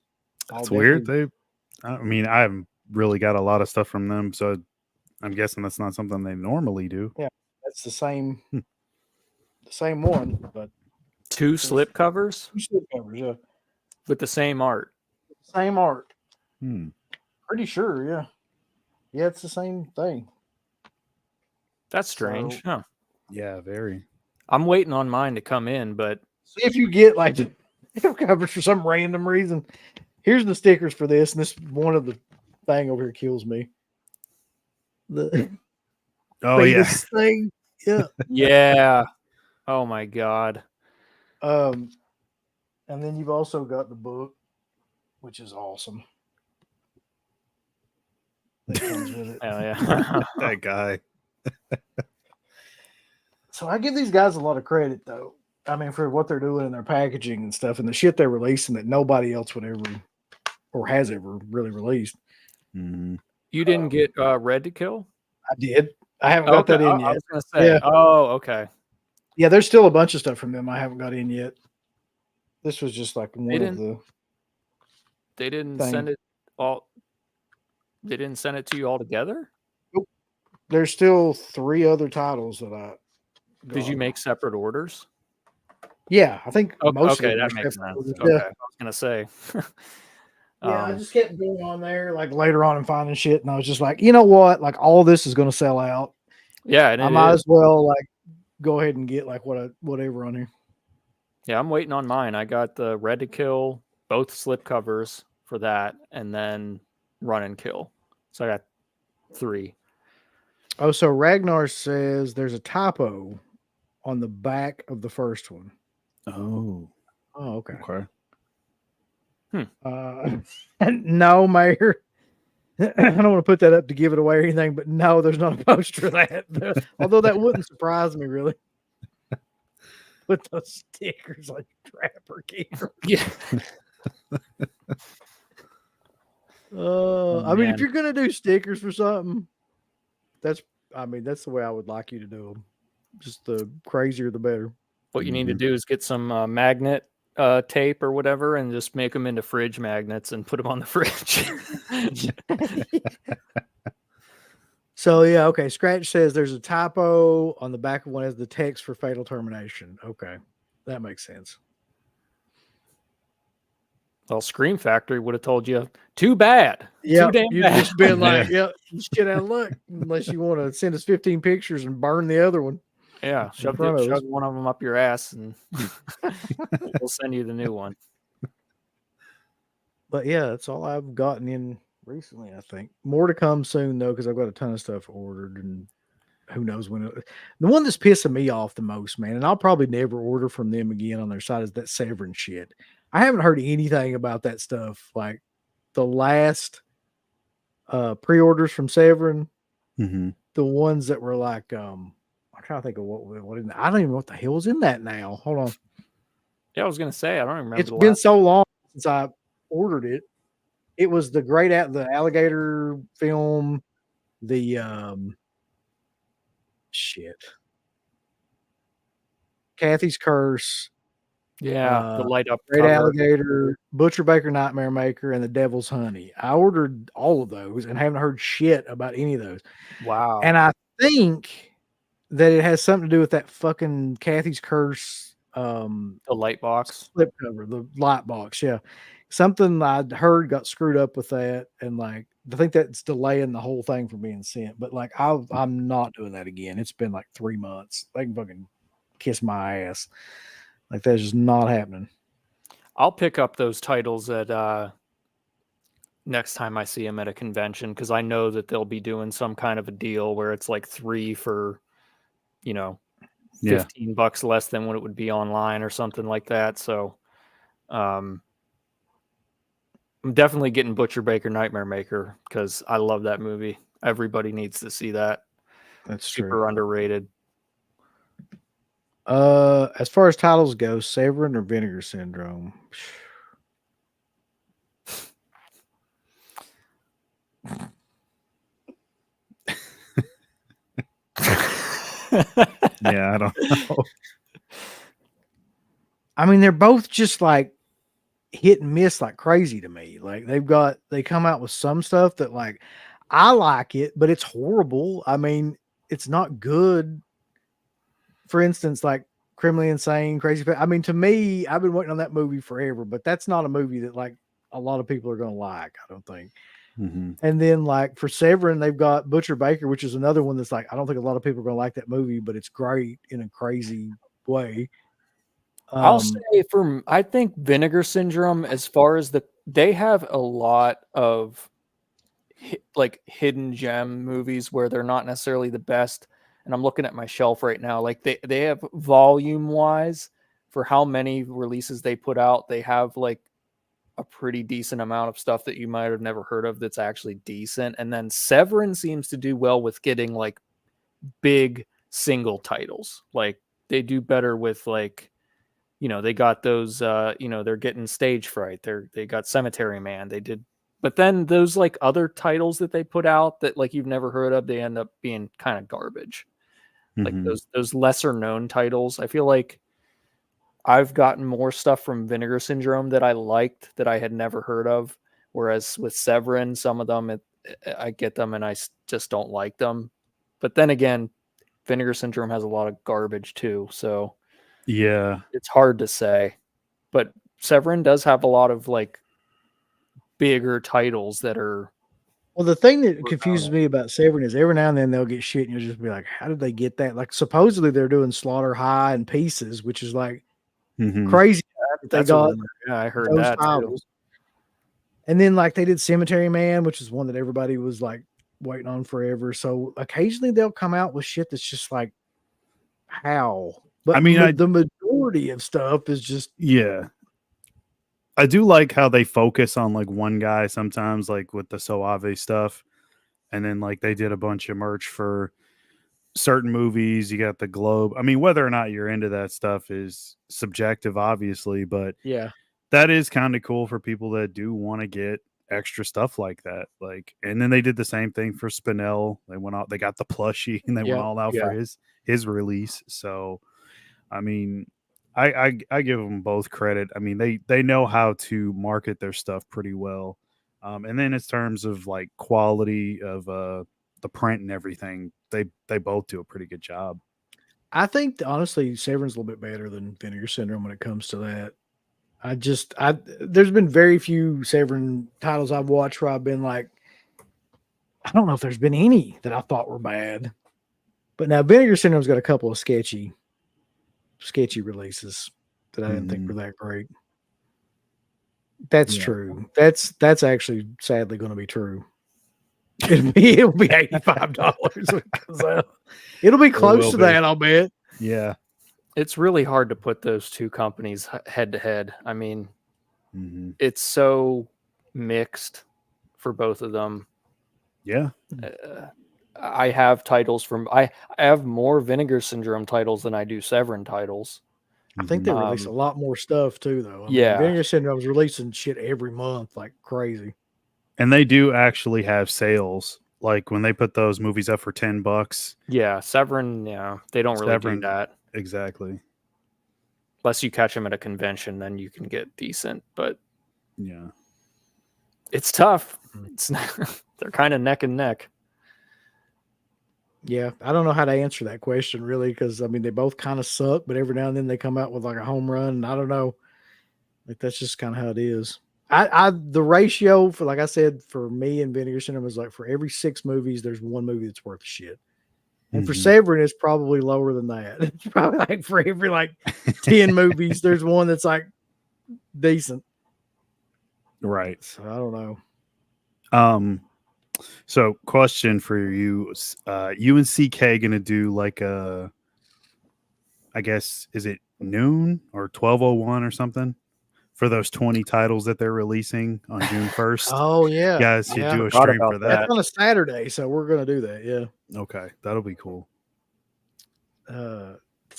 That's weird. I mean, I haven't really got a lot of stuff from them, so I'm guessing that's not something they normally do. Yeah, that's the same one, but 2 slip covers 2 slipcovers, yeah. with the same art. Same art. Hmm. Pretty sure, yeah. Yeah, it's the same thing. That's strange. So- Huh. Yeah, very. I'm waiting on mine to come in, but See if you get like the covers for some random reason. Here's the stickers for this, and this one of the thing over here kills me. The Oh yeah. fetus thing. Yeah. yeah. Oh my god. And then you've also got the book, which is awesome. That comes with it. Hell yeah. That guy. So I give these guys a lot of credit, though. I mean, for what they're doing in their packaging and stuff, and the shit they're releasing that nobody else would ever or has ever really released. Mhm. You didn't get Red to Kill? I did. I haven't got that in I yet. was gonna say. Yeah. Oh, okay. Yeah, there's still a bunch of stuff from them I haven't got in yet. This was just like one of the. They didn't thing. send it all. They didn't send it to you all together? There's still 3 other titles that I. Did you got. make separate orders? Yeah, I think most Okay, of them that are makes separate sense. orders. Okay, Yeah. I was gonna say. Yeah, I just kept going on there like later on and finding shit, and I was just like, you know what? Like all this is going to sell out. Yeah, and I might as well like go ahead and get like whatever on here. Yeah, I'm waiting on mine. I got the Red to Kill, both slip covers for that, and then Run and Kill. So I got 3. Oh, so Ragnar says there's a typo on the back of the first one. Oh. Oh, okay. Okay. No, Mayor. I don't want to put that up to give it away or anything, but no, there's not a poster of that. Although that wouldn't surprise me, really. With those stickers like Trapper Keeper. Yeah. I mean, Man. if you're gonna do stickers for something, that's the way I would like you to do them. Just the crazier, the better. What you need to do is get some magnet tape or whatever and just make them into fridge magnets and put them on the fridge. So yeah, okay. Scratch says there's a typo on the back of one as the text for fatal termination. Okay, that makes sense. Well, Scream Factory would have told you, too bad. Yeah, too damn you'd bad. just been like, yeah, shit out of luck. Unless you want to send us 15 pictures and burn the other one. Yeah, shove front of us. one of them up your ass and we'll send you the new one. But yeah, that's all I've gotten in recently, I think. More to come soon, though, because I've got a ton of stuff ordered and who knows when. The one that's pissing me off the most, man, and I'll probably never order from them again on their site, is that Severin shit. I haven't heard anything about that stuff. Like the last pre-orders from Severin, the ones that were like, I'm trying to think of what in I don't even know what the hell's in that now. Hold on. Yeah, I was gonna say I don't remember. It's been so long since I ordered it. It was the the alligator film, the shit. Kathy's Curse. Yeah, the light up Great cover. Alligator, Butcher Baker Nightmare Maker, and the Devil's Honey. I ordered all of those and haven't heard shit about any of those. Wow. And I think that it has something to do with that fucking Kathy's Curse the light box. slip cover, the light box. Yeah. Something I'd heard got screwed up with that. And like, I think that's delaying the whole thing from being sent. But like, I'm not doing that again. It's been like 3 months. They can fucking kiss my ass. Like, that's just not happening. I'll pick up those titles at next time I see them at a convention because I know that they'll be doing some kind of a deal where it's like 3 for, $15 less than what it would be online or something like that. So, I'm definitely getting Butcher Baker Nightmare Maker because I love that movie. Everybody needs to see that. That's Super true. underrated. As far as titles go, Severin or Vinegar Syndrome? Yeah, I don't know. I mean, they're both just like hit and miss like crazy to me. Like they come out with some stuff that like I like it, but it's horrible. I mean, it's not good. For instance, like Criminally Insane, Crazy. I mean, to me, I've been waiting on that movie forever, but that's not a movie that like a lot of people are going to like, I don't think. Mm-hmm. And then like for Severin, they've got Butcher Baker, which is another one that's like I don't think a lot of people are going to like that movie, but it's great in a crazy way. I'll say I think Vinegar Syndrome, as far as they have a lot of like hidden gem movies where they're not necessarily the best. And I'm looking at my shelf right now. Like they have volume wise for how many releases they put out. They have like a pretty decent amount of stuff that you might have never heard of that's actually decent. And then Severin seems to do well with getting like big single titles. Like they do better with like, they got those they're getting Stage Fright. They got Cemetery Man. They did, but then those like other titles that they put out that like you've never heard of, they end up being kind of garbage. Like those lesser known titles. I feel like I've gotten more stuff from Vinegar Syndrome that I liked that I had never heard of. Whereas with Severin, some of them I get them and I just don't like them. But then again, Vinegar Syndrome has a lot of garbage too. So yeah, it's hard to say. But Severin does have a lot of like bigger titles that are. Well, the thing that confuses me about Severin is every now and then they'll get shit and you'll just be like, how did they get that? Like supposedly they're doing Slaughter High and Pieces, which is like crazy. They got I heard those that titles. And then like they did Cemetery Man, which is one that everybody was like waiting on forever. So occasionally they'll come out with shit that's just like, how? But I mean, the majority of stuff is just I do like how they focus on like one guy sometimes, like with the Soave stuff, and then like they did a bunch of merch for certain movies. You got the Globe. I mean, whether or not you're into that stuff is subjective, obviously, but yeah, that is kind of cool for people that do want to get extra stuff like that. Like, and then they did the same thing for Spinell. They went out, they got the plushie, and they went all out for his release. So, I mean, I give them both credit. I mean, they know how to market their stuff pretty well. And then in terms of like quality of the print and everything, they both do a pretty good job. I think honestly, Severin's a little bit better than Vinegar Syndrome when it comes to that. There's been very few Severin titles I've watched where I've been like, I don't know if there's been any that I thought were bad. But now Vinegar Syndrome's got a couple of sketchy releases that I didn't think were that great. That's true. That's actually sadly going to be true. It'll be $85 when it comes out. It'll be close to that, I'll bet. Yeah. It's really hard to put those two companies head to head. I mean, it's so mixed for both of them. Yeah. I have titles I have more Vinegar Syndrome titles than I do Severin titles. I think they release a lot more stuff too, though. I mean, Vinegar Syndrome's releasing shit every month like crazy. And they do actually have sales. Like when they put those movies up for $10. Yeah, Severin, they don't really do that. Exactly. Unless you catch them at a convention, then you can get decent. But yeah, it's tough. It's not, they're kind of neck and neck. Yeah, I don't know how to answer that question really, because I mean they both kind of suck, but every now and then they come out with like a home run, and I don't know. Like that's just kind of how it is. The ratio for, like I said, for me and Vinegar Syndrome is like for every 6 movies, there's one movie that's worth shit. And for Severin, it's probably lower than that. It's probably like for every like 10 movies, there's one that's like decent. Right. So I don't know. So question for you, you and CK gonna do like a, I guess, is it noon or 12:01 or something for those 20 titles that they're releasing on June 1st? Oh yeah, you guys should do a stream for that. That's on a Saturday, so we're gonna do that. Yeah. Okay, that'll be cool.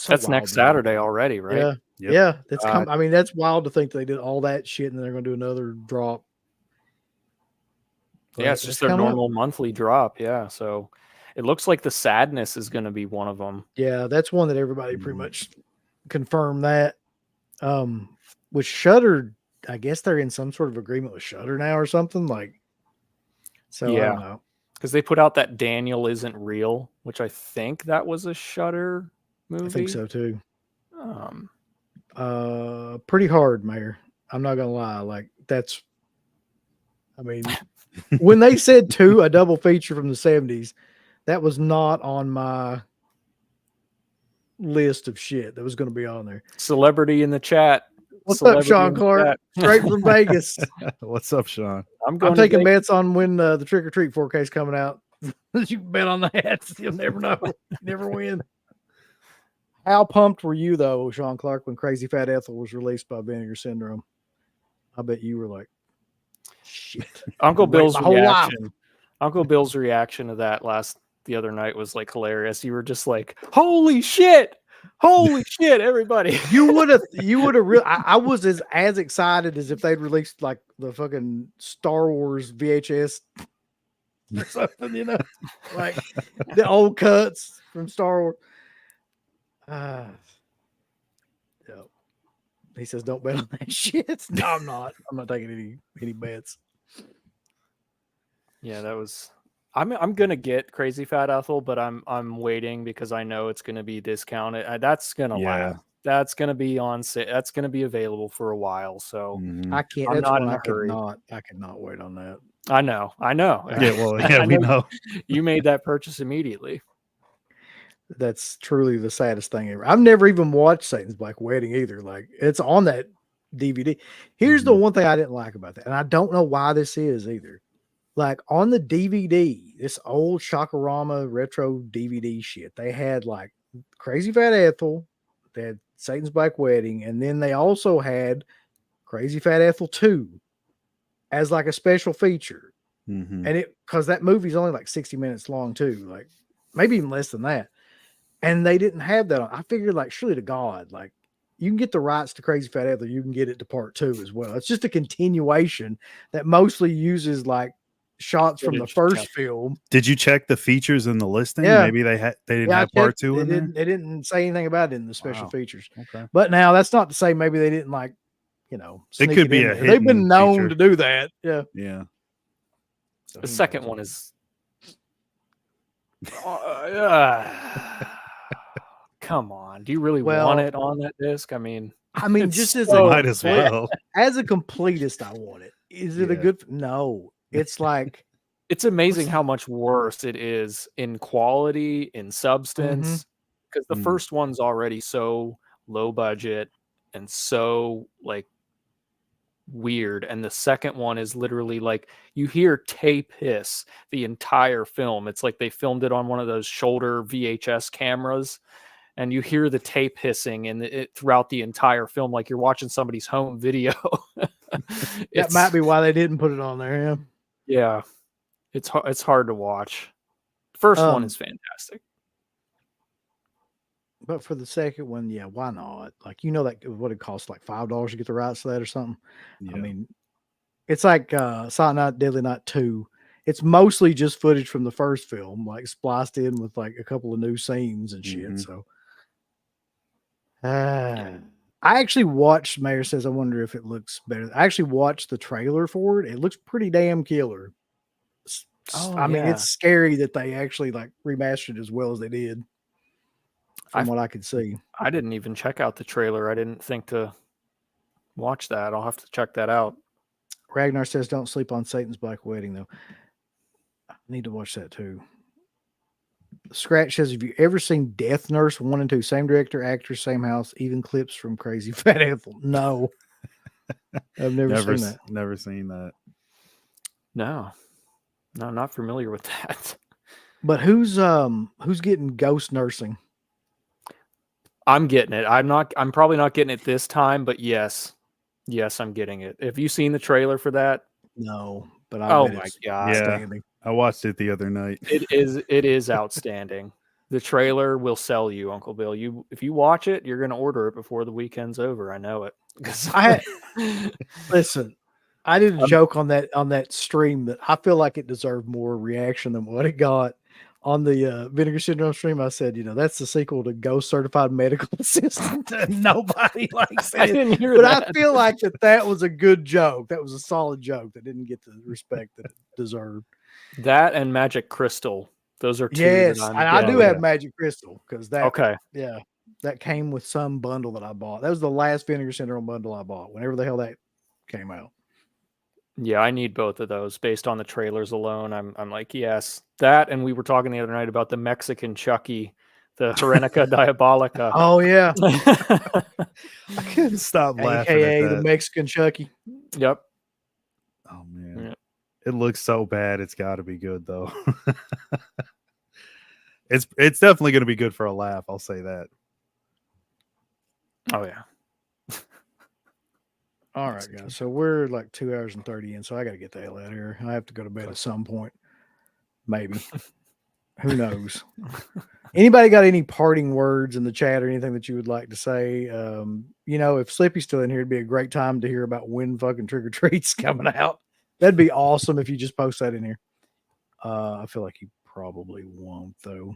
So That's wild next to think. Saturday already, right? Yeah. Yep. Yeah. That's God. I mean, that's wild to think they did all that shit and then they're gonna do another drop. Yeah, But it's just their coming up. normal monthly drop. Yeah, so it looks like the Sadness is going to be one of them. Yeah, that's one that everybody pretty Mhm. much confirmed that. With Shutter, I guess they're in some sort of agreement with Shutter now or something. Like, so I Yeah. don't know. Because they put out that Daniel Isn't Real, which I think that was a Shutter movie. I think so too. Um, Pretty hard, Mayor. I'm not gonna lie. Like, that's, I mean, when they said a double feature from the 70s, that was not on my list of shit that was going to be on there. Celebrity in the chat. What's up, Celebrity Sean in the Clark? chat. Straight from Vegas. What's up, Sean? I'm I'm going to taking Vegas. bets on when the Trick or Treat 4K is coming out. You can bet on that. You'll never know. You never win. How pumped were you though, Sean Clark, when Crazy Fat Ethel was released by Vinegar Syndrome? I bet you were like, shit. Uncle Wait, Bill's my whole life. reaction. Uncle Bill's reaction to that the other night was like hilarious. You were just like, "Holy shit! Holy shit, everybody." You would have really. I was as excited as if they'd released like the fucking Star Wars VHS or something, you know, like the old cuts from Star Wars. Yeah. He says, "Don't bet on that shit." No, I'm not. I'm not taking any bets. Yeah, that was. I'm gonna get Crazy Fat Ethel, but I'm waiting because I know it's gonna be discounted. That's gonna last. That's gonna be on sale. That's gonna be available for a while. So Mhm. I can't. I'm That's not one in a I could hurry. not. I could not wait on that. I know. Yeah, well, yeah, I we know. You made that purchase immediately. That's truly the saddest thing ever. I've never even watched Satan's Black Wedding either. Like, it's on that DVD. Here's the one thing I didn't like about that, and I don't know why this is either. Like, on the DVD, this old Shakarama retro DVD shit, they had like Crazy Fat Ethel, they had Satan's Black Wedding, and then they also had Crazy Fat Ethel 2 as like a special feature. Mhm. And because that movie's only like 60 minutes long too, like maybe even less than that. And they didn't have that on. I figured, like, surely to God, like, you can get the rights to Crazy Fat Ethel, you can get it to part 2 as well. It's just a continuation that mostly uses like shots from the first film. Did you check the features in the listing? Yeah. Maybe they didn't have part 2 in there. They didn't say anything about it in the special Wow. features. Okay. But now that's not to say maybe they didn't, like, you know, It sneak could be in a there. They've been hidden known feature. to do that. Yeah. Yeah. The second one is. Come on. Do you really want it on that disc? I mean, just as might as well. As a completest, I want it. Is it a good? No. It's like. It's amazing how much worse it is in quality, in substance, because the first one's already so low budget and so like weird, and the second one is literally like you hear tape hiss the entire film. It's like they filmed it on one of those shoulder VHS cameras, and you hear the tape hissing and throughout the entire film, like you're watching somebody's home video. That might be why they didn't put it on there. Yeah. It's hard to watch. First one is fantastic. But for the second one, yeah, why not? Like, you know, that what it costs, like $5 to get the rights to that or something. Yeah. I mean, it's like Silent Night, Deadly Night 2. It's mostly just footage from the first film, like spliced in with like a couple of new scenes and shit. So I actually watched, Mayor says, I wonder if it looks better. I actually watched the trailer for it. It looks pretty damn killer. I mean, it's scary that they actually like remastered as well as they did from what I could see. I didn't even check out the trailer. I didn't think to watch that. I'll have to check that out. Ragnar says, don't sleep on Satan's Black Wedding, though. I need to watch that too. Scratch says, have you ever seen Death Nurse 1 and 2? Same director, actors, same house, even clips from Crazy Fat Ethel. No. I've never seen that. Never seen that. No, not familiar with that. But who's getting ghost nursing? I'm getting it. I'm probably not getting it this time, but yes, I'm getting it. Have you seen the trailer for that? No, but oh my god, yeah, I watched it the other night. It is outstanding. The trailer will sell you, Uncle Bill. If you watch it, you're going to order it before the weekend's over. I know it. Listen, I did a joke on that stream that I feel like it deserved more reaction than what it got on the Vinegar Syndrome stream. I said, that's the sequel to Ghost Certified Medical Assistant. And nobody likes it. I didn't hear but that. I feel like that was a good joke. That was a solid joke that didn't get the respect that it deserved. That and Magic Crystal. Those are two. Yes, that and I do have Magic Crystal because that came with some bundle that I bought. That was the last Vinegar Syndrome bundle I bought. Whenever the hell that came out. Yeah, I need both of those based on the trailers alone. I'm like, yes, that. And we were talking the other night about the Mexican Chucky, the Herenica Diabolica. Oh yeah, I couldn't stop laughing. AKA at that. the Mexican Chucky. Yep. Oh man, Yeah. It looks so bad. It's got to be good though. It's definitely going to be good for a laugh. I'll say that. Oh yeah. All right, guys. So we're like 2 hours and 30 in, so I got to get the hell out of here. I have to go to bed at some point. Maybe. Who knows? Anybody got any parting words in the chat or anything that you would like to say? If Slippy's still in here, it'd be a great time to hear about when fucking Trick or Treat's coming out. That'd be awesome if you just post that in here. I feel like he probably won't, though.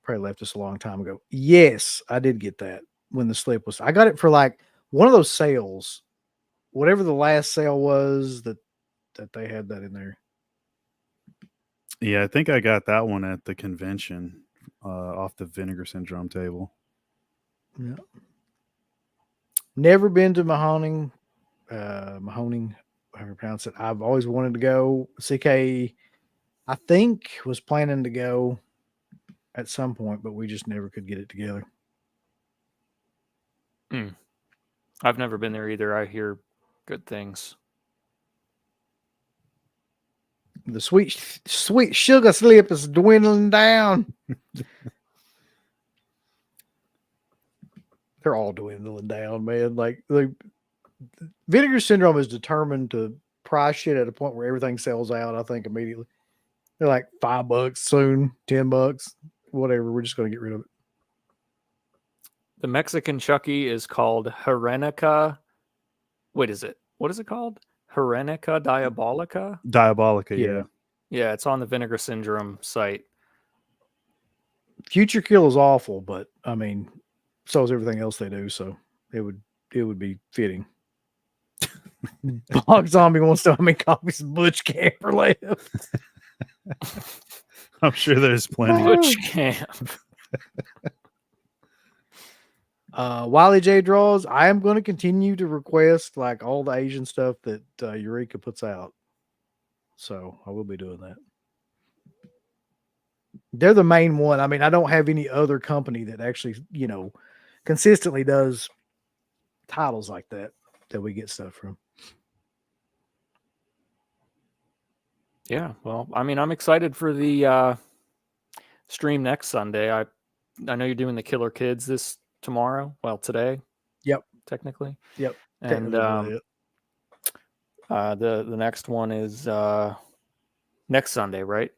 Probably left us a long time ago. Yes, I did get that when the slip was. I got it for like one of those sales. Whatever the last sale was that they had that in there. Yeah, I think I got that one at the convention off the Vinegar Syndrome table. Yeah. Never been to Mahoning, however you pronounce it. I've always wanted to go. CK, I think, was planning to go at some point, but we just never could get it together. I've never been there either. I hear good things. The sweet sugar slip is dwindling down. They're all dwindling down, man. Like Vinegar Syndrome is determined to price shit at a point where everything sells out, I think, immediately. They're like $5 soon, $10, whatever. We're just going to get rid of it. The Mexican Chucky is called Herenica. What is it called? Herenica Diabolica? Diabolica, yeah. Yeah, it's on the Vinegar Syndrome site. Future Kill is awful, but I mean, so is everything else they do, so it would be fitting. Bog Zombie wants to know how many copies of Butch Camper left. I'm sure there's plenty. Butch Camp. Wiley J draws. I am going to continue to request like all the Asian stuff that Eureka puts out. So I will be doing that. They're the main one. I mean, I don't have any other company that actually, consistently does titles like that we get stuff from. Yeah, well, I mean, I'm excited for the stream next Sunday. I know you're doing the Killer Kids tomorrow. Well, today. Yep. Technically. Yep. And the next one is next Sunday, right?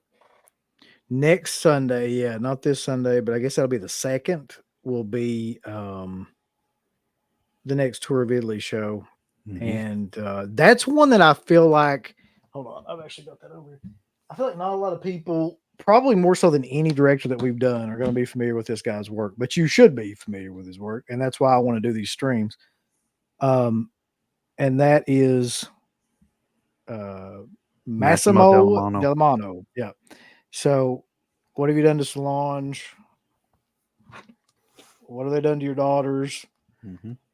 Next Sunday, yeah, not this Sunday, but I guess that'll be the second. Will be the next Tour of Italy show, and that's one that I feel like. Hold on, I've actually got that over here. I feel like not a lot of people, probably more so than any director that we've done, are going to be familiar with this guy's work. But you should be familiar with his work, and that's why I want to do these streams. And that is Massimo Delmano. Yeah. So, what have you done to Solange? What have they done to your daughters?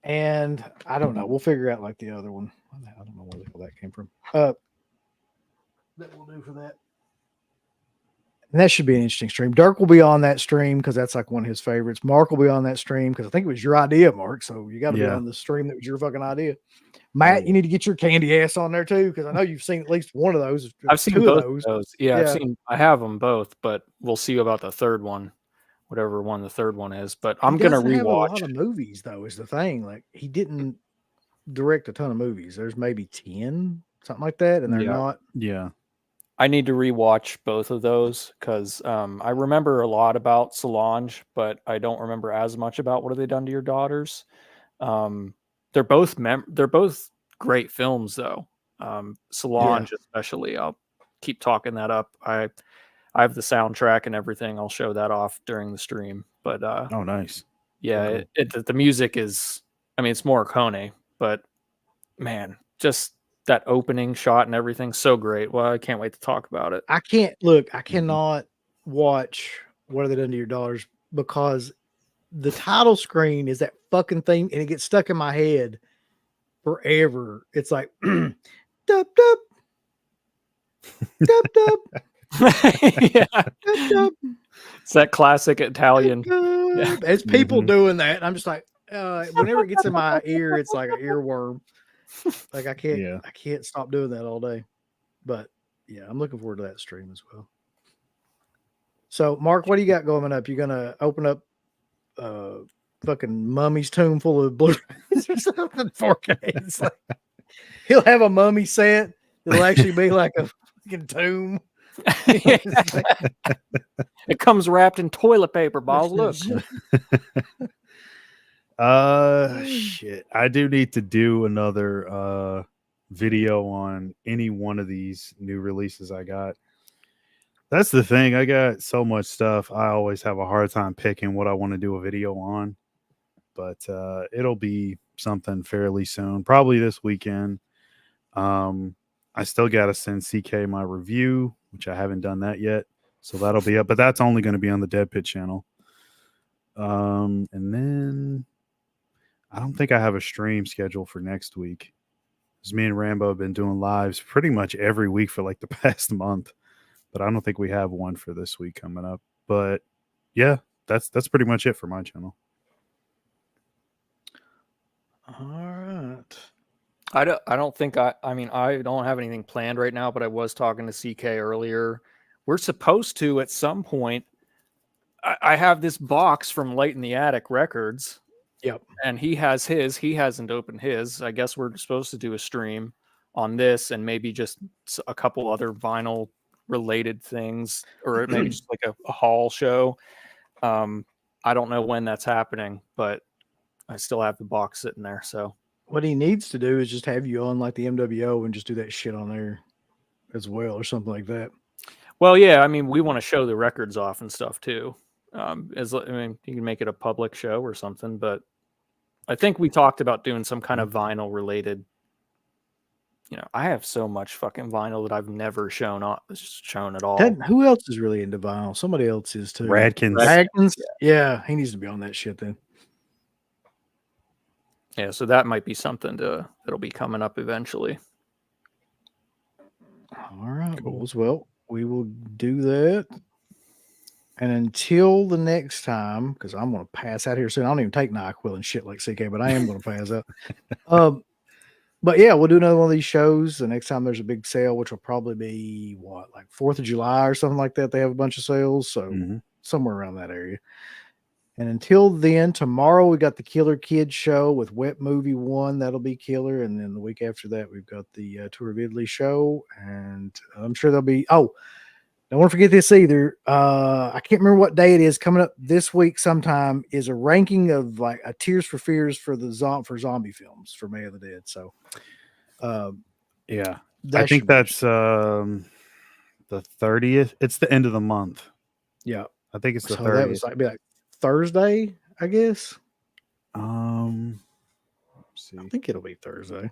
And I don't know. We'll figure out like the other one. I don't know where the hell that came from. That will do for that. And that should be an interesting stream. Dirk will be on that stream because that's like one of his favorites. Mark will be on that stream because I think it was your idea, Mark. So you got to be on the stream that was your fucking idea. Matt, you need to get your candy ass on there too because I know you've seen at least one of those. I've seen both of those. Yeah, I have them both, but we'll see about the third one, whatever one the third one is. But I'm gonna rewatch. A lot of movies though is the thing. Like he didn't direct a ton of movies. There's maybe 10, something like that, and they're not. Yeah. I need to rewatch both of those because I remember a lot about Solange, but I don't remember as much about What Have They Done to Your Daughters. They're both great films though. Solange especially. I'll keep talking that up. I have the soundtrack and everything. I'll show that off during the stream. But Oh, nice. yeah, Cool. the music is. I mean, it's Morricone, but man, just that opening shot and everything, so great. Well, I can't wait to talk about it. I cannot watch What Have They Done to Your Daughters because the title screen is that fucking thing and it gets stuck in my head forever. It's like dub dub dub dub Yeah, dub dub. it's that classic Italian. Yeah. It's people doing that. And I'm just like, whenever it gets in my ear, it's like an earworm. Like I can't stop doing that all day. But yeah, I'm looking forward to that stream as well. So Mark, what do you got going up? You gonna open up fucking mummy's tomb full of Blu-rays or something? 4K. It's like, he'll have a mummy set. It'll actually be like a fucking tomb. It comes wrapped in toilet paper balls. Look. Shit. I do need to do another video on any one of these new releases I got. That's the thing. I got so much stuff. I always have a hard time picking what I want to do a video on. But it'll be something fairly soon, probably this weekend. I still got to send CK my review, which I haven't done that yet. So that'll be up, but that's only going to be on the Dead Pit channel. And then I don't think I have a stream scheduled for next week. Because me and Rambo have been doing lives pretty much every week for like the past month. But I don't think we have one for this week coming up. But yeah, that's pretty much it for my channel. All right. I don't think I don't have anything planned right now, but I was talking to CK earlier. We're supposed to at some point. I have this box from Light in the Attic Records. Yep. And he has his. He hasn't opened his. I guess we're supposed to do a stream on this and maybe just a couple other vinyl related things, or maybe just like a haul show. I don't know when that's happening, but I still have the box sitting there. So what he needs to do is just have you on like the MWO and just do that shit on there as well or something like that. Well, yeah, I mean, we want to show the records off and stuff too. You can make it a public show or something, but I think we talked about doing some kind of vinyl related. I have so much fucking vinyl that I've never shown at all. Who else is really into vinyl? Somebody else is too. Radkins. Yeah, he needs to be on that shit then. Yeah, so that might be something that'll be coming up eventually. All right, cool. Well, we will do that. And until the next time, because I'm going to pass out here soon. I don't even take NyQuil and shit like CK, but I am going to pass out. But yeah, we'll do another one of these shows the next time there's a big sale, which will probably be like 4th of July or something like that. They have a bunch of sales, so somewhere around that area. And until then, tomorrow we got the Killer Kids show with Wet Movie 1. That'll be killer. And then the week after that, we've got the Tour of Italy show. And I'm sure there'll be, don't want to forget this either. I can't remember what day it is. Coming up this week sometime is a ranking of like a Tears for Fears for zombie films for May of the Dead. So, yeah, I think that's the 30th. It's the end of the month. Yeah, I think it's the 30th. That was be like Thursday, I guess. Let's see. I think it'll be Thursday.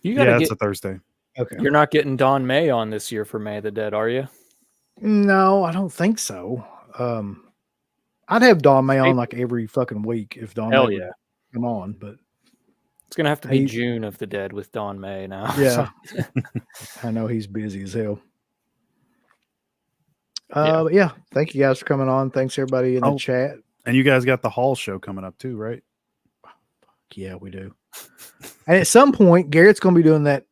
It's a Thursday. Okay. You're not getting Don May on this year for May of the Dead, are you? No, I don't think so. I'd have Don May on like every fucking week if Don May would come on, but it's gonna have to be June of the Dead with Don May now. Yeah. I know he's busy as hell. But yeah, thank you guys for coming on. Thanks everybody in the chat. And you guys got the Hall show coming up too, right? Yeah, we do. And at some point, Garrett's gonna be doing that.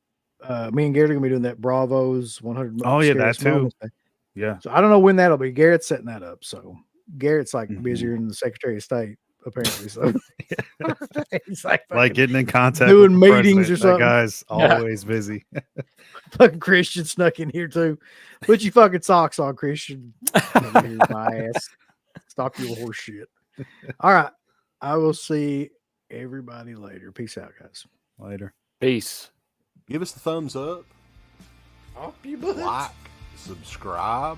Me and Garrett are gonna be doing that Bravo's 100. Oh yeah, that too. Yeah. So I don't know when that'll be. Garrett's setting that up. So Garrett's like busier than the Secretary of State. apparently. So he's like getting in contact doing with the meetings or president. something. That guy's Yeah. always busy. fucking Christian snuck in here too. Put your fucking socks on, Christian. My ass. Stop your horse shit. All right. I will see everybody later. Peace out, guys. Later. Peace. Give us the thumbs up, Up your butt. like, subscribe.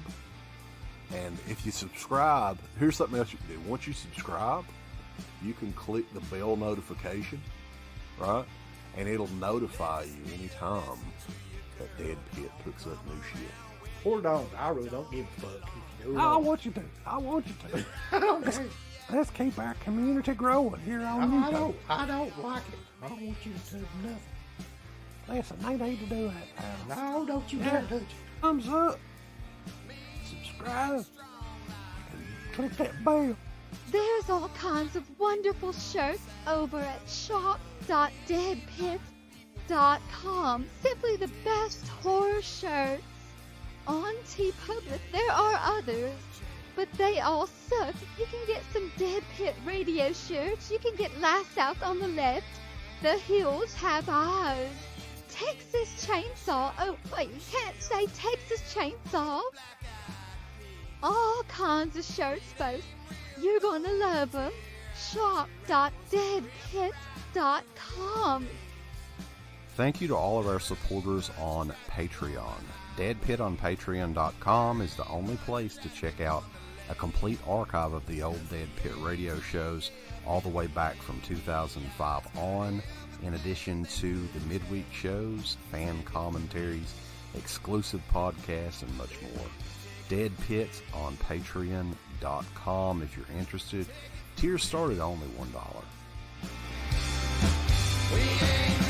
And if you subscribe, here's something else you can do. Once you subscribe, you can click the bell notification, right? And it'll notify you anytime that Dead Pit puts up new shit. Or don't. I really don't give a fuck. If you do or I not. want you to. I want you to. I don't care. Let's keep our community growing here on YouTube. I don't like it. I don't want you to do nothing. Listen, they need to do that. No, don't you Yeah. dare touch it. Thumbs up. Subscribe. And click that bell. There's all kinds of wonderful shirts over at shop.deadpit.com. Simply the best horror shirts. On TeePublic, there are others, but they all suck. You can get some Dead Pit radio shirts. You can get Last South on the left. The Hills Have Eyes. Texas Chainsaw. Oh, wait, you can't say Texas Chainsaw. All kinds of shirts, folks. You're gonna love them. Shop.deadpit.com. Thank you to all of our supporters on Patreon. Dead Pit on Patreon.com is the only place to check out a complete archive of the old Dead Pit radio shows all the way back from 2005 on, in addition to the midweek shows, fan commentaries, exclusive podcasts, and much more. Dead Pit on Patreon.com if you're interested. Tiers start at only $1. We ain't